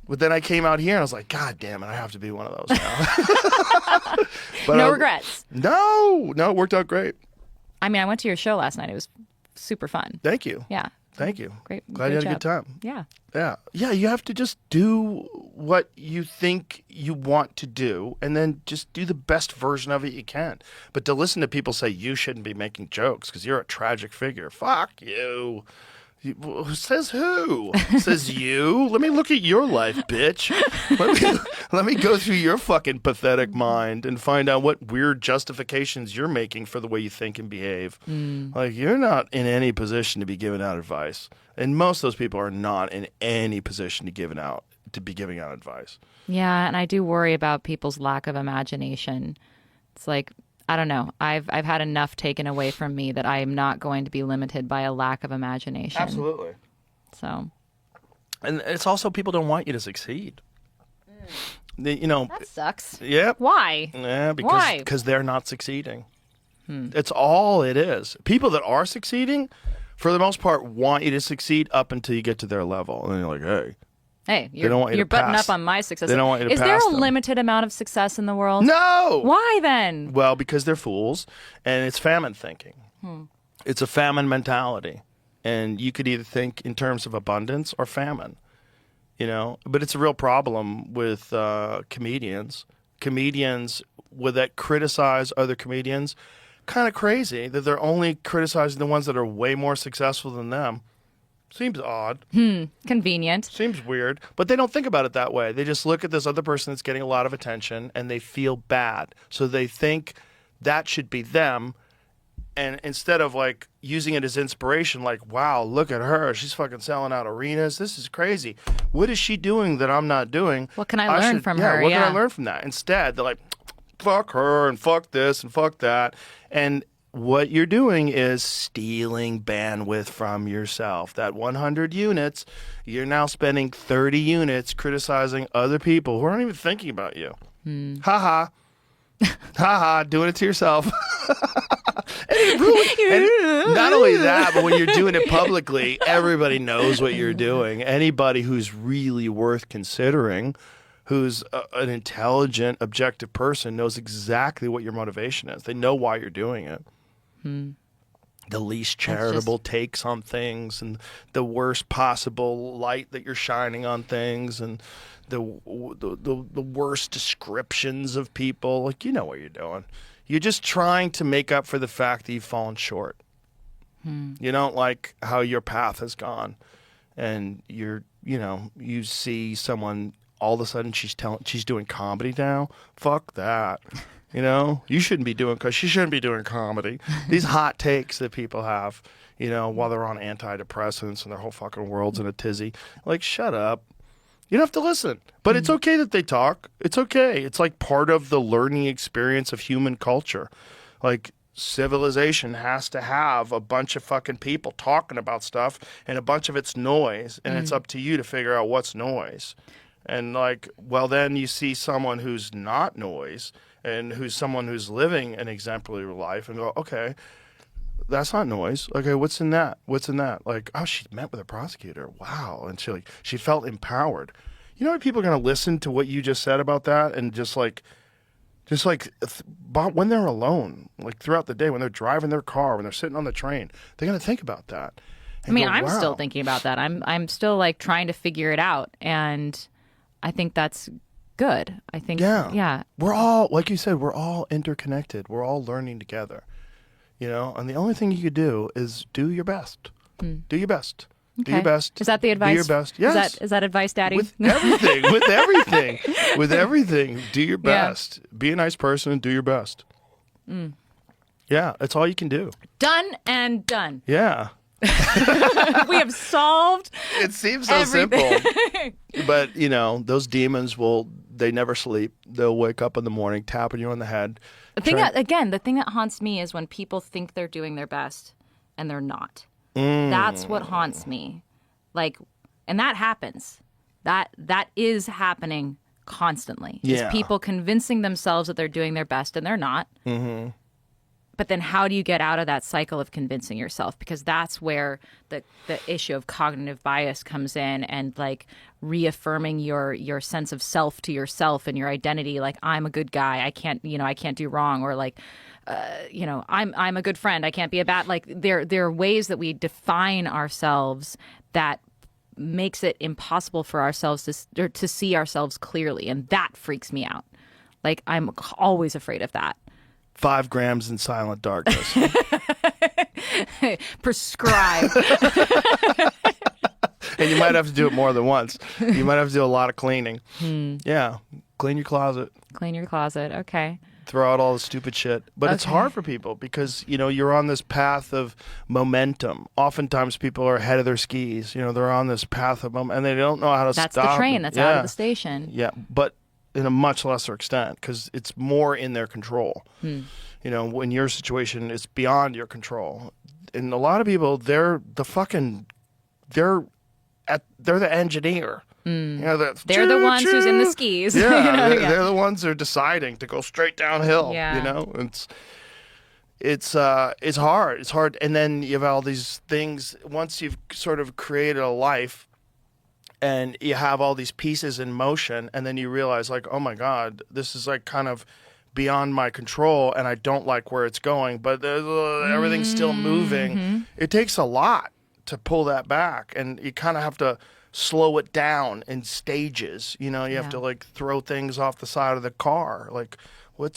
But then I came out here, and I was like, God damn it, I have to be one of those now. But No regrets. No, it worked out great. I mean, I went to your show last night. It was super fun. Thank you. Yeah. Thank you. Great. Glad you had a good time. Yeah. Yeah, you have to just do what you think you want to do, and then just do the best version of it you can. But to listen to people say you shouldn't be making jokes because you're a tragic figure, fuck you. Says who? Says you? Let me look at your life, bitch. Let me go through your fucking pathetic mind and find out what weird justifications you're making for the way you think and behave. Like, you're not in any position to be giving out advice. And most of those people are not in any position to be giving out advice. Yeah, and I do worry about people's lack of imagination. It's like, I don't know. I've had enough taken away from me that I am not going to be limited by a lack of imagination. Absolutely. So. And it's also, people don't want you to succeed. That sucks. Yeah. Why? Yeah, Why? because they're not succeeding. It's all it is. People that are succeeding, for the most part, want you to succeed up until you get to their level. And then you're like, hey, Hey, They don't want you you're to butting pass. up on my success. They don't want you to Is there pass a them. limited amount of success in the world? No. Why then? Well, because they're fools, and it's famine thinking. It's a famine mentality, and you could either think in terms of abundance or famine, But it's a real problem with comedians. Comedians that criticize other comedians, kind of crazy that they're only criticizing the ones that are way more successful than them. Seems odd. Convenient. Seems weird. But they don't think about it that way. They just look at this other person that's getting a lot of attention and they feel bad. So they think that should be them. And instead of like using it as inspiration, like, wow, look at her. She's fucking selling out arenas. This is crazy. What is she doing that I'm not doing? What can I learn from her? What Yeah. can I learn from that? Instead, they're like, fuck her and fuck this and fuck that. And what you're doing is stealing bandwidth from yourself. That 100 units, you're now spending 30 units criticizing other people who aren't even thinking about you. Ha ha. Ha ha, doing it to yourself. And not only that, but when you're doing it publicly, everybody knows what you're doing. Anybody who's really worth considering, who's an intelligent, objective person, knows exactly what your motivation is. They know why you're doing it. The least charitable takes on things and the worst possible light that you're shining on things and the worst descriptions of people. Like, you know what you're doing. You're just trying to make up for the fact that you've fallen short. You don't like how your path has gone. And you see someone, all of a sudden she's doing comedy now. Fuck that. You shouldn't be doing, because she shouldn't be doing comedy. These hot takes that people have, while they're on antidepressants and their whole fucking world's in a tizzy. Like, shut up. You don't have to listen. But it's okay that they talk. It's okay. It's like part of the learning experience of human culture. Like, civilization has to have a bunch of fucking people talking about stuff, and a bunch of it's noise, and it's up to you to figure out what's noise. And like, well, then you see someone who's not noise, and who's someone who's living an exemplary life, and go, okay, that's not noise. Okay, what's in that? What's in that? Like, oh, she met with a prosecutor. Wow. And she felt empowered. You know what, people are going to listen to what you just said about that, and just like when they're alone, like throughout the day, when they're driving their car, when they're sitting on the train, they're going to think about that. I mean, go, I'm wow. still thinking about that. I'm still like trying to figure it out, and I think that's good. I think yeah. We're all, like you said, we're all interconnected. We're all learning together. And the only thing you could do is do your best. Do your best. Okay. Do your best. Is that the advice? Do your best. Yes. Is that advice, Daddy? With everything. With everything. Do your best. Be a nice person and do your best. Yeah, that's all you can do. Done and done. Yeah. We have solved. It seems so everything. simple. But, those demons they never sleep. They'll wake up in the morning, tapping you on the head. The thing that haunts me is when people think they're doing their best and they're not. That's what haunts me. Like, and that happens. That is happening constantly. Yeah. Is people convincing themselves that they're doing their best and they're not. Mm-hmm. But then how do you get out of that cycle of convincing yourself? Because that's where the issue of cognitive bias comes in, and like reaffirming your sense of self to yourself and your identity. Like, I'm a good guy. I can't do wrong. Or like, I'm a good friend. I can't be a bad, like there are ways that we define ourselves that makes it impossible for ourselves to see ourselves clearly. And that freaks me out. Like, I'm always afraid of that. 5 grams in silent darkness. Prescribe. And you might have to do it more than once. You might have to do a lot of cleaning. Yeah. Clean your closet. Clean your closet. Okay. Throw out all the stupid shit. But it's hard for people because, you're on this path of momentum. Oftentimes people are ahead of their skis. They're on this path of momentum, and they don't know how to stop. That's the train that's out of the station. Yeah. But in a much lesser extent, because it's more in their control. When your situation is beyond your control. And a lot of people, they're the engineer. They're the ones who's in the skis. Yeah, they're the ones who are deciding to go straight downhill. Yeah. It's hard. It's hard. And then you have all these things. Once you've sort of created a life and you have all these pieces in motion, and then you realize like, oh my God, this is like kind of beyond my control, and I don't like where it's going, but everything's still moving. It takes a lot to pull that back, and you kind of have to slow it down in stages. You have to like throw things off the side of the car, like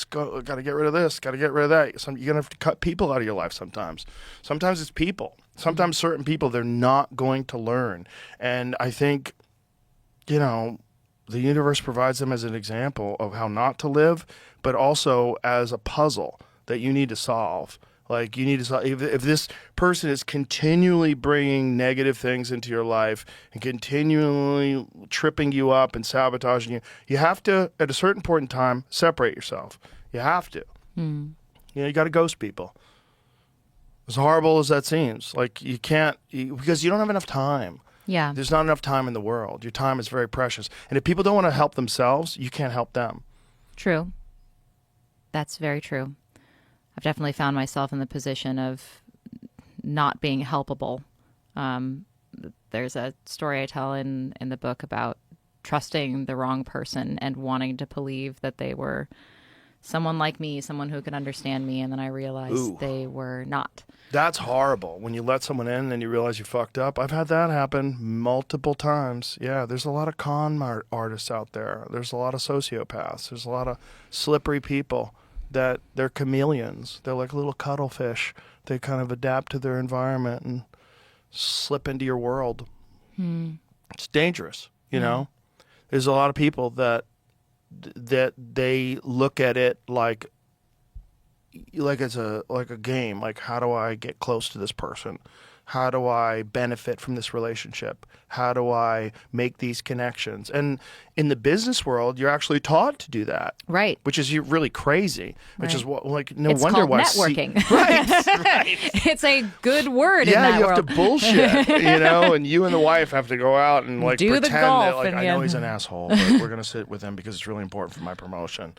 got to get rid of this, got to get rid of that. You're gonna have to cut people out of your life sometimes. Sometimes it's people. Sometimes certain people, they're not going to learn. And I think, the universe provides them as an example of how not to live, but also as a puzzle that you need to solve. Like, you need to solve, if this person is continually bringing negative things into your life and continually tripping you up and sabotaging you, you have to, at a certain point in time, separate yourself. You have to. You got to ghost people. As horrible as that seems, like you can't, because you don't have enough time. Yeah. There's not enough time in the world. Your time is very precious. And if people don't want to help themselves, you can't help them. True. That's very true. I've definitely found myself in the position of not being helpable. There's a story I tell in the book about trusting the wrong person and wanting to believe that they were someone like me, someone who could understand me, and then I realized they were not. That's horrible. When you let someone in and you realize you fucked up. I've had that happen multiple times. Yeah, there's a lot of con artists out there. There's a lot of sociopaths. There's a lot of slippery people that they're chameleons. They're like little cuttlefish. They kind of adapt to their environment and slip into your world. It's dangerous, you know? There's a lot of people that they look at it like it's a game. Like, how do I get close to this person? How do I benefit from this relationship? How do I make these connections? And in the business world, you're actually taught to do that. Right. Which is really crazy. Which is what, like, no it's wonder called why networking. Right. It's a good word in Yeah, that you world. have to bullshit, and you and the wife have to go out and like Do the pretend golf that, like, and I know he's an asshole, but we're gonna sit with him because it's really important for my promotion.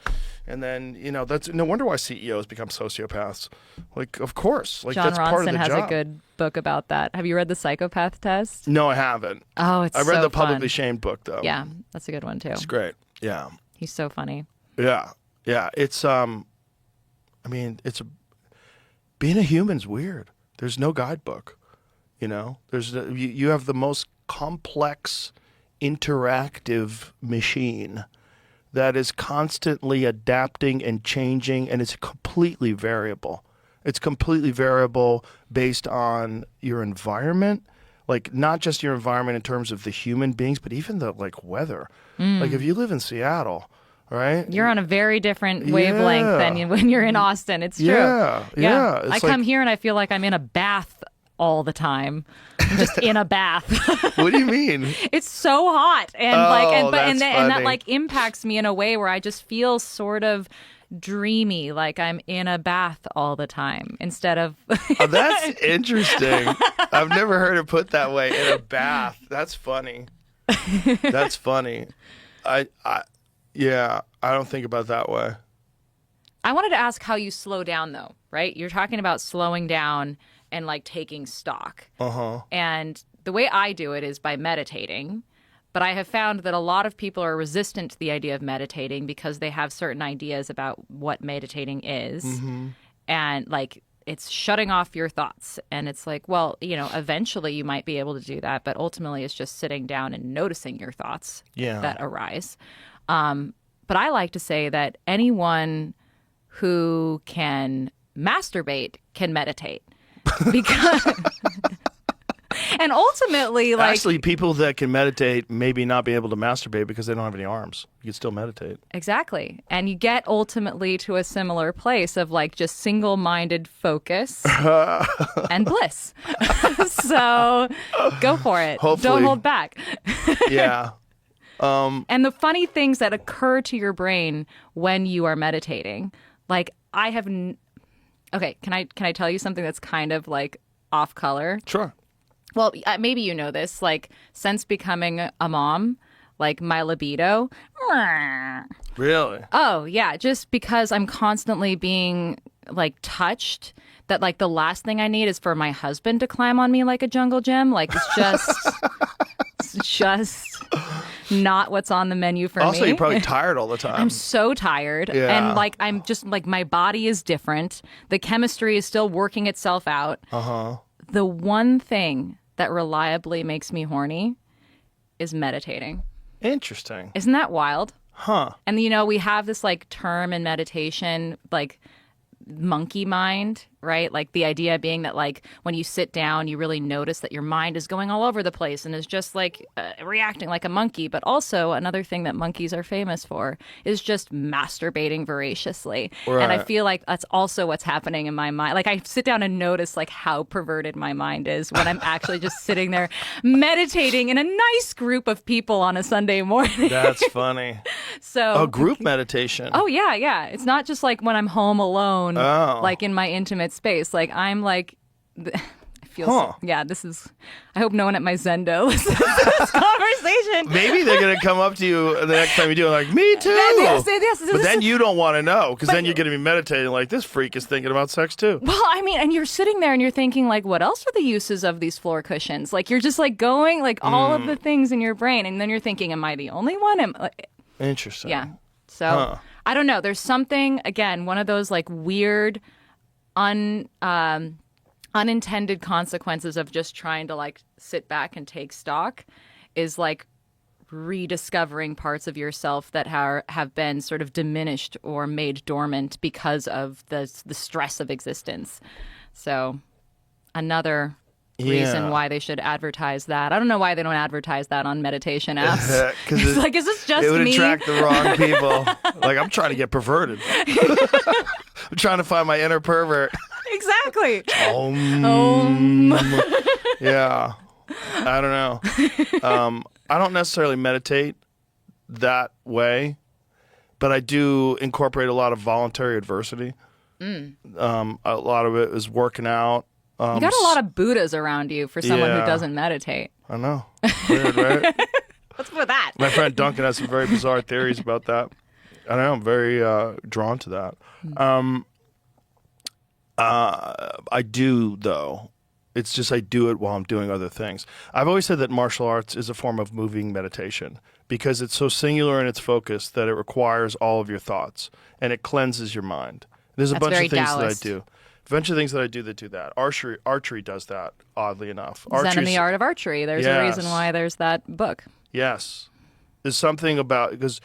And then that's no wonder why CEOs become sociopaths. Like, of course, like John that's part of Ronson the has job. a good book about that. Have you read The Psychopath Test? No, I haven't. Oh, it's I read so the Publicly fun. Shamed book though. Yeah, that's a good one too. It's great. Yeah. He's so funny. Yeah. It's being a human's weird. There's no guidebook. There's you have the most complex interactive machine that is constantly adapting and changing, and it's completely variable. It's completely variable based on your environment, like not just your environment in terms of the human beings, but even the weather. Like if you live in Seattle, right? You're on a very different wavelength than when you're in Austin. It's true. Yeah. I come here and I feel like I'm in a bath all the time. I'm just in a bath. What do you mean? It's so hot, and that's and that funny. like impacts me in a way where I just feel sort of dreamy, like I'm in a bath all the time instead of. Oh, that's interesting. I've never heard it put that way. In a bath. That's funny. That's funny. I don't think about it that way. I wanted to ask how you slow down, though. Right? You're talking about slowing down and like taking stock. And the way I do it is by meditating. But I have found that a lot of people are resistant to the idea of meditating because they have certain ideas about what meditating is. And like it's shutting off your thoughts. And it's like, well, eventually you might be able to do that. But ultimately it's just sitting down and noticing your thoughts that arise. But I like to say that anyone who can masturbate can meditate. Because and ultimately, like, actually, people that can meditate maybe not be able to masturbate because they don't have any arms. You can still meditate. Exactly. And you get ultimately to a similar place of like just single-minded focus and bliss. So go for it. Hopefully. Don't hold back. Yeah. And the funny things that occur to your brain when you are meditating, like I have. Okay, can I tell you something that's kind of like off color? Sure. Well, maybe you know this. Like since becoming a mom, like my libido. Really? Oh yeah, just because I'm constantly being like touched. That like the last thing I need is for my husband to climb on me like a jungle gym. Like it's just not what's on the menu for me. Also, you're probably tired all the time. I'm so tired. Yeah. And like I'm just like my body is different. The chemistry is still working itself out. Uh-huh. The one thing that reliably makes me horny is meditating. Interesting. Isn't that wild? Huh. And we have this like term in meditation, like monkey mind, right? Like the idea being that like when you sit down, you really notice that your mind is going all over the place and is just like reacting like a monkey. But also another thing that monkeys are famous for is just masturbating voraciously. Right. And I feel like that's also what's happening in my mind. Like I sit down and notice like how perverted my mind is when I'm actually just sitting there meditating in a nice group of people on a Sunday morning. That's funny. So Group meditation. Oh, yeah. It's not just like when I'm home alone, Oh. like in my intimate space. Like I'm like, I feel this is, I hope no one at my Zendo listens to this conversation. Maybe they're going to come up to you the next time you do it like, me too. Yes, But then you don't want to know because then you're going to be meditating like, this freak is thinking about sex too. Well, I mean, and you're sitting there and you're thinking like, what else are the uses of these floor cushions? Like you're just like going like all of the things in your brain. And then you're thinking, am I the only one? Interesting. Yeah. So I don't know. There's something, again, one of those like weird, unintended consequences of just trying to like sit back and take stock is like rediscovering parts of yourself that have been sort of diminished or made dormant because of the stress of existence. So another reason why they should advertise that. I don't know why they don't advertise that on meditation apps. It's like, is this just me? It would attract the wrong people. Like, I'm trying to get perverted. I'm trying to find my inner pervert. Exactly. Yeah. I don't know. I don't necessarily meditate that way, but I do incorporate a lot of voluntary adversity. A lot of it is working out. You got a lot of Buddhas around you for someone who doesn't meditate. I know. Weird, right? What's with that? My friend Duncan has some very bizarre theories about that. I know. I'm very drawn to that. I do, though. It's just I do it while I'm doing other things. I've always said that martial arts is a form of moving meditation because it's so singular in its focus that it requires all of your thoughts and it cleanses your mind. There's a bunch of things Taoist. that I do. A bunch of things that I do that. Archery does that, oddly enough. Zen and the Art of Archery. There's a reason why there's that book. Yes. There's something about, because,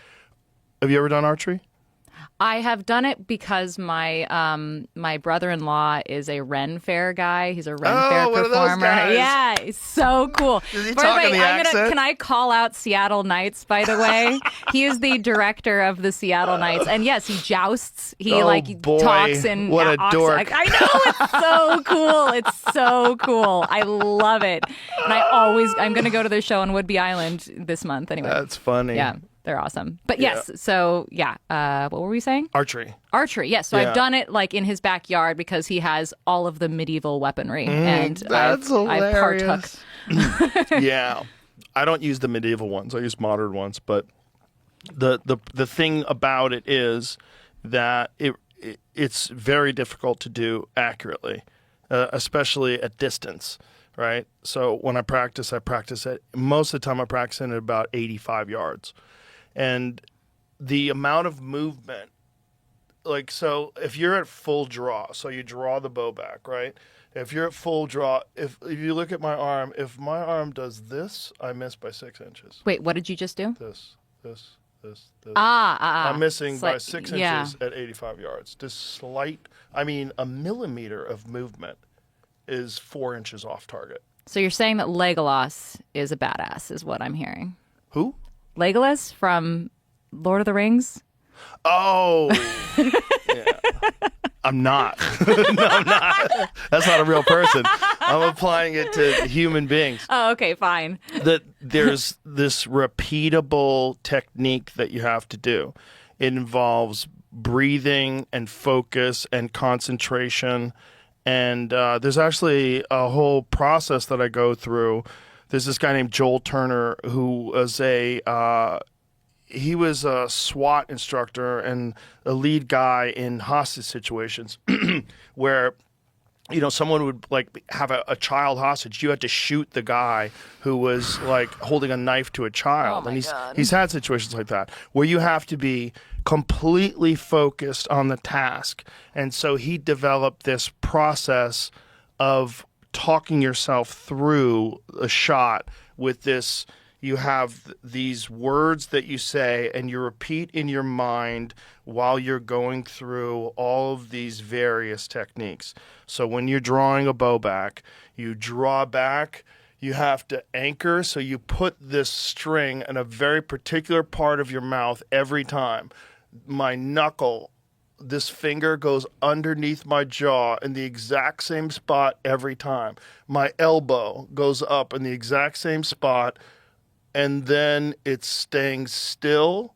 have you ever done archery? I have done it because my my brother-in-law is a Ren Fair guy. He's a Ren Fair one of those performer. guys. Yeah, it's so cool. Does he By talk the in way, the accent? can I call out Seattle Knights, by the way? He is the director of the Seattle Knights. And yes, he jousts. He boy, talks in what a dork. I know, it's so cool. It's so cool. I love it. And I'm going to go to their show on Whidbey Island this month anyway. That's funny. Yeah. They're awesome. But yes, so what were we saying? Archery. Yes. So I've done it like in his backyard because he has all of the medieval weaponry. And That's I've partook. hilarious. Yeah. I don't use the medieval ones. I use modern ones. But the thing about it is that it's very difficult to do accurately, especially at distance. Right? So when I practice at, most of the time I practice at about 85 yards. And the amount of movement, like, so if you're at full draw, so you draw the bow back, right? If you're at full draw, if you look at my arm, if my arm does this, I miss by 6 inches. Wait, what did you just do? This. I'm I'm missing by 6 inches at 85 yards. This slight, a millimeter of movement is 4 inches off target. So you're saying that Legolas is a badass, is what I'm hearing. Who? Legolas from Lord of the Rings? Oh, yeah. I'm not. No, I'm not. That's not a real person. I'm applying it to human beings. Oh, okay, fine. There's this repeatable technique that you have to do. It involves breathing and focus and concentration. And there's actually a whole process that I go through. There's this guy named Joel Turner who was he was a SWAT instructor and a lead guy in hostage situations where someone would like have a child hostage. You had to shoot the guy who was like holding a knife to a child. Oh my and God. he's had situations like that where you have to be completely focused on the task. And so he developed this process of talking yourself through a shot with this. You have these words that you say and you repeat in your mind while you're going through all of these various techniques. So when you're drawing a bow back, you draw back, you have to anchor. So you put this string in a very particular part of your mouth every time. My knuckle, this finger goes underneath my jaw in the exact same spot every time. My elbow goes up in the exact same spot. And then it's staying still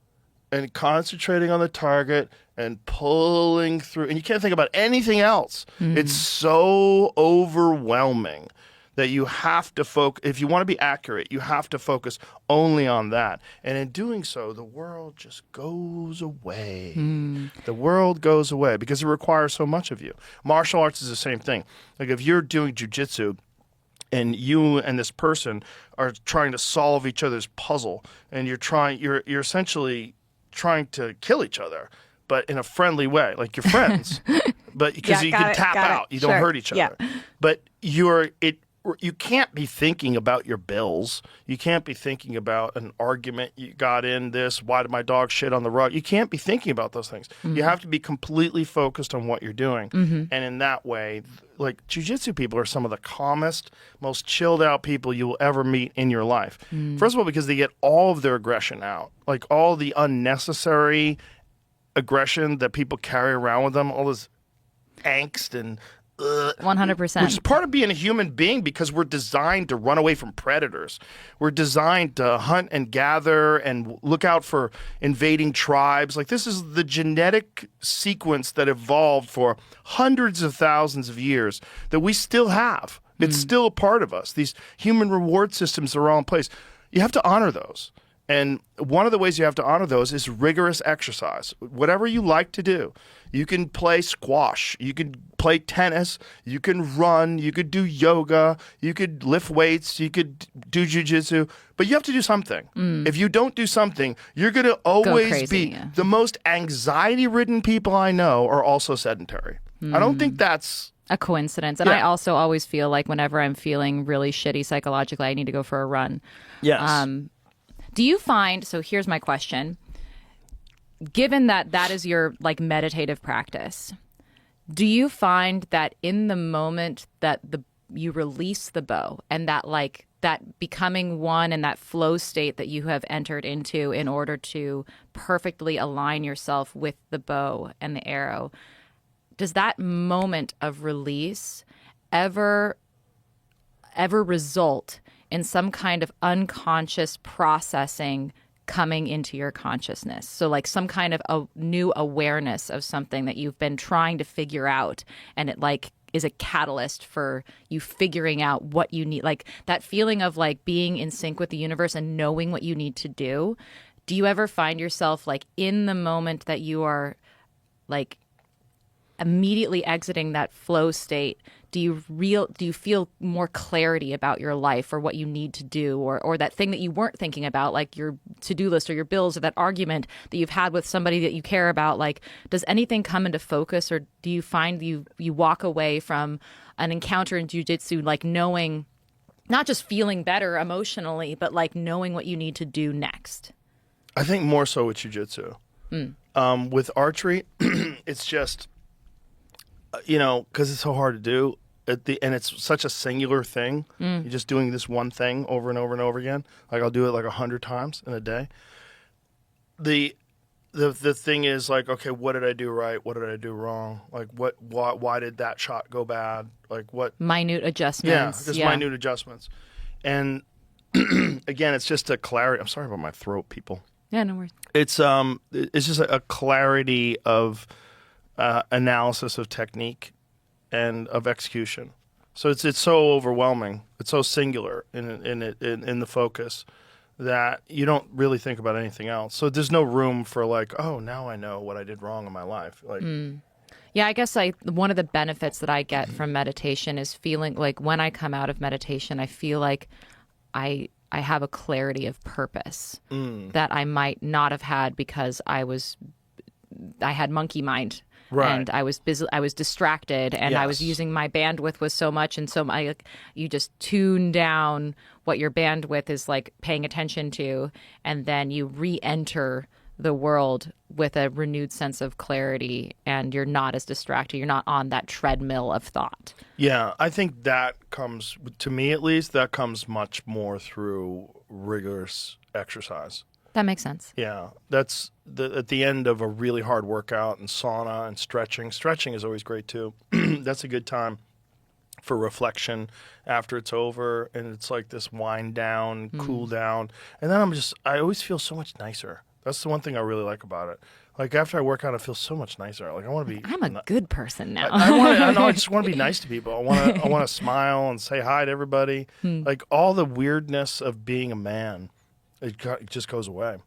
and concentrating on the target and pulling through. And you can't think about anything else. It's so overwhelming that you have to focus. If you want to be accurate, you have to focus only on that. And in doing so, the world just goes away. The world goes away because it requires so much of you. Martial arts is the same thing. Like if you're doing jujitsu, and you and this person are trying to solve each other's puzzle, and you're essentially trying to kill each other, but in a friendly way, like you're friends, but because you can tap out, you don't hurt each other. But you can't be thinking about your bills. You can't be thinking about an argument you got in this. Why did my dog shit on the rug? You can't be thinking about those things. You have to be completely focused on what you're doing. And in that way, like jiu-jitsu people are some of the calmest, most chilled out people you will ever meet in your life. First of all, because they get all of their aggression out, like all the unnecessary aggression that people carry around with them, all this angst and 100%. which is part of being a human being because we're designed to run away from predators. We're designed to hunt and gather and look out for invading tribes. Like this is the genetic sequence that evolved for hundreds of thousands of years that we still have. It's still a part of us. These human reward systems are all in place. You have to honor those. And one of the ways you have to honor those is rigorous exercise. Whatever you like to do. You can play squash. You can play tennis. You can run. You could do yoga. You could lift weights. You could do jujitsu. But you have to do something. If you don't do something, you're going to always crazy, be. yeah. The most anxiety-ridden people I know are also sedentary. I don't think that's A coincidence. And I also always feel like whenever I'm feeling really shitty psychologically, I need to go for a run. Yes. Do you find, so here's my question, given that that is your like meditative practice, do you find that in the moment that you release the bow and that like that becoming one and that flow state that you have entered into in order to perfectly align yourself with the bow and the arrow, does that moment of release ever result in some kind of unconscious processing coming into your consciousness? So like some kind of a new awareness of something that you've been trying to figure out, and it like is a catalyst for you figuring out what you need, like that feeling of like being in sync with the universe and knowing what you need to do. Do you ever find yourself like in the moment that you are like immediately exiting that flow state, do you feel more clarity about your life or what you need to do, or that thing that you weren't thinking about, like your to-do list or your bills or that argument that you've had with somebody that you care about? Like, does anything come into focus, or do you find you walk away from an encounter in jiu-jitsu like knowing, not just feeling better emotionally, but like knowing what you need to do next? I think more so with jiu-jitsu. With archery, it's just, because it's so hard to do, and it's such a singular thing. You're just doing this one thing over and over and over again. Like I'll do it like 100 times in a day. The thing is like, okay, what did I do right? What did I do wrong? Like why did that shot go bad? Like what? Minute adjustments. Yeah, just minute adjustments. And again, it's just a clarity. I'm sorry about my throat, people. Yeah, no worries. It's just a clarity of analysis of technique and of execution. So it's so overwhelming. It's so singular in the focus that you don't really think about anything else. So there's no room for like, oh, now I know what I did wrong in my life. Like Yeah, I guess one of the benefits that I get from meditation is feeling like when I come out of meditation, I feel like I have a clarity of purpose that I might not have had because I had monkey mind. Right. And I was busy, I was distracted, and I was using my bandwidth was so much, and so you just tune down what your bandwidth is like paying attention to, and then you re-enter the world with a renewed sense of clarity, and you're not as distracted. You're not on that treadmill of thought. Yeah, I think that comes, to me at least, that comes much more through rigorous exercise. That makes sense. Yeah, that's at the end of a really hard workout and sauna and stretching. Stretching is always great too. That's a good time for reflection after it's over, and it's like this wind down, cool down. And then I always feel so much nicer. That's the one thing I really like about it. Like after I work out, I feel so much nicer. Like I want to be. I'm a good person now. I just want to be nice to people. I want to smile and say hi to everybody. Like all the weirdness of being a man, it just goes away.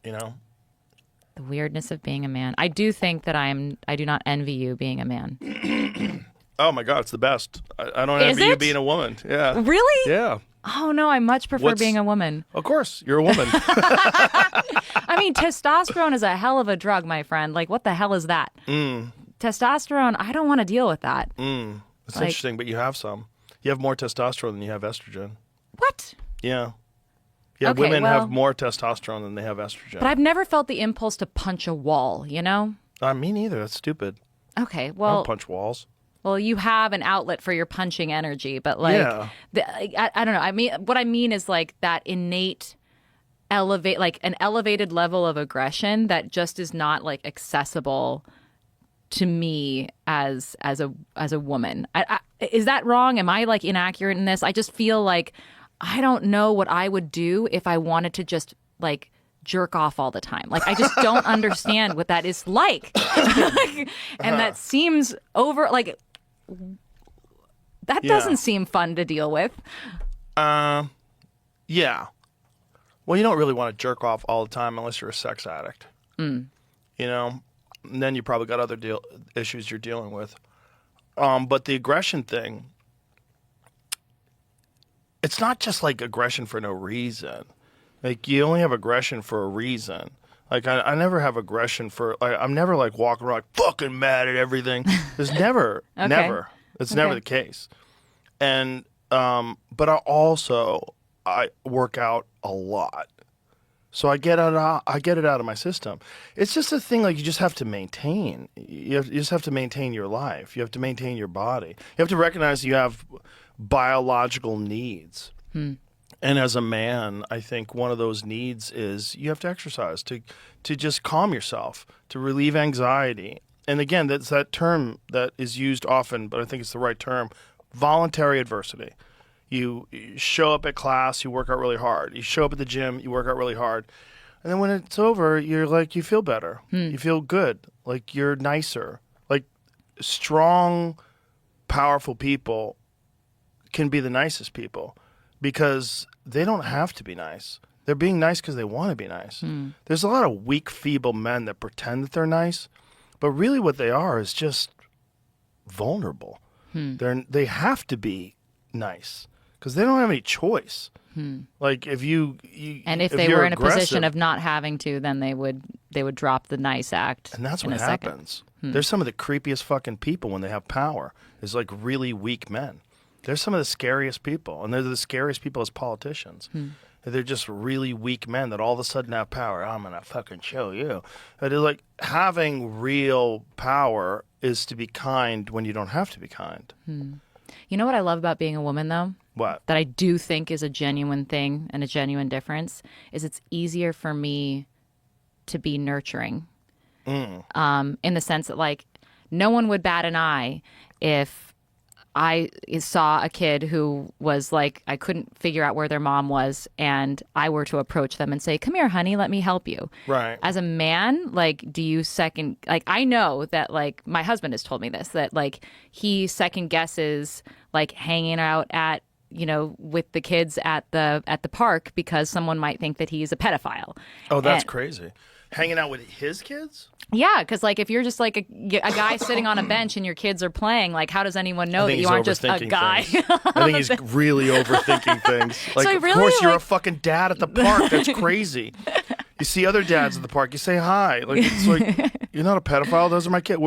You know. The weirdness of being a man. I do think that I do not envy you being a man. Oh my God, it's the best. I don't envy you being a woman. Yeah. Really? Yeah. Oh no, I much prefer being a woman. Of course, you're a woman. I mean, testosterone is a hell of a drug, my friend. Like, what the hell is that? Testosterone, I don't want to deal with that. It's interesting, but you have some. You have more testosterone than you have estrogen. What? Yeah. Yeah, Okay, women well, have more testosterone than they have estrogen. But I've never felt the impulse to punch a wall, you know? Me neither. That's stupid. Okay, I well, don't punch walls. well, you have an outlet for your punching energy, but like, Yeah. I don't know. I mean, what I mean is like that innate an elevated level of aggression that just is not like accessible to me as a woman. Is that wrong? Am I like inaccurate in this? I just feel like I don't know what I would do if I wanted to just like jerk off all the time. Like I just don't understand what that is like. And that seems that doesn't seem fun to deal with. Yeah. Well, you don't really want to jerk off all the time unless you're a sex addict. You know? And then you probably got other issues you're dealing with. But the aggression thing, it's not just like aggression for no reason. Like you only have aggression for a reason. Like I never have aggression for. Like, I'm never like walking around like fucking mad at everything. There's never, never. It's never the case. And but I work out a lot, so I get it out of my system. It's just a thing like you just have to maintain. You just have to maintain your life. You have to maintain your body. You have to recognize you have biological needs. And as a man, I think one of those needs is you have to exercise to just calm yourself, to relieve anxiety. And again, that's that term that is used often, but I think it's the right term, voluntary adversity. You show up at class, you work out really hard. You show up at the gym, you work out really hard. And then when it's over, you're like, you feel better. You feel good. Like you're nicer. Like strong, powerful people can be the nicest people because they don't have to be nice. They're being nice because they want to be nice. There's a lot of weak, feeble men that pretend that they're nice, but really what they are is just vulnerable. They have to be nice because they don't have any choice. Like if you and if they were in a position of not having to, then they would drop the nice act. And that's what happens. They're some of the creepiest fucking people when they have power. Is like really weak men. They're some of the scariest people, and they're the scariest people as politicians. They're just really weak men that all of a sudden have power. I'm gonna fucking show you. But it's like having real power is to be kind when you don't have to be kind. You know what I love about being a woman, though? What? That I do think is a genuine thing and a genuine difference is it's easier for me to be nurturing. In the sense that, like, no one would bat an eye if I saw a kid who was like, I couldn't figure out where their mom was, and I were to approach them and say, come here, honey, let me help you. Right. As a man, like, do you second, like, I know that, like, my husband has told me this, that, like, he second guesses, like, hanging out at, you know, with the kids at the park because someone might think that he's a pedophile. Oh, that's crazy. Hanging out with his kids? Yeah, because like if you're just like a guy sitting on a bench and your kids are playing, like how does anyone know that you aren't just a guy? I think he's really overthinking things. Like, So of really, course, you're a like- fucking dad at the park. That's crazy. You see other dads at the park, you say hi. Like it's like you're not a pedophile. Those are my kids.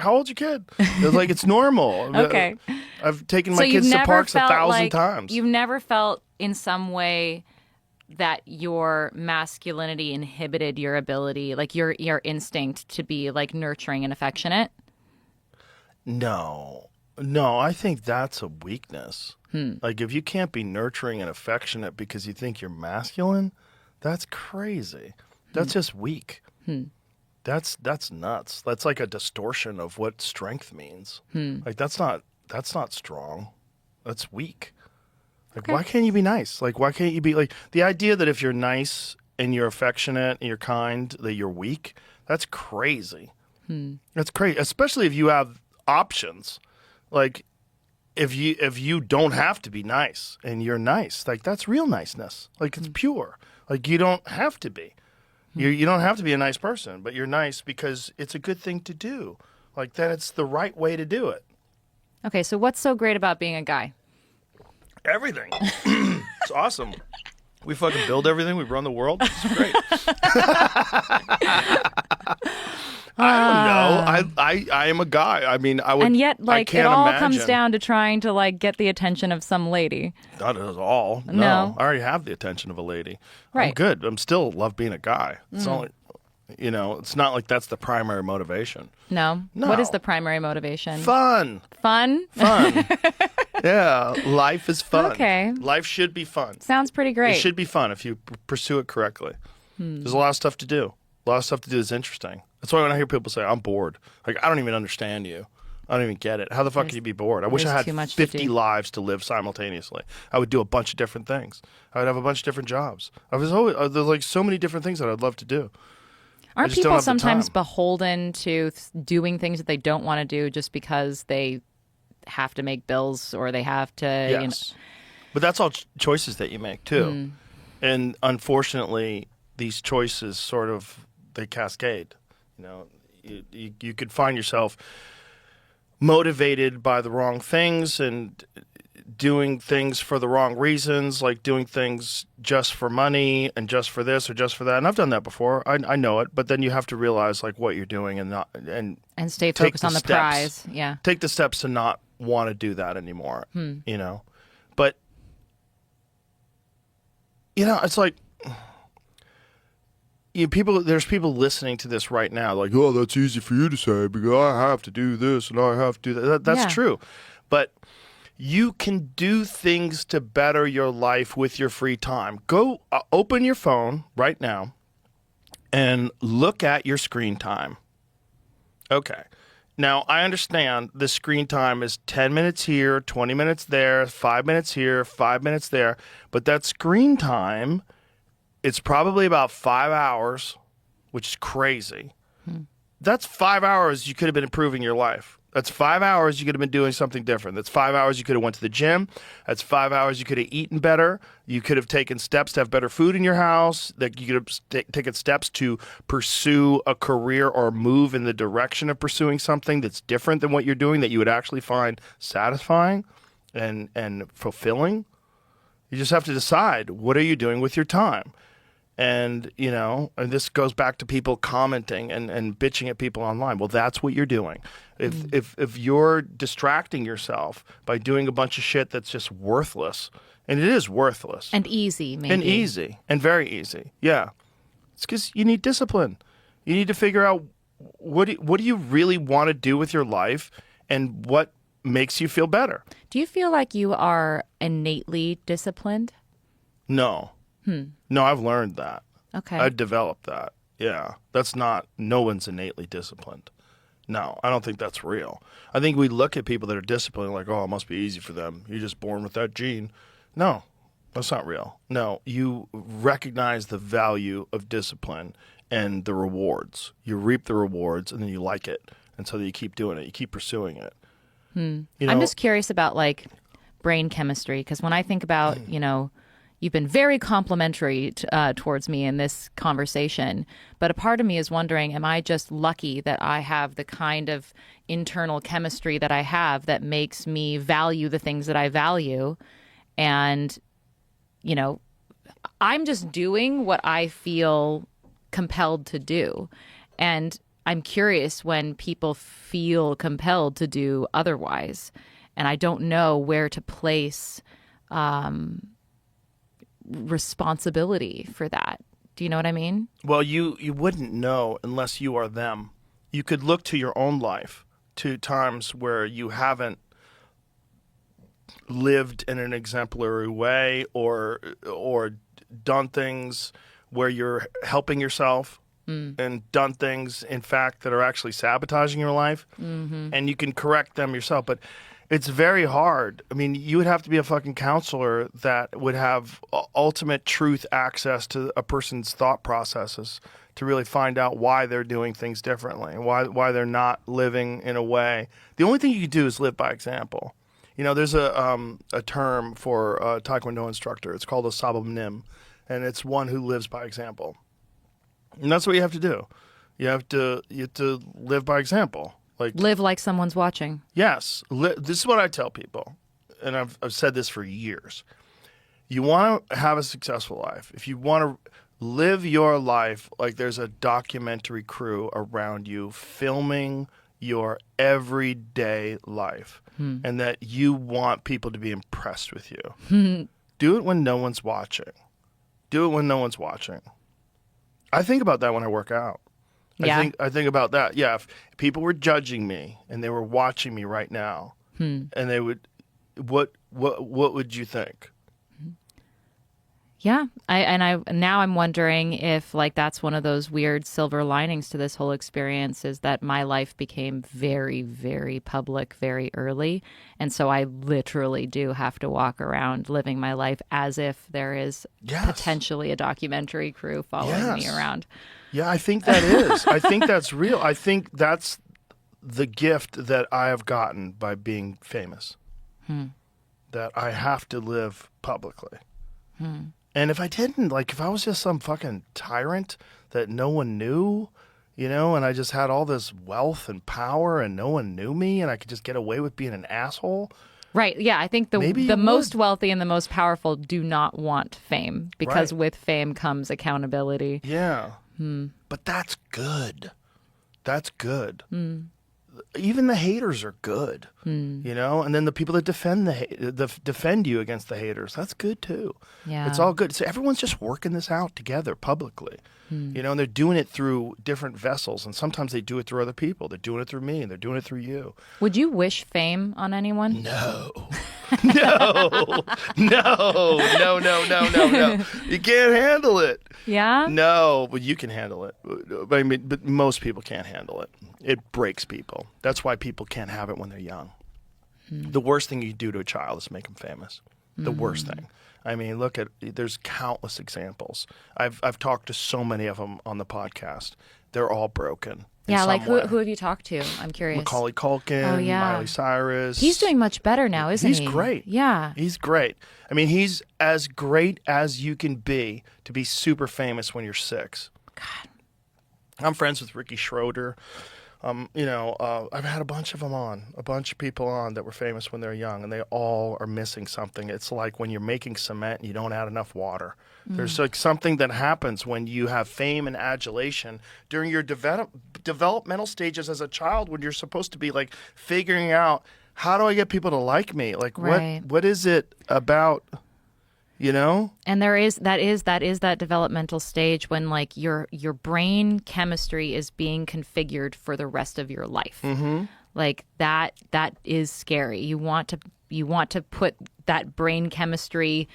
How old's your kid? It's like it's normal. Okay. I've taken So my you've kids to never parks felt 1,000 like times. you've never felt in some way that your masculinity inhibited your ability, like your instinct to be like nurturing and affectionate? No, I think that's a weakness. Like if you can't be nurturing and affectionate because you think you're masculine, that's crazy. That's just weak. That's nuts. That's like a distortion of what strength means. Like that's not strong. That's weak. Like, why can't you be nice? Like, why can't you be like the idea that if you're nice and you're affectionate and you're kind, that you're weak? That's crazy. That's crazy, especially if you have options. Like, if you don't have to be nice and you're nice, like that's real niceness. Like it's pure. Like you don't have to be. You don't have to be a nice person, but you're nice because it's a good thing to do. Like then it's the right way to do it. Okay, so what's so great about being a guy? Everything. It's awesome. We fucking build everything. We run the world. It's great. I don't know. I am a guy. I mean, I would. And yet, I like, can't it all imagine. comes down to trying to like get the attention of some lady. Not at all. No. I already have the attention of a lady. I'm Right. good. I'm still love being a guy. It's not like, it's not like that's the primary motivation. No. No. What is the primary motivation? Fun. Fun? Yeah. Life is fun. Okay. Life should be fun. Sounds pretty great. It should be fun if you pursue it correctly. There's a lot of stuff to do. A lot of stuff to do that's interesting. That's why when I hear people say, I'm bored, like, I don't even understand you. I don't even get it. How the fuck can you be bored? I wish I there's had too much to 50 do. lives to live simultaneously. I would do a bunch of different things. I would have a bunch of different jobs. There's like so many different things that I'd love to do. Aren't just don't people have the sometimes time. beholden to doing things that they don't want to do just because they have to make bills or they have to, Yes. But that's all choices that you make, too. And unfortunately, these choices sort of, they cascade. You could find yourself motivated by the wrong things and doing things for the wrong reasons, like doing things just for money and just for this or just for that. And I've done that before. I know it, but then you have to realize like what you're doing and and stay take focused on the steps. prize. Yeah. take the steps to not want to do that anymore. But it's like there's people listening to this right now like, oh, that's easy for you to say because I have to do this and I have to do that. That's Yeah. true. But you can do things to better your life with your free time. Go open your phone right now and look at your screen time. Okay. Now, I understand the screen time is 10 minutes here, 20 minutes there, 5 minutes here, 5 minutes there. But that screen time, it's probably about 5 hours, which is crazy. That's 5 hours you could have been improving your life. That's 5 hours you could have been doing something different. That's 5 hours you could have went to the gym. That's 5 hours you could have eaten better. You could have taken steps to have better food in your house. That you could have taken steps to pursue a career or move in the direction of pursuing something that's different than what you're doing that you would actually find satisfying and fulfilling. You just have to decide, what are you doing with your time? And, and this goes back to people commenting and bitching at people online. Well, that's what you're doing. If you're distracting yourself by doing a bunch of shit that's just worthless, and it is worthless. And easy, maybe. And easy. And very easy. Yeah. It's because you need discipline. You need to figure out what do you really want to do with your life and what makes you feel better. Do you feel like you are innately disciplined? No. No, I've learned that. Okay. I've developed that. Yeah. No one's innately disciplined. No, I don't think that's real. I think we look at people that are disciplined like, oh, it must be easy for them. You're just born with that gene. No, that's not real. No, you recognize the value of discipline and the rewards. You reap the rewards and then you like it. And so you keep doing it. You keep pursuing it. I'm just curious about like brain chemistry because when I think about, you've been very complimentary towards me in this conversation, but a part of me is wondering, am I just lucky that I have the kind of internal chemistry that I have that makes me value the things that I value? And, you know, I'm just doing what I feel compelled to do. And I'm curious when people feel compelled to do otherwise. And I don't know where to place responsibility for that. Do you know what I mean? Well, you wouldn't know unless you are them. You could look to your own life, to times where you haven't lived in an exemplary way or done things where you're helping yourself and done things, in fact, that are actually sabotaging your life. And you can correct them yourself. But it's very hard. I mean, you would have to be a fucking counselor that would have ultimate truth access to a person's thought processes to really find out why they're doing things differently and why they're not living in a way. The only thing you can do is live by example. You know, there's a term for a Taekwondo instructor. It's called a sabum nim, and it's one who lives by example. And that's what you have to do. You have to live by example. Like, Live like someone's watching. yes, this is what I tell people, and I've said this for years. You want to have a successful life. If you want to live your life like there's a documentary crew around you filming your everyday life, and that you want people to be impressed with you. Do it when no one's watching. Do it when no one's watching. I think about that when I work out. Yeah. I think about that. Yeah, if people were judging me and they were watching me right now, and they would, what would you think? Yeah. Now I'm wondering if like that's one of those weird silver linings to this whole experience is that my life became very, very public very early. And so I literally do have to walk around living my life as if there is Yes. potentially a documentary crew following me Yes. around. Yeah, I think that is. I think that's real. I think that's the gift that I have gotten by being famous. That I have to live publicly. And if I didn't, like if I was just some fucking tyrant that no one knew, you know, and I just had all this wealth and power and no one knew me and I could just get away with being an asshole. Right. Yeah. I think Maybe the you most would. wealthy and the most powerful do not want fame because Right. with fame comes accountability. Yeah. But that's good. That's good. Even the haters are good, you know? And then the people that defend you against the haters, that's good too. Yeah. It's all good. So everyone's just working this out together publicly, you know, and they're doing it through different vessels. And sometimes they do it through other people. They're doing it through me and they're doing it through you. Would you wish fame on anyone? No. No. No. You can't handle it. Yeah. No, but you can handle it. I mean, but most people can't handle it. It breaks people. That's why people can't have it when they're young. The worst thing you do to a child is make them famous. The worst thing. I mean, there's countless examples. I've talked to so many of them on the podcast. They're all broken. Yeah, like who have you talked to? I'm curious. Macaulay Culkin, Oh, yeah. Miley Cyrus. He's doing much better now, isn't he? He's great. Yeah. He's great. I mean, he's as great as you can be to be super famous when you're 6. God. I'm friends with Ricky Schroeder. You know, I've had a bunch of people on that were famous when they're young, and they all are missing something. It's like when you're making cement and you don't add enough water. There's like something that happens when you have fame and adulation during your developmental stages as a child, when you're supposed to be like figuring out, how do I get people to like me? Like Right. what is it about, you know? And there is that developmental stage when like your brain chemistry is being configured for the rest of your life. Like that is scary. You want to put that brain chemistry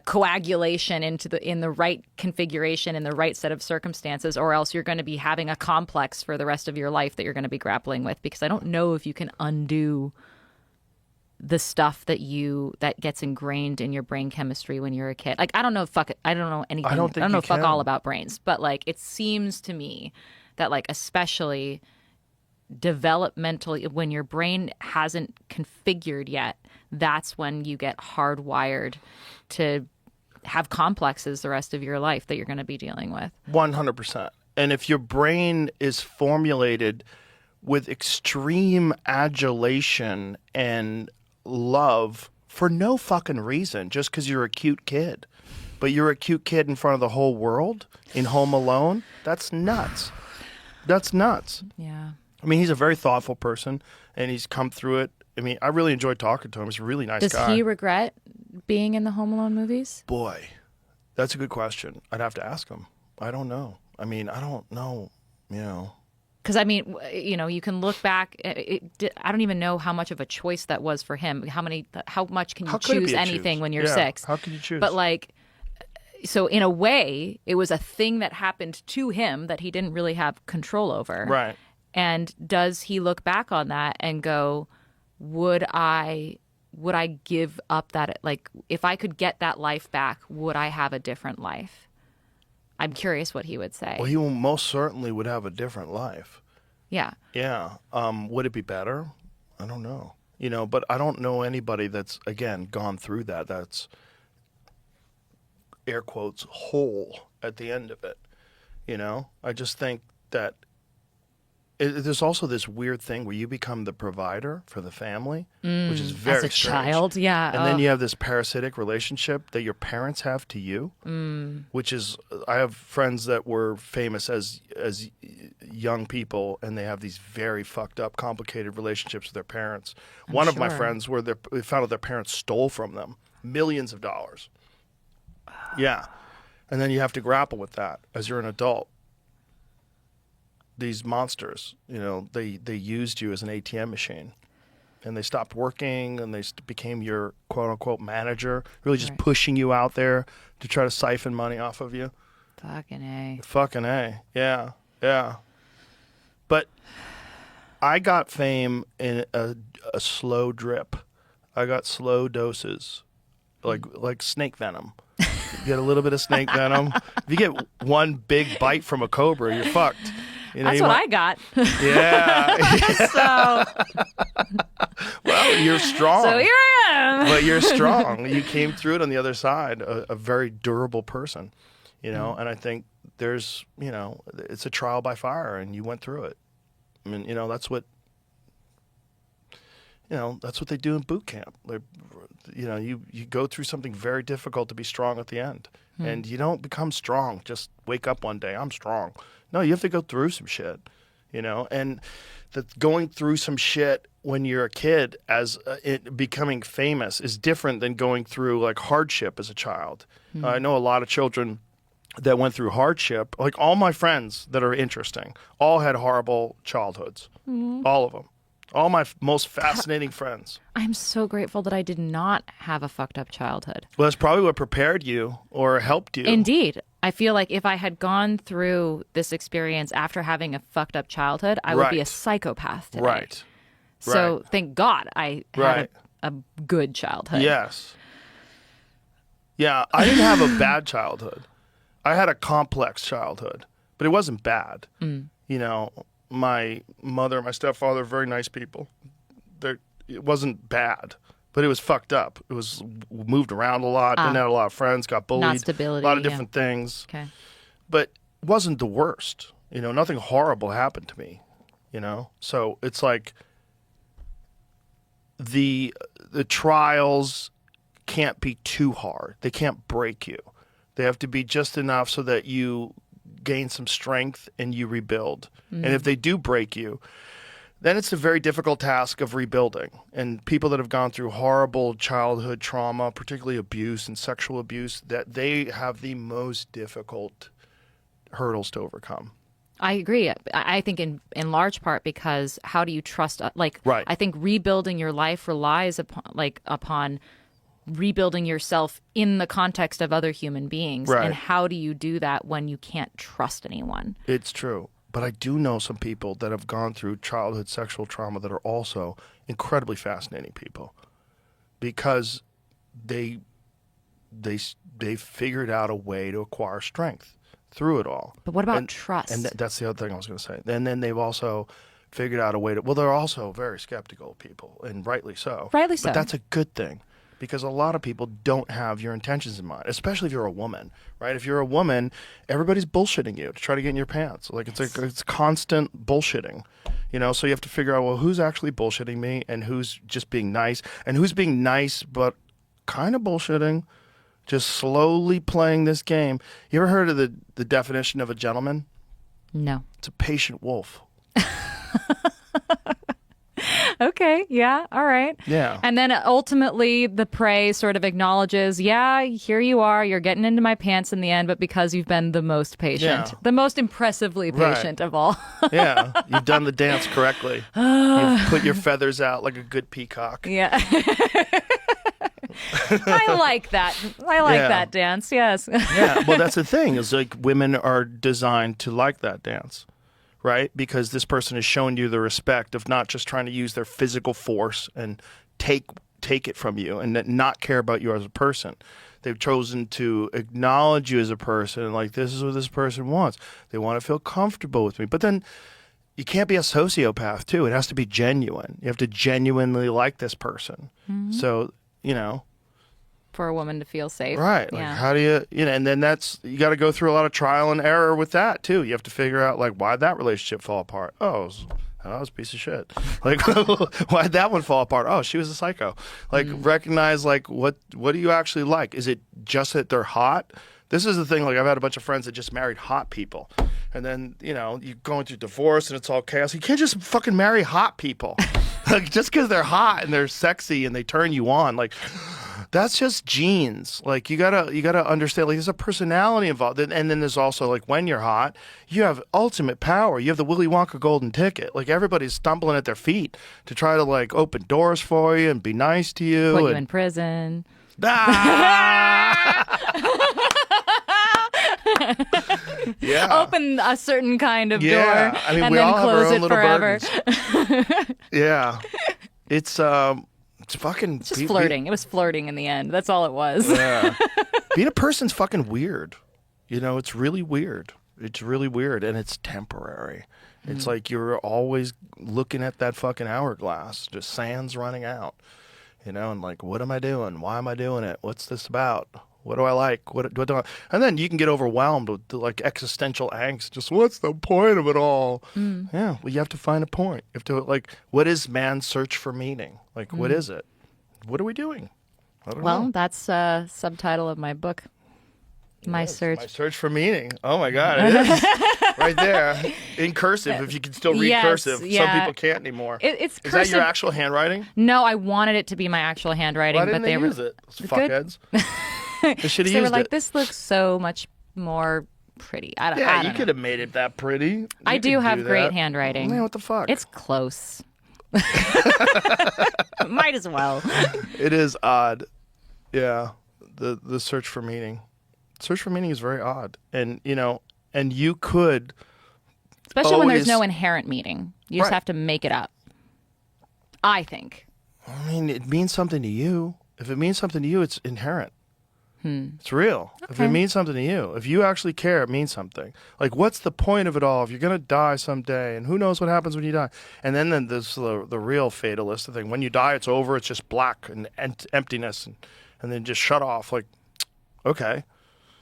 coagulation in the right configuration, in the right set of circumstances, or else you're going to be having a complex for the rest of your life that you're going to be grappling with, because I don't know if you can undo the stuff that gets ingrained in your brain chemistry when you're a kid. Like, I don't know anything. I don't think know you fuck can. all about brains, but like it seems to me that like especially developmentally, when your brain hasn't configured yet, that's when you get hardwired to have complexes the rest of your life that you're going to be dealing with. 100%. And if your brain is formulated with extreme adulation and love for no fucking reason, just because you're a cute kid, but you're a cute kid in front of the whole world in Home Alone, that's nuts. That's nuts. Yeah. I mean, he's a very thoughtful person, and he's come through it. I mean, I really enjoyed talking to him. He's a really nice guy. Does he regret being in the Home Alone movies? Boy, that's a good question. I'd have to ask him. I don't know. I mean, I don't know, Because, I mean, you can look back. I don't even know how much of a choice that was for him. How much can you choose anything when you're 6? How can you choose? But, like, so in a way, it was a thing that happened to him that he didn't really have control over. Right. And does he look back on that and go, would I give up that, like, if I could get that life back, would I have a different life? I'm curious what he would say. Well, he most certainly would have a different life. Yeah. Yeah. Would it be better? I don't know. But I don't know anybody that's, again, gone through that. That's, air quotes, whole at the end of it. I just think that there's also this weird thing where you become the provider for the family, which is very as a strange. child, yeah. And then you have this parasitic relationship that your parents have to you, which is, I have friends that were famous as young people, and they have these very fucked up, complicated relationships with their parents. One of my friends, where they found out their parents stole from them millions of dollars. Yeah. And then you have to grapple with that as you're an adult. These monsters, they used you as an ATM machine, and they stopped working, and they became your quote unquote manager, really just pushing you out there to try to siphon money off of you. Fucking A. Fucking A. Yeah. Yeah. But I got fame in a slow drip. I got slow doses, like snake venom. You get a little bit of snake venom. If you get one big bite from a cobra, you're fucked. That's what I got. Yeah. So, well, you're strong. so here I am. But you're strong. You came through it on the other side, a very durable person, and I think there's, it's a trial by fire, and you went through it. I mean, that's what they do in boot camp. You go through something very difficult to be strong at the end. And you don't become strong, just wake up one day, I'm strong. No, you have to go through some shit, and going through some shit when you're a kid becoming famous is different than going through like hardship as a child. I know a lot of children that went through hardship, like all my friends that are interesting, all had horrible childhoods, all of them. All my most fascinating friends. I'm so grateful that I did not have a fucked up childhood. Well, that's probably what prepared you or helped you. Indeed. I feel like if I had gone through this experience after having a fucked up childhood, I would be a psychopath today. Right. So thank God I had a good childhood. Yes. Yeah, I didn't have a bad childhood. I had a complex childhood, but it wasn't bad. My mother, my stepfather, very nice people. It wasn't bad, but it was fucked up. It was moved around a lot, didn't have a lot of friends, got bullied. Not stability. A lot of different things. Okay. But it wasn't the worst. Nothing horrible happened to me, So it's like the trials can't be too hard. They can't break you. They have to be just enough so that you gain some strength and you rebuild. And if they do break you, then it's a very difficult task of rebuilding. And people that have gone through horrible childhood trauma, particularly abuse and sexual abuse, that they have the most difficult hurdles to overcome. I agree. I think in large part because how do you trust? I think rebuilding your life relies upon rebuilding yourself in the context of other human beings. Right. And how do you do that when you can't trust anyone? It's true. But I do know some people that have gone through childhood sexual trauma that are also incredibly fascinating people because they figured out a way to acquire strength through it all. But what about trust? And that's the other thing I was going to say. And then they've also figured out a way to, well, they're also very skeptical people, and rightly so. Rightly so. But that's a good thing because a lot of people don't have your intentions in mind, especially if you're a woman, right? If you're a woman, everybody's bullshitting you to try to get in your pants. Like it's constant bullshitting, you know? So you have to figure out, well, who's actually bullshitting me and who's just being nice and who's being nice but kind of bullshitting, just slowly playing this game. You ever heard of the definition of a gentleman? No. It's a patient wolf. Okay. Yeah. All right. Yeah. And then ultimately the prey sort of acknowledges, yeah, here you are. You're getting into my pants in the end, but because you've been the most patient, Yeah. the most impressively patient of all. Yeah. You've done the dance correctly. You've put your feathers out like a good peacock. Yeah. I like that. I like that dance. Yes. Yeah. Well, that's the thing is like women are designed to like that dance. Right? Because this person has shown you the respect of not just trying to use their physical force and take it from you and not care about you as a person. They've chosen to acknowledge you as a person and like, this is what this person wants. They want to feel comfortable with me. But then you can't be a sociopath too. It has to be genuine. You have to genuinely like this person. Mm-hmm. So, you know. For a woman to feel safe. Right. Like how do you know, and then you got to go through a lot of trial and error with that too. You have to figure out like why'd that relationship fall apart? Oh, it was a piece of shit. Like why'd that one fall apart? Oh, she was a psycho. Like recognize like what do you actually like? Is it just that they're hot? This is the thing, like I've had a bunch of friends that just married hot people. And then, you know, you're going through divorce and it's all chaos. You can't just fucking marry hot people. Like just because they're hot and they're sexy and they turn you on, like that's just genes. Like you gotta understand. Like there's a personality involved, and then there's also like when you're hot, you have ultimate power. You have the Willy Wonka golden ticket. Like everybody's stumbling at their feet to try to like open doors for you and be nice to you. Put you in prison. Yeah. Open a certain kind of door I mean, and we then all have our close own it little forever. burdens. Yeah. It's fucking It's just flirting. It was flirting in the end. That's all it was. Yeah. Being a person's fucking weird. You know, it's really weird. It's really weird and it's temporary. It's like you're always looking at that fucking hourglass, just sands running out. You know, and like, what am I doing? Why am I doing it? What's this about? What do I like? What do I... And then you can get overwhelmed with the, like existential angst. Just what's the point of it all? Yeah, well, you have to find a point. You have to like, what is man's search for meaning? Like, what is it? What are we doing? I don't know. That's a subtitle of my book. My search for meaning. Oh my God, it is right there in cursive. If you can still read cursive, some people can't anymore. It's is cursive. that your actual handwriting? No, I wanted it to be my actual handwriting, Why didn't but they use it? Fuckheads. They should have They used were like, it. "This looks so much more pretty." I don't You know. could have made it that pretty. I do have that. great handwriting. Man, what the fuck? It's close. Might as well. It is odd. Yeah, the search for meaning. Search for meaning is very odd, and you know, and you could, especially when there's no inherent meaning. You just have to make it up. I think. I mean, it means something to you. If it means something to you, it's inherent. It's real. Okay. If it means something to you, if you actually care, it means something. Like, what's the point of it all? If you're gonna die someday, and who knows what happens when you die? And then there's the real fatalist thing. When you die, it's over. It's just black and emptiness, and then just shut off. Like, okay.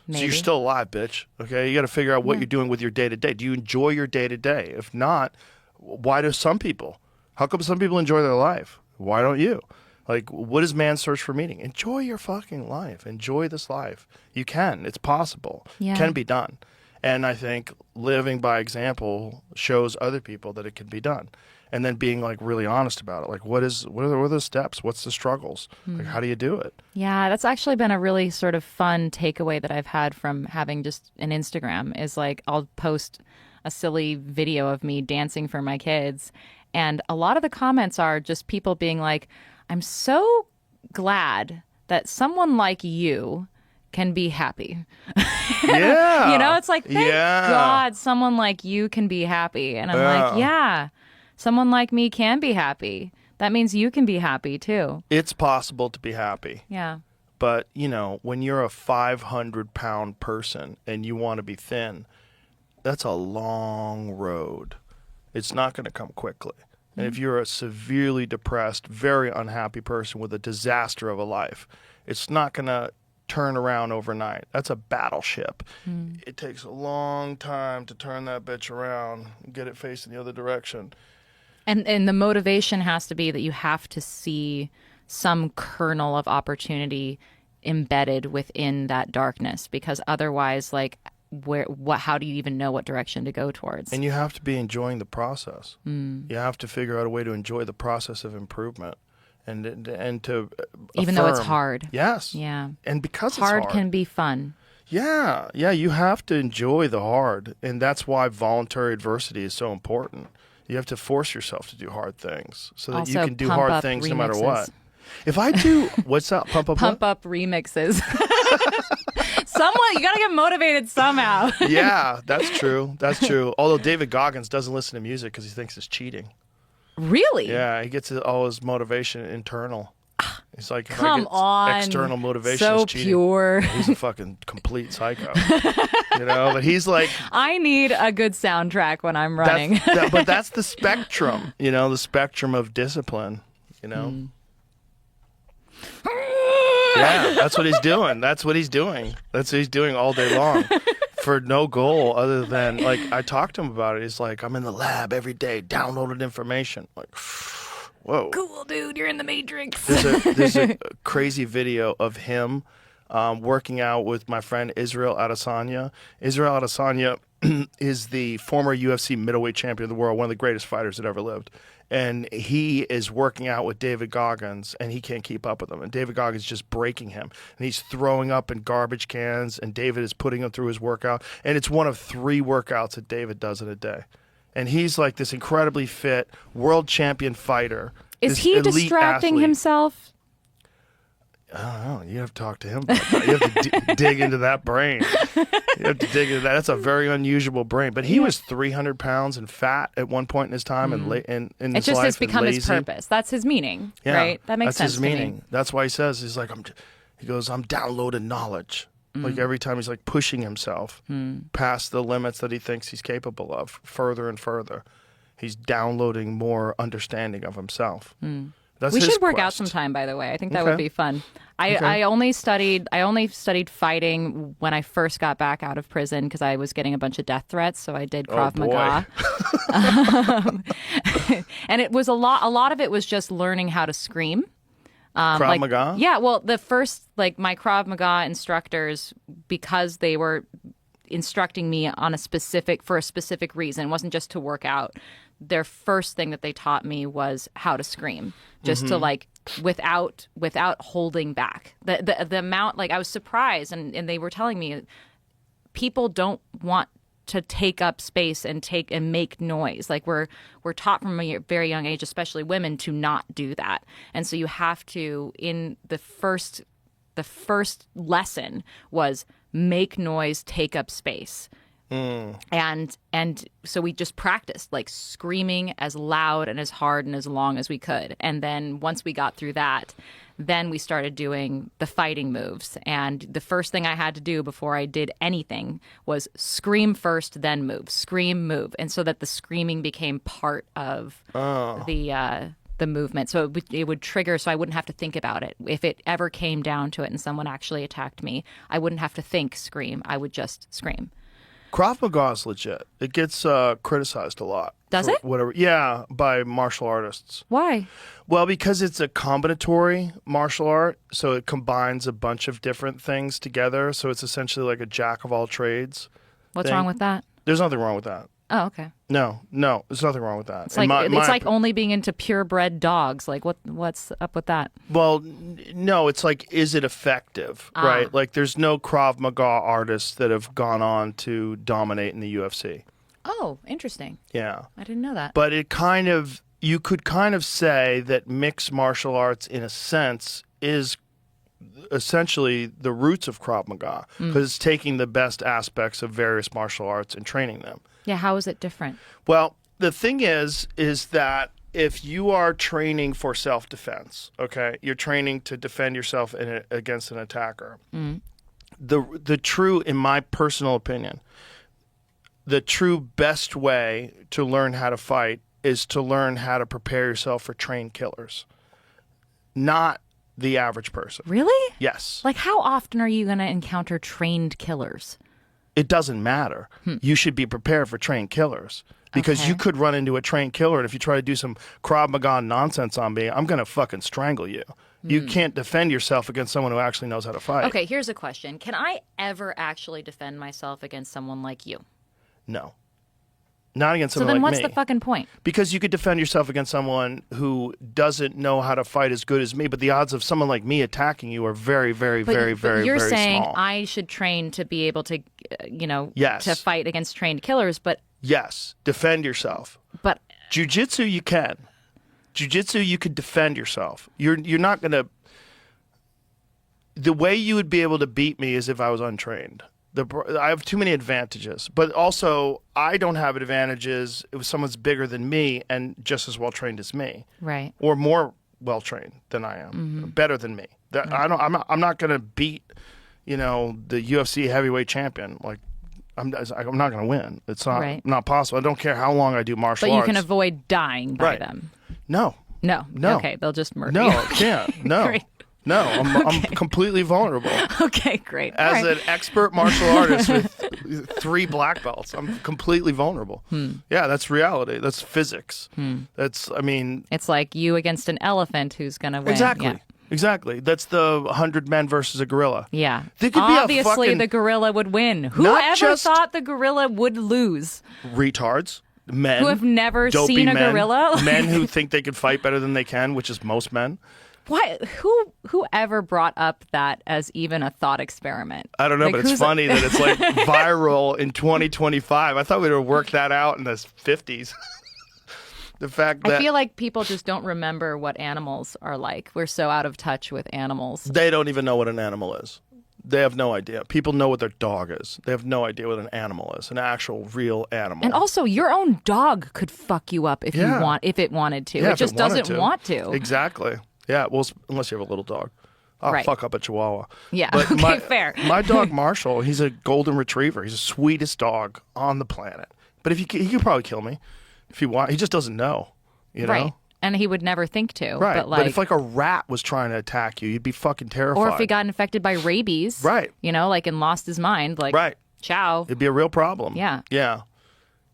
Maybe. So you're still alive, bitch. Okay, you got to figure out what you're doing with your day to day. Do you enjoy your day to day? If not, why do some people? How come some people enjoy their life? Why don't you? Like, what is man's search for meaning? Enjoy your fucking life. Enjoy this life. You can. It's possible. Yeah. It can be done. And I think living by example shows other people that it can be done. And then being like really honest about it. Like, what are the steps? What's the struggles? Like, how do you do it? Yeah, that's actually been a really sort of fun takeaway that I've had from having just an Instagram is like I'll post a silly video of me dancing for my kids. And a lot of the comments are just people being like, I'm so glad that someone like you can be happy. Yeah. You know, it's like, thank God someone like you can be happy. And I'm like, yeah, someone like me can be happy. That means you can be happy too. It's possible to be happy. Yeah. But, you know, when you're a 500-pound person and you want to be thin, that's a long road. It's not going to come quickly. And if you're a severely depressed, very unhappy person with a disaster of a life, it's not going to turn around overnight. That's a battleship. It takes a long time to turn that bitch around and get it facing the other direction. And the motivation has to be that you have to see some kernel of opportunity embedded within that darkness, because otherwise, like, how do you even know what direction to go towards? And you have to be enjoying the process. You have to figure out a way to enjoy the process of improvement, and to even though it's affirm. hard. Yes. Yeah. And because Hard it's hard can be fun. Yeah, you have to enjoy the hard, and that's why voluntary adversity is so important. You have to force yourself to do hard things so that you Also, can do pump hard up things no matter remixes. what. If I do, what's that? Pump up what? Up remixes. Someone, you gotta get motivated somehow. Yeah, that's true. That's true. Although David Goggins doesn't listen to music because he thinks it's cheating. Really? Yeah, he gets all his motivation internal. He's like, if I Come get on. external motivation So is cheating. pure. He's a fucking complete psycho. But he's like, I need a good soundtrack when I'm running. but that's the spectrum, the spectrum of discipline, Yeah, that's what he's doing. That's what he's doing all day long for no goal other than, like, I talked to him about it. He's like, I'm in the lab every day, downloading information. Like, whoa. Cool, dude. You're in the Matrix. There's a crazy video of him working out with my friend Israel Adesanya. Israel Adesanya is the former UFC middleweight champion of the world, one of the greatest fighters that ever lived. And he is working out with David Goggins, and he can't keep up with him. And David Goggins is just breaking him. And he's throwing up in garbage cans, and David is putting him through his workout. And it's one of 3 workouts that David does in a day. And he's like this incredibly fit world champion fighter. Is this he elite distracting athlete. himself? I don't know. You have to talk to him about that. You have to dig into that brain. You have to dig into that. That's a very unusual brain. But he was 300 pounds and fat at one point in his time, and in It his just life, has become and his lazy. purpose. That's his meaning, Yeah, right? That makes that's sense his to meaning. me. That's why he says, he's like, he goes, I'm downloading knowledge. Like every time he's like pushing himself past the limits that he thinks he's capable of, further and further. He's downloading more understanding of himself. That's We his should work out quest. sometime, by the way. I think that Okay. would be fun. I only studied fighting when I first got back out of prison because I was getting a bunch of death threats. So I did Krav boy. Maga, and it was a lot of it was just learning how to scream. Krav Maga? Yeah, well, the first, my Krav Maga instructors, because they were instructing me on for a specific reason, it wasn't just to work out. Their first thing that they taught me was how to scream, just to without holding back. The amount, I was surprised, and they were telling me people don't want to take up space and make noise. We're taught from a very young age, especially women, to not do that. And so you have to, in the first lesson was make noise, take up space. And so we just practiced screaming as loud and as hard and as long as we could. And then once we got through that, then we started doing the fighting moves. And the first thing I had to do before I did anything was scream first, then move, scream, move. And so that the screaming became part of the movement. So it would trigger, so I wouldn't have to think about it. If it ever came down to it and someone actually attacked me, I wouldn't have to think scream. I would just scream. Krav Maga is legit. It gets criticized a lot. Does for it? Whatever. Yeah, by martial artists. Why? Well, because it's a combinatory martial art, so it combines a bunch of different things together. So it's essentially like a jack of all trades. What's wrong with that? There's nothing wrong with that. Oh, okay. No, there's nothing wrong with that. It's like only being into purebred dogs. What's up with that? Well, no, it's is it effective, right? There's no Krav Maga artists that have gone on to dominate in the UFC. Oh, interesting. Yeah. I didn't know that. But you could kind of say that mixed martial arts, in a sense, is essentially the roots of Krav Maga, because it's taking the best aspects of various martial arts and training them. Yeah, how is it different? Well, the thing is that if you are training for self-defense, okay, you're training to defend yourself against an attacker. The true, in my personal opinion, the true best way to learn how to fight is to learn how to prepare yourself for trained killers, not the average person. Really? Yes. Like, how often are you going to encounter trained killers? It doesn't matter. You should be prepared for trained killers because you could run into a trained killer, and if you try to do some Krav Maga nonsense on me, I'm going to fucking strangle you. You can't defend yourself against someone who actually knows how to fight. Okay, here's a question. Can I ever actually defend myself against someone like you? No. Not against So someone then like what's me. the fucking point? Because you could defend yourself against someone who doesn't know how to fight as good as me, but the odds of someone like me attacking you are very, very, very, very, you're very saying small. I should train to be able to, Yes. to fight against trained killers, but Yes, defend yourself. Jiu-jitsu, you can. Jiu-jitsu, you could defend yourself. You're not going to... The way you would be able to beat me is if I was untrained. I have too many advantages, but also I don't have advantages if someone's bigger than me and just as well trained as me, right. or more well trained than I am, better than me. I'm not going to beat, the UFC heavyweight champion. Like I'm not going to win. It's not possible. I don't care how long I do martial arts. But you arts. can avoid dying by them. No. Okay, they'll just murder you. No, I can't. No. Great. No, I'm completely vulnerable. Okay, great. As an expert martial artist with 3 black belts, I'm completely vulnerable. Yeah, that's reality. That's physics. It's like you against an elephant who's going to win. Exactly. Yeah. Exactly. That's the 100 men versus a gorilla. Yeah. There could Obviously, the gorilla would win. Whoever thought the gorilla would lose? Retards. Men. Who have never seen a gorilla? Men who think they can fight better than they can, which is most men. What? Whoever brought up that as even a thought experiment? I don't know, but it's funny that it's like viral in 2025. I thought we'd have worked that out in the 50s. The fact that I feel like people just don't remember what animals are like. We're so out of touch with animals. They don't even know what an animal is. They have no idea. People know what their dog is. They have no idea what an animal is, an actual real animal. And also, your own dog could fuck you up if it wanted to. Yeah, it just doesn't want to. Exactly. Yeah, well, unless you have a little dog. I'll fuck up a Chihuahua. Yeah, but okay, fair. My dog, Marshall, he's a golden retriever. He's the sweetest dog on the planet. But he could probably kill me if he want. He just doesn't know, Right. And he would never think to. Right. But if like a rat was trying to attack you, you'd be fucking terrified. Or if he got infected by rabies. Right. And lost his mind. Like, ciao. It'd be a real problem. Yeah. Yeah.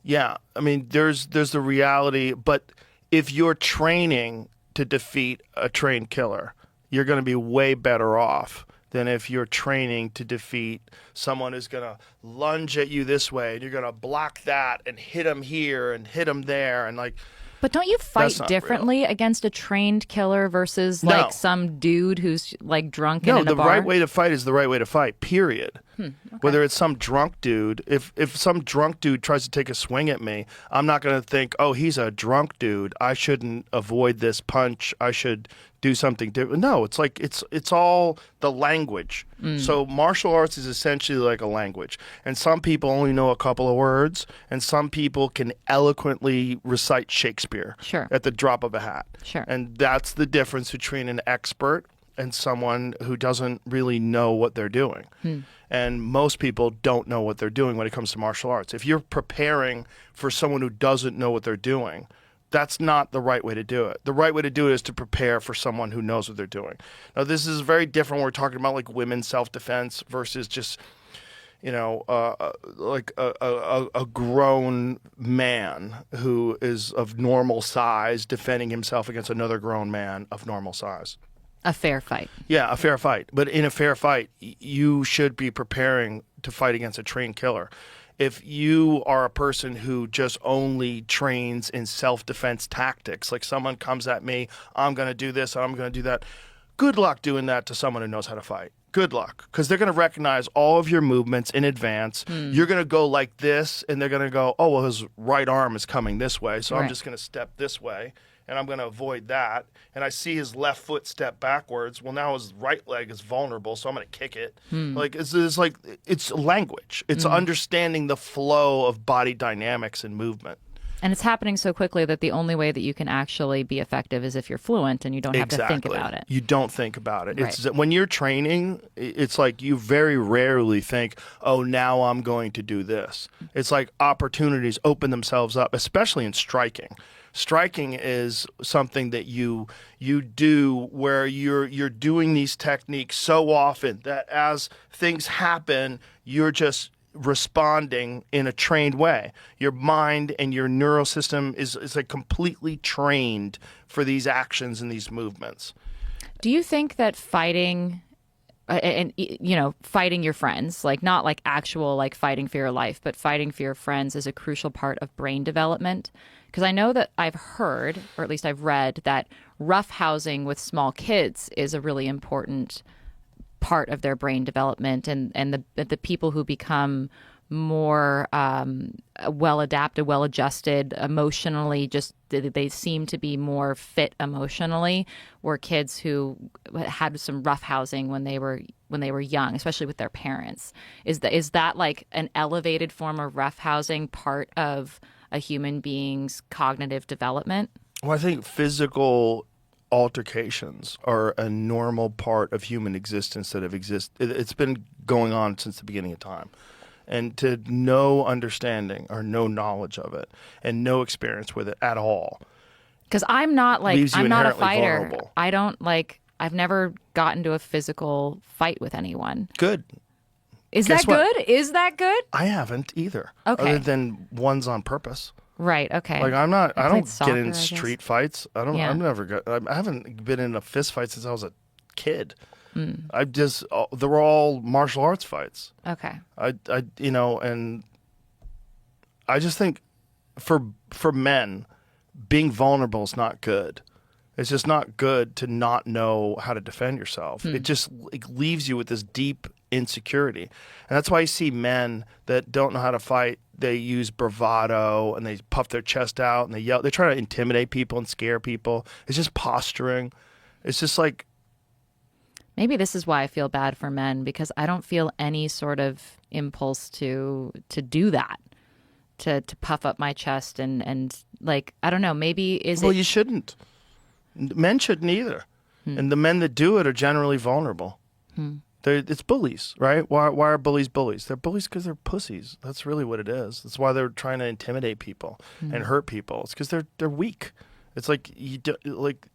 Yeah. I mean, there's the reality. But if you're training to defeat a trained killer, you're going to be way better off than if you're training to defeat someone who's going to lunge at you this way and you're going to block that and hit him here and hit him there and like. But don't you fight differently against a trained killer versus like some dude who's like drunk and in a bar? No, the right way to fight is the right way to fight, period. Okay. Whether it's some drunk dude, if some drunk dude tries to take a swing at me, I'm not going to think, oh, he's a drunk dude. I shouldn't avoid this punch. I should do something different. No, it's like it's all the language. So martial arts is essentially like a language. And some people only know a couple of words, and some people can eloquently recite Shakespeare at the drop of a hat. Sure. And that's the difference between an expert and someone who doesn't really know what they're doing. And most people don't know what they're doing when it comes to martial arts. If you're preparing for someone who doesn't know what they're doing, that's not the right way to do it. The right way to do it is to prepare for someone who knows what they're doing. Now, this is very different when we're talking about like women's self-defense versus just, like a grown man who is of normal size defending himself against another grown man of normal size. A fair fight. Yeah, a fair fight. But in a fair fight, you should be preparing to fight against a trained killer. If you are a person who just only trains in self-defense tactics, like someone comes at me, I'm going to do this, I'm going to do that, good luck doing that to someone who knows how to fight. Good luck. Because they're going to recognize all of your movements in advance. You're going to go like this, and they're going to go, oh, well, his right arm is coming this way, so I'm just going to step this way. And I'm going to avoid that. And I see his left foot step backwards. Well, now his right leg is vulnerable, so I'm going to kick it. Like it's language. It's understanding the flow of body dynamics and movement. And it's happening so quickly that the only way that you can actually be effective is if you're fluent and you don't have to think about it. You don't think about it. It's when you're training, it's like you very rarely think, oh, now I'm going to do this. It's like opportunities open themselves up, especially in striking. Striking is something that you do where you're doing these techniques so often that as things happen, you're just responding in a trained way. Your mind and your neural system is like completely trained for these actions and these movements. Do you think that fighting and fighting your friends, like not like actual like fighting for your life, but fighting for your friends is a crucial part of brain development? Because I know that I've heard, or at least I've read, that roughhousing with small kids is a really important part of their brain development, and the people who become more well adapted, well adjusted emotionally, just they seem to be more fit emotionally, were kids who had some roughhousing when they were young, especially with their parents. Is that like an elevated form of roughhousing part of a human being's cognitive development? Well, I think physical altercations are a normal part of human existence that have existed. It's been going on since the beginning of time. And to no understanding or no knowledge of it and no experience with it at all. Because I'm not a fighter. Vulnerable. I don't I've never gotten to a physical fight with anyone. Good. Is Guess that what? good? Is that good? I haven't either. Okay. Other than ones on purpose. Right. Okay. Like I don't played soccer, get in I guess. street fights. I haven't been in a fist fight since I was a kid. They were all martial arts fights. Okay. And I just think for men, being vulnerable is not good. It's just not good to not know how to defend yourself. It just leaves you with this deep insecurity. And that's why you see men that don't know how to fight, they use bravado and they puff their chest out and they yell. They try to intimidate people and scare people. It's just posturing. It's just like, maybe this is why I feel bad for men, because I don't feel any sort of impulse to do that, to puff up my chest and like, I don't know, maybe well, you shouldn't. Men shouldn't either. And the men that do it are generally vulnerable. It's bullies, right? Why are bullies bullies? They're bullies because they're pussies. That's really what it is. That's why they're trying to intimidate people and hurt people. It's because they're weak. It's like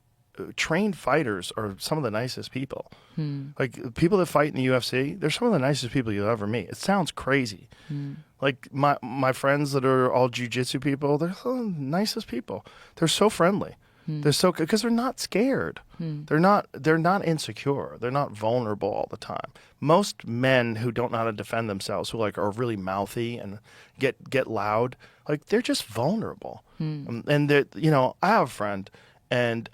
trained fighters are some of the nicest people. Like people that fight in the UFC, they're some of the nicest people you'll ever meet. It sounds crazy. Like my friends that are all jiu-jitsu people, they're some of the nicest people. They're so friendly. They're so, because they're not scared. They're not insecure. They're not vulnerable all the time. Most men who don't know how to defend themselves, who like are really mouthy and get loud, like they're just vulnerable. And they're, I have a friend. And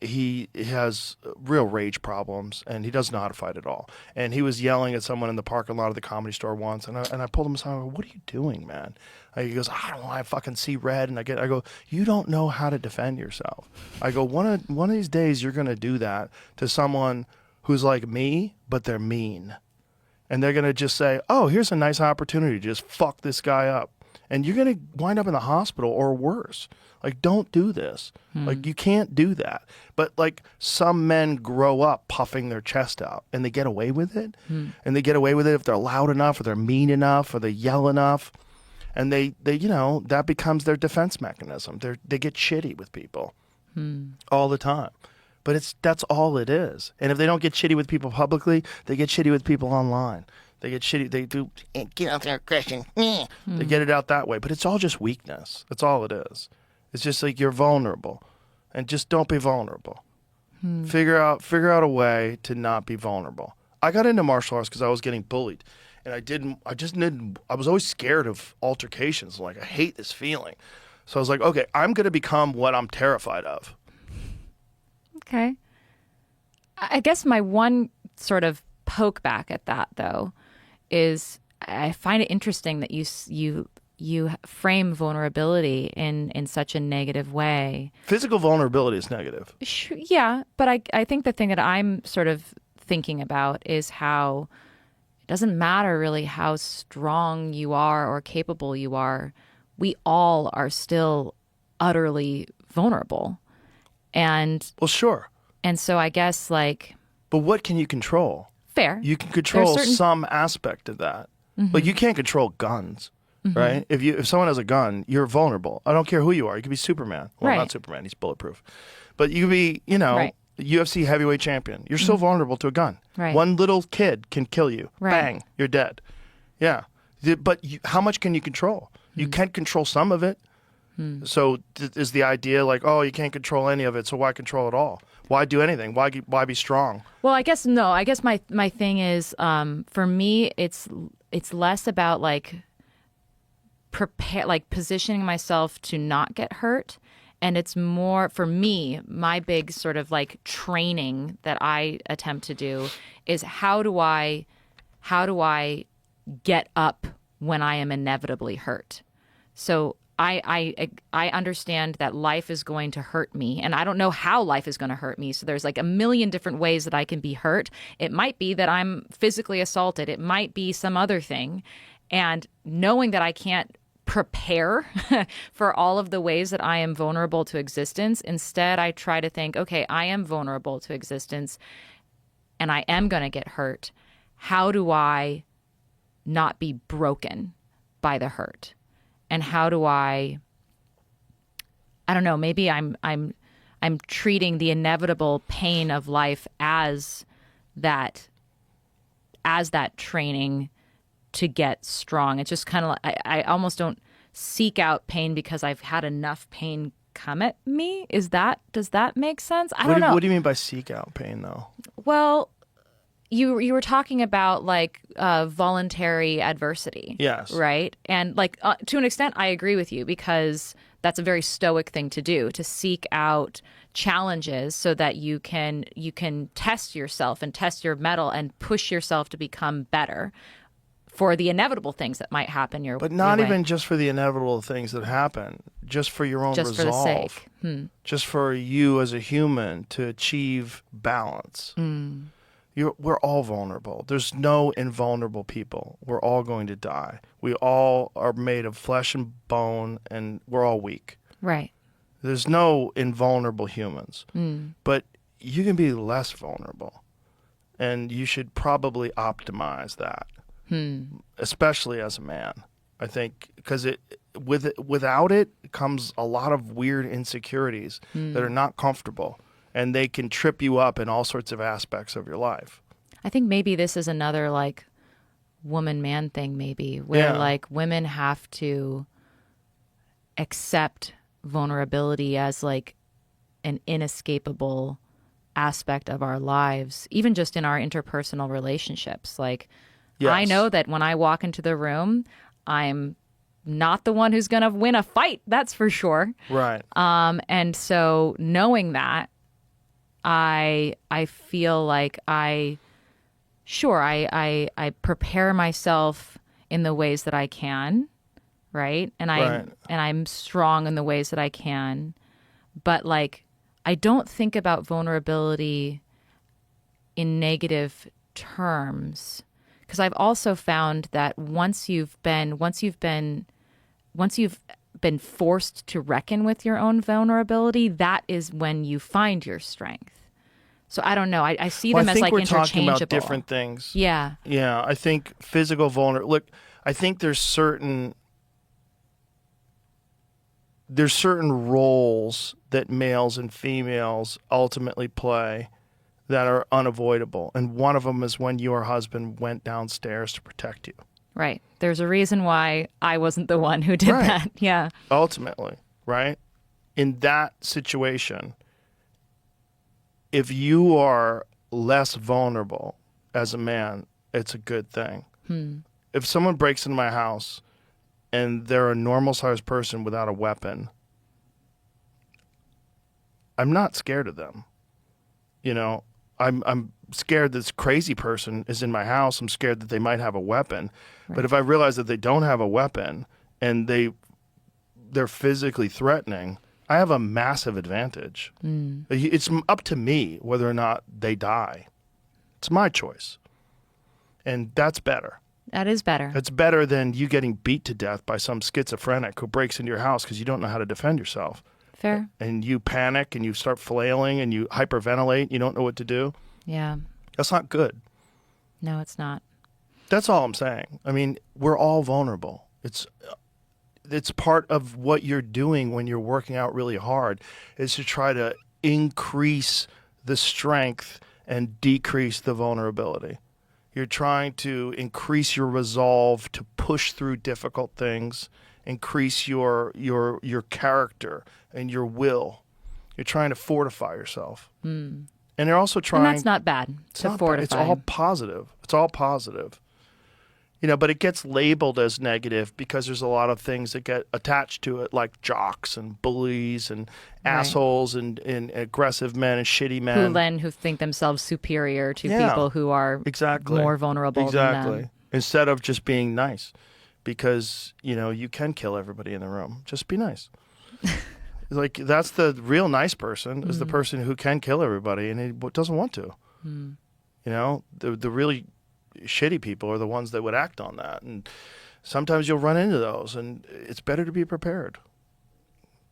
he has real rage problems, and he doesn't know how to fight at all. And he was yelling at someone in the parking lot of the Comedy Store once, and I pulled him aside. I go, "What are you doing, man?" He goes, "I don't know. I fucking see red." And I go, "You don't know how to defend yourself." I go, one of these days you're gonna do that to someone who's like me, but they're mean, and they're gonna just say, "Oh, here's a nice opportunity to just fuck this guy up," and you're gonna wind up in the hospital or worse. Like, don't do this. Like, you can't do that. But, like, some men grow up puffing their chest out, and they get away with it. And they get away with it if they're loud enough, or they're mean enough, or they yell enough. And they that becomes their defense mechanism. They get shitty with people all the time. But that's all it is. And if they don't get shitty with people publicly, they get shitty with people online. They get shitty. They do, "Get out there, Christian." They get it out that way. But it's all just weakness. That's all it is. It's just like you're vulnerable, and just don't be vulnerable. Figure out a way to not be vulnerable. I got into martial arts because I was getting bullied, and I was always scared of altercations. Like, I hate this feeling. So I was like, okay, I'm going to become what I'm terrified of. Okay. I guess my one sort of poke back at that, though, is I find it interesting that you frame vulnerability in such a negative way. Physical vulnerability is negative. Yeah, but I think the thing that I'm sort of thinking about is how it doesn't matter really how strong you are or capable you are. We all are still utterly vulnerable. And well, sure. And so I guess but what can you control? Fair. You can control some aspect of that. Like, you can't control guns. right? If someone has a gun, you're vulnerable. I don't care who you are. You could be Superman. Well, Right. not Superman. He's bulletproof. But you could be, Right. UFC heavyweight champion. You're still vulnerable to a gun. Right. One little kid can kill you. Right. Bang, you're dead. Yeah. But how much can you control? You can't control some of it. So is the idea like, oh, you can't control any of it, so why control it all? Why do anything? Why be strong? Well, I guess no. I guess my thing is, for me, it's less about like positioning myself to not get hurt, and it's more for me. My big sort of like training that I attempt to do is how do I get up when I am inevitably hurt. So I understand that life is going to hurt me, and I don't know how life is going to hurt me. So there's like a million different ways that I can be hurt. It might be that I'm physically assaulted. It might be some other thing. And knowing that I can't prepare for all of the ways that I am vulnerable to existence, instead I try to think, okay, I am vulnerable to existence and I am going to get hurt. How do I not be broken by the hurt? And how do I don't know, maybe I'm treating the inevitable pain of life as that training to get strong. It's just kind of like I almost don't seek out pain because I've had enough pain come at me. Does that make sense? I don't know. What do you mean by seek out pain though? Well, you were talking about like voluntary adversity. Yes. Right? And like to an extent I agree with you because that's a very stoic thing to do, to seek out challenges so that you can test yourself and test your mettle and push yourself to become better for the inevitable things that might happen But not your way. even just for the inevitable things that happen, just for your own Just resolve. for the sake. Just for you as a human to achieve balance. We're all vulnerable. There's no invulnerable people. We're all going to die. We all are made of flesh and bone, and we're all weak. Right. There's no invulnerable humans. But you can be less vulnerable, and you should probably optimize that, especially as a man. I think because without it comes a lot of weird insecurities that are not comfortable. And they can trip you up in all sorts of aspects of your life. I think maybe this is another like woman-man thing maybe where like women have to accept vulnerability as like an inescapable aspect of our lives, even just in our interpersonal relationships. Like I know that when I walk into the room, I'm not the one who's going to win a fight. That's for sure. Right. And so knowing that, I feel like I prepare myself in the ways that I can, right? And I'm strong in the ways that I can. But like I don't think about vulnerability in negative terms because I've also found that once you've been forced to reckon with your own vulnerability, that is when you find your strength. So I don't know. I see them as like we're interchangeable. talking about different things. Yeah. Yeah, I think physical vulnerability. Look, I think there's certain roles that males and females ultimately play that are unavoidable, and one of them is when your husband went downstairs to protect you. Right. There's a reason why I wasn't the one who did that. Yeah. Ultimately, right? In that situation, if you are less vulnerable as a man, it's a good thing. If someone breaks into my house and they're a normal-sized person without a weapon, I'm not scared of them. You know, I'm scared this crazy person is in my house. I'm scared that they might have a weapon. Right. But if I realize that they don't have a weapon and they're physically threatening, I have a massive advantage. It's up to me whether or not they die. It's my choice. And that's better. That is better. It's better than you getting beat to death by some schizophrenic who breaks into your house because you don't know how to defend yourself. Fair. And you panic and you start flailing and you hyperventilate. You don't know what to do. Yeah. That's not good. No, it's not. That's all I'm saying. I mean, we're all vulnerable. It's part of what you're doing when you're working out really hard is to try to increase the strength and decrease the vulnerability. You're trying to increase your resolve to push through difficult things, increase your character and your will. You're trying to fortify yourself. And you're also trying... And that's not bad to fortify. It's all positive. It's all positive. You know, but it gets labeled as negative because there's a lot of things that get attached to it, like jocks and bullies and assholes and aggressive men and shitty men. Who think themselves superior to people who are more vulnerable than them. Instead of just being nice. Because, you know, you can kill everybody in the room. Just be nice. Like, that's the real nice person is the person who can kill everybody and he doesn't want to. You know, the really shitty people are the ones that would act on that. And sometimes you'll run into those, and it's better to be prepared.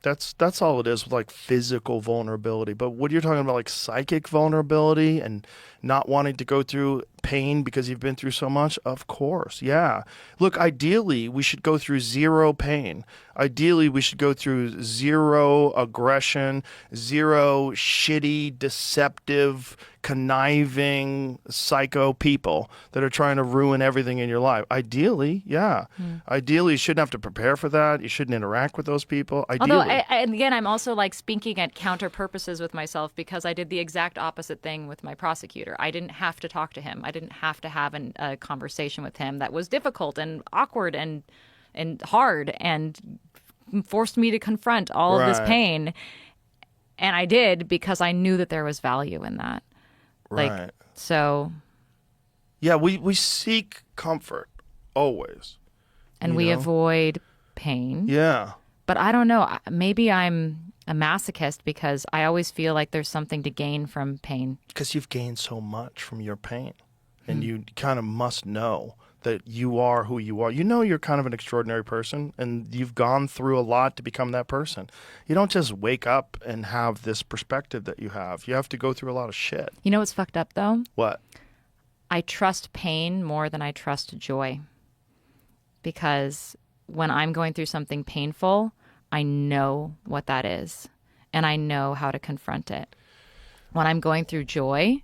That's all it is with like physical vulnerability. But what you're talking about, like psychic vulnerability and not wanting to go through pain because you've been through so much, of course, yeah. Look, ideally, we should go through zero pain. Ideally, we should go through zero aggression, zero shitty, deceptive, conniving, psycho people that are trying to ruin everything in your life. Ideally, yeah. Ideally, you shouldn't have to prepare for that. You shouldn't interact with those people. Ideally. Although, and again, I'm also like speaking at counter purposes with myself because I did the exact opposite thing with my prosecutor. I didn't have to talk to him. I didn't have to have a conversation with him that was difficult and awkward and hard and forced me to confront all of this pain. And I did because I knew that there was value in that. Like, so. Yeah, we seek comfort always. And we avoid pain. Yeah. But I don't know. Maybe I'm a masochist because I always feel like there's something to gain from pain. Because you've gained so much from your pain. And you kind of must know that you are who you are. You know you're kind of an extraordinary person, and you've gone through a lot to become that person. You don't just wake up and have this perspective that you have. You have to go through a lot of shit. You know what's fucked up, though? What? I trust pain more than I trust joy. Because when I'm going through something painful, I know what that is, and I know how to confront it. When I'm going through joy,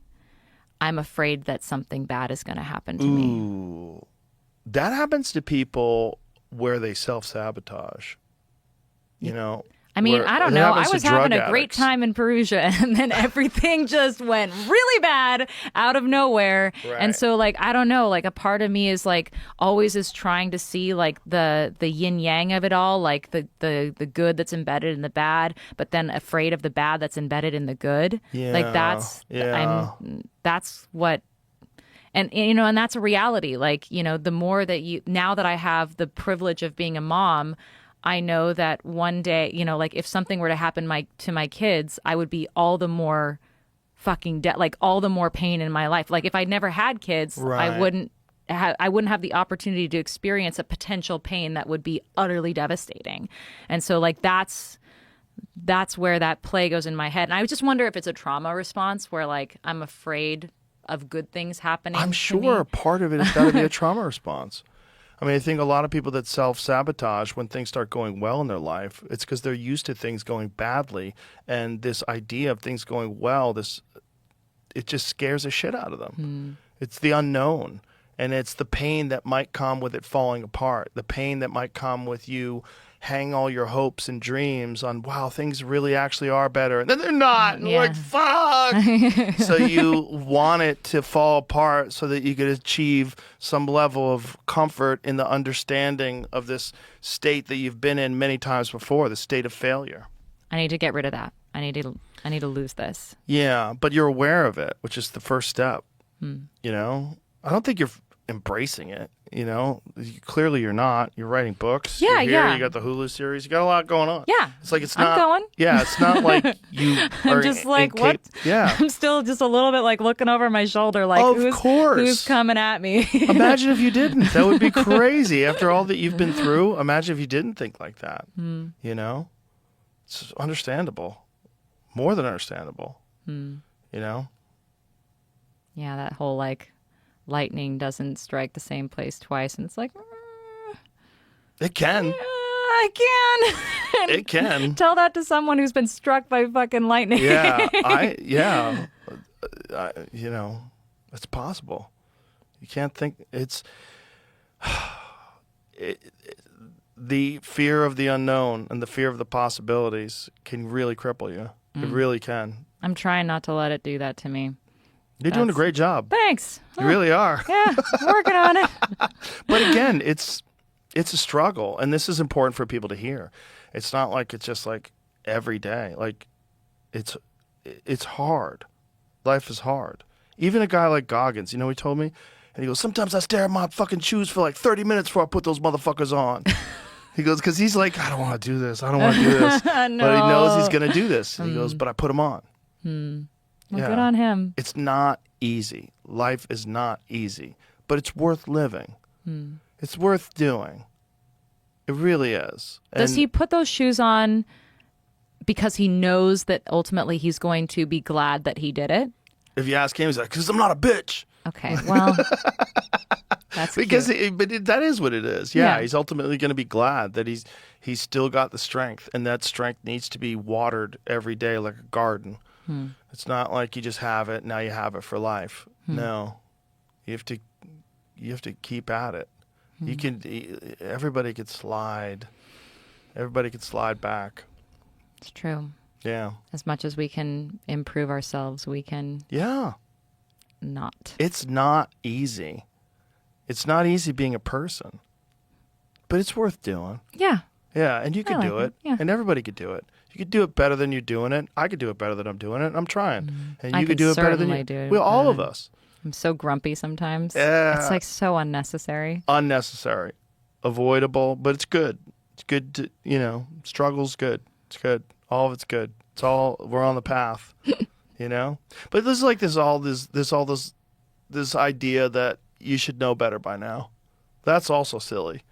I'm afraid that something bad is going to happen to me. That happens to people where they self-sabotage, you know? I mean, I don't know. I was having a great time in Perugia, and then everything just went really bad out of nowhere. Right. And so, like, I don't know. Like, a part of me is like always is trying to see like the yin yang of it all, like the good that's embedded in the bad, but then afraid of the bad that's embedded in the good. Yeah. Like that's what. And, you know, and that's a reality. Like, you know, the more that now that I have the privilege of being a mom, I know that one day, you know, like if something were to happen to my kids, I would be all the more fucking like all the more pain in my life. Like if I'd never had kids, I wouldn't have the opportunity to experience a potential pain that would be utterly devastating. And so like that's where that play goes in my head. And I just wonder if it's a trauma response where like I'm afraid of good things happening. I'm sure part of it has got to be a trauma response. I mean, I think a lot of people that self-sabotage when things start going well in their life, it's because they're used to things going badly. And this idea of things going well, it just scares the shit out of them. It's the unknown. And it's the pain that might come with it falling apart. The pain that might come with you hang all your hopes and dreams on, wow, things really actually are better. And then they're not. And like, fuck. So you want it to fall apart so that you could achieve some level of comfort in the understanding of this state that you've been in many times before, the state of failure. I need to get rid of that. I need to lose this. Yeah, but you're aware of it, which is the first step. You know? I don't think you're embracing it. You know, clearly you're not. You're writing books. Yeah, you're here, you got the Hulu series. You got a lot going on. Yeah, it's like it's not. I'm going. Yeah, it's not like you. I'm just like what? Yeah, I'm still just a little bit like looking over my shoulder, like who's coming at me? Imagine if you didn't. That would be crazy. After all that you've been through, imagine if you didn't think like that. You know, it's understandable, more than understandable. You know. Yeah, that whole like. Lightning doesn't strike the same place twice, and it's like It can. I can. It can. Tell that to someone who's been struck by fucking lightning. Yeah. It's possible. You can't think the fear of the unknown and the fear of the possibilities can really cripple you. It really can. I'm trying not to let it do that to me. You're doing a great job. Thanks. You really are. Yeah, I'm working on it. But again, it's a struggle, and this is important for people to hear. It's not like it's just like every day. Like it's hard. Life is hard. Even a guy like Goggins, he told me, and he goes, sometimes I stare at my fucking shoes for like 30 minutes before I put those motherfuckers on. He goes, because he's like, I don't want to do this. I don't want to do this. No. But he knows he's going to do this. And he goes, but I put them on. Well, good on him. It's not easy. Life is not easy, but it's worth living. It's worth doing. It really is. Does he put those shoes on because he knows that ultimately he's going to be glad that he did it? If you ask him, he's like, because I'm not a bitch. Okay, well, that's because cute. that is what it is. Yeah, he's ultimately going to be glad that he's still got the strength, and that strength needs to be watered every day like a garden. It's not like you just have it, now you have it for life. No. You have to keep at it. Everybody could slide. Everybody could slide back. It's true. Yeah. As much as we can improve ourselves, we can not. It's not easy. It's not easy being a person. But it's worth doing. Yeah. Yeah, and you can do it. Yeah. And everybody could do it. You could do it better than you're doing it. I could do it better than I'm doing it. I'm trying. And you could do it better than you. Do it. Well, all of us. I'm so grumpy sometimes. Yeah. It's like so unnecessary. Unnecessary. Avoidable, but it's good. It's good to, struggle's good. It's good. All of it's good. We're on the path, But there's like this idea that you should know better by now. That's also silly.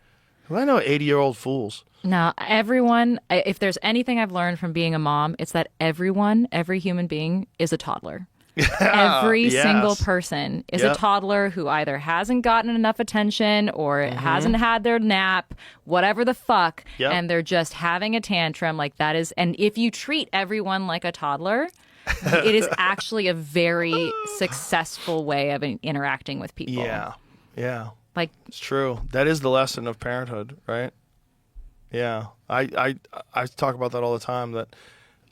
I know 80-year-old fools. No, everyone, if there's anything I've learned from being a mom, it's that every human being is a toddler. Every single person is a toddler who either hasn't gotten enough attention or hasn't had their nap, whatever the fuck, and they're just having a tantrum like that is. And if you treat everyone like a toddler, it is actually a very successful way of interacting with people. Yeah. Like, it's true. That is the lesson of parenthood, right? Yeah. I talk about that all the time, that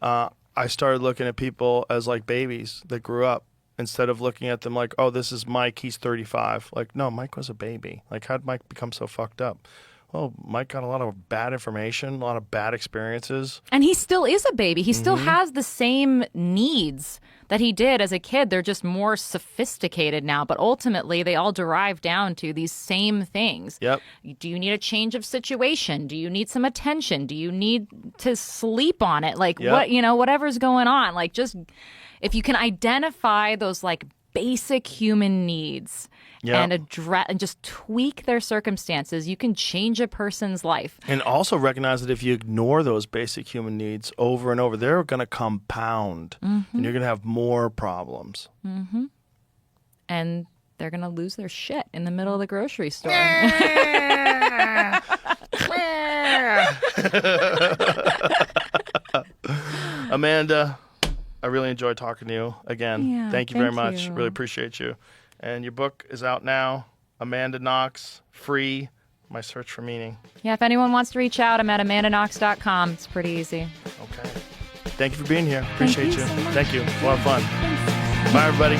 I started looking at people as like babies that grew up instead of looking at them like, oh, this is Mike, he's 35. Like, no, Mike was a baby. Like, how'd Mike become so fucked up? Well, Mike got a lot of bad information, a lot of bad experiences. And he still is a baby. He still has the same needs that he did as a kid. They're just more sophisticated now, but ultimately they all derive down to these same things. Yep. Do you need a change of situation? Do you need some attention? Do you need to sleep on it? Like, whatever's going on. Like, just if you can identify those like basic human needs and address and just tweak their circumstances, you can change a person's life. And also recognize that if you ignore those basic human needs over and over, they're going to compound and you're going to have more problems. And they're going to lose their shit in the middle of the grocery store. Amanda, I really enjoyed talking to you again. Yeah, thank you very thank much. you. Really appreciate you. And your book is out now, Amanda Knox, free, My Search for Meaning. Yeah, if anyone wants to reach out, I'm at amandaknox.com. It's pretty easy. Okay. Thank you for being here. Appreciate you so much. Thank you. A lot of fun. Bye, everybody.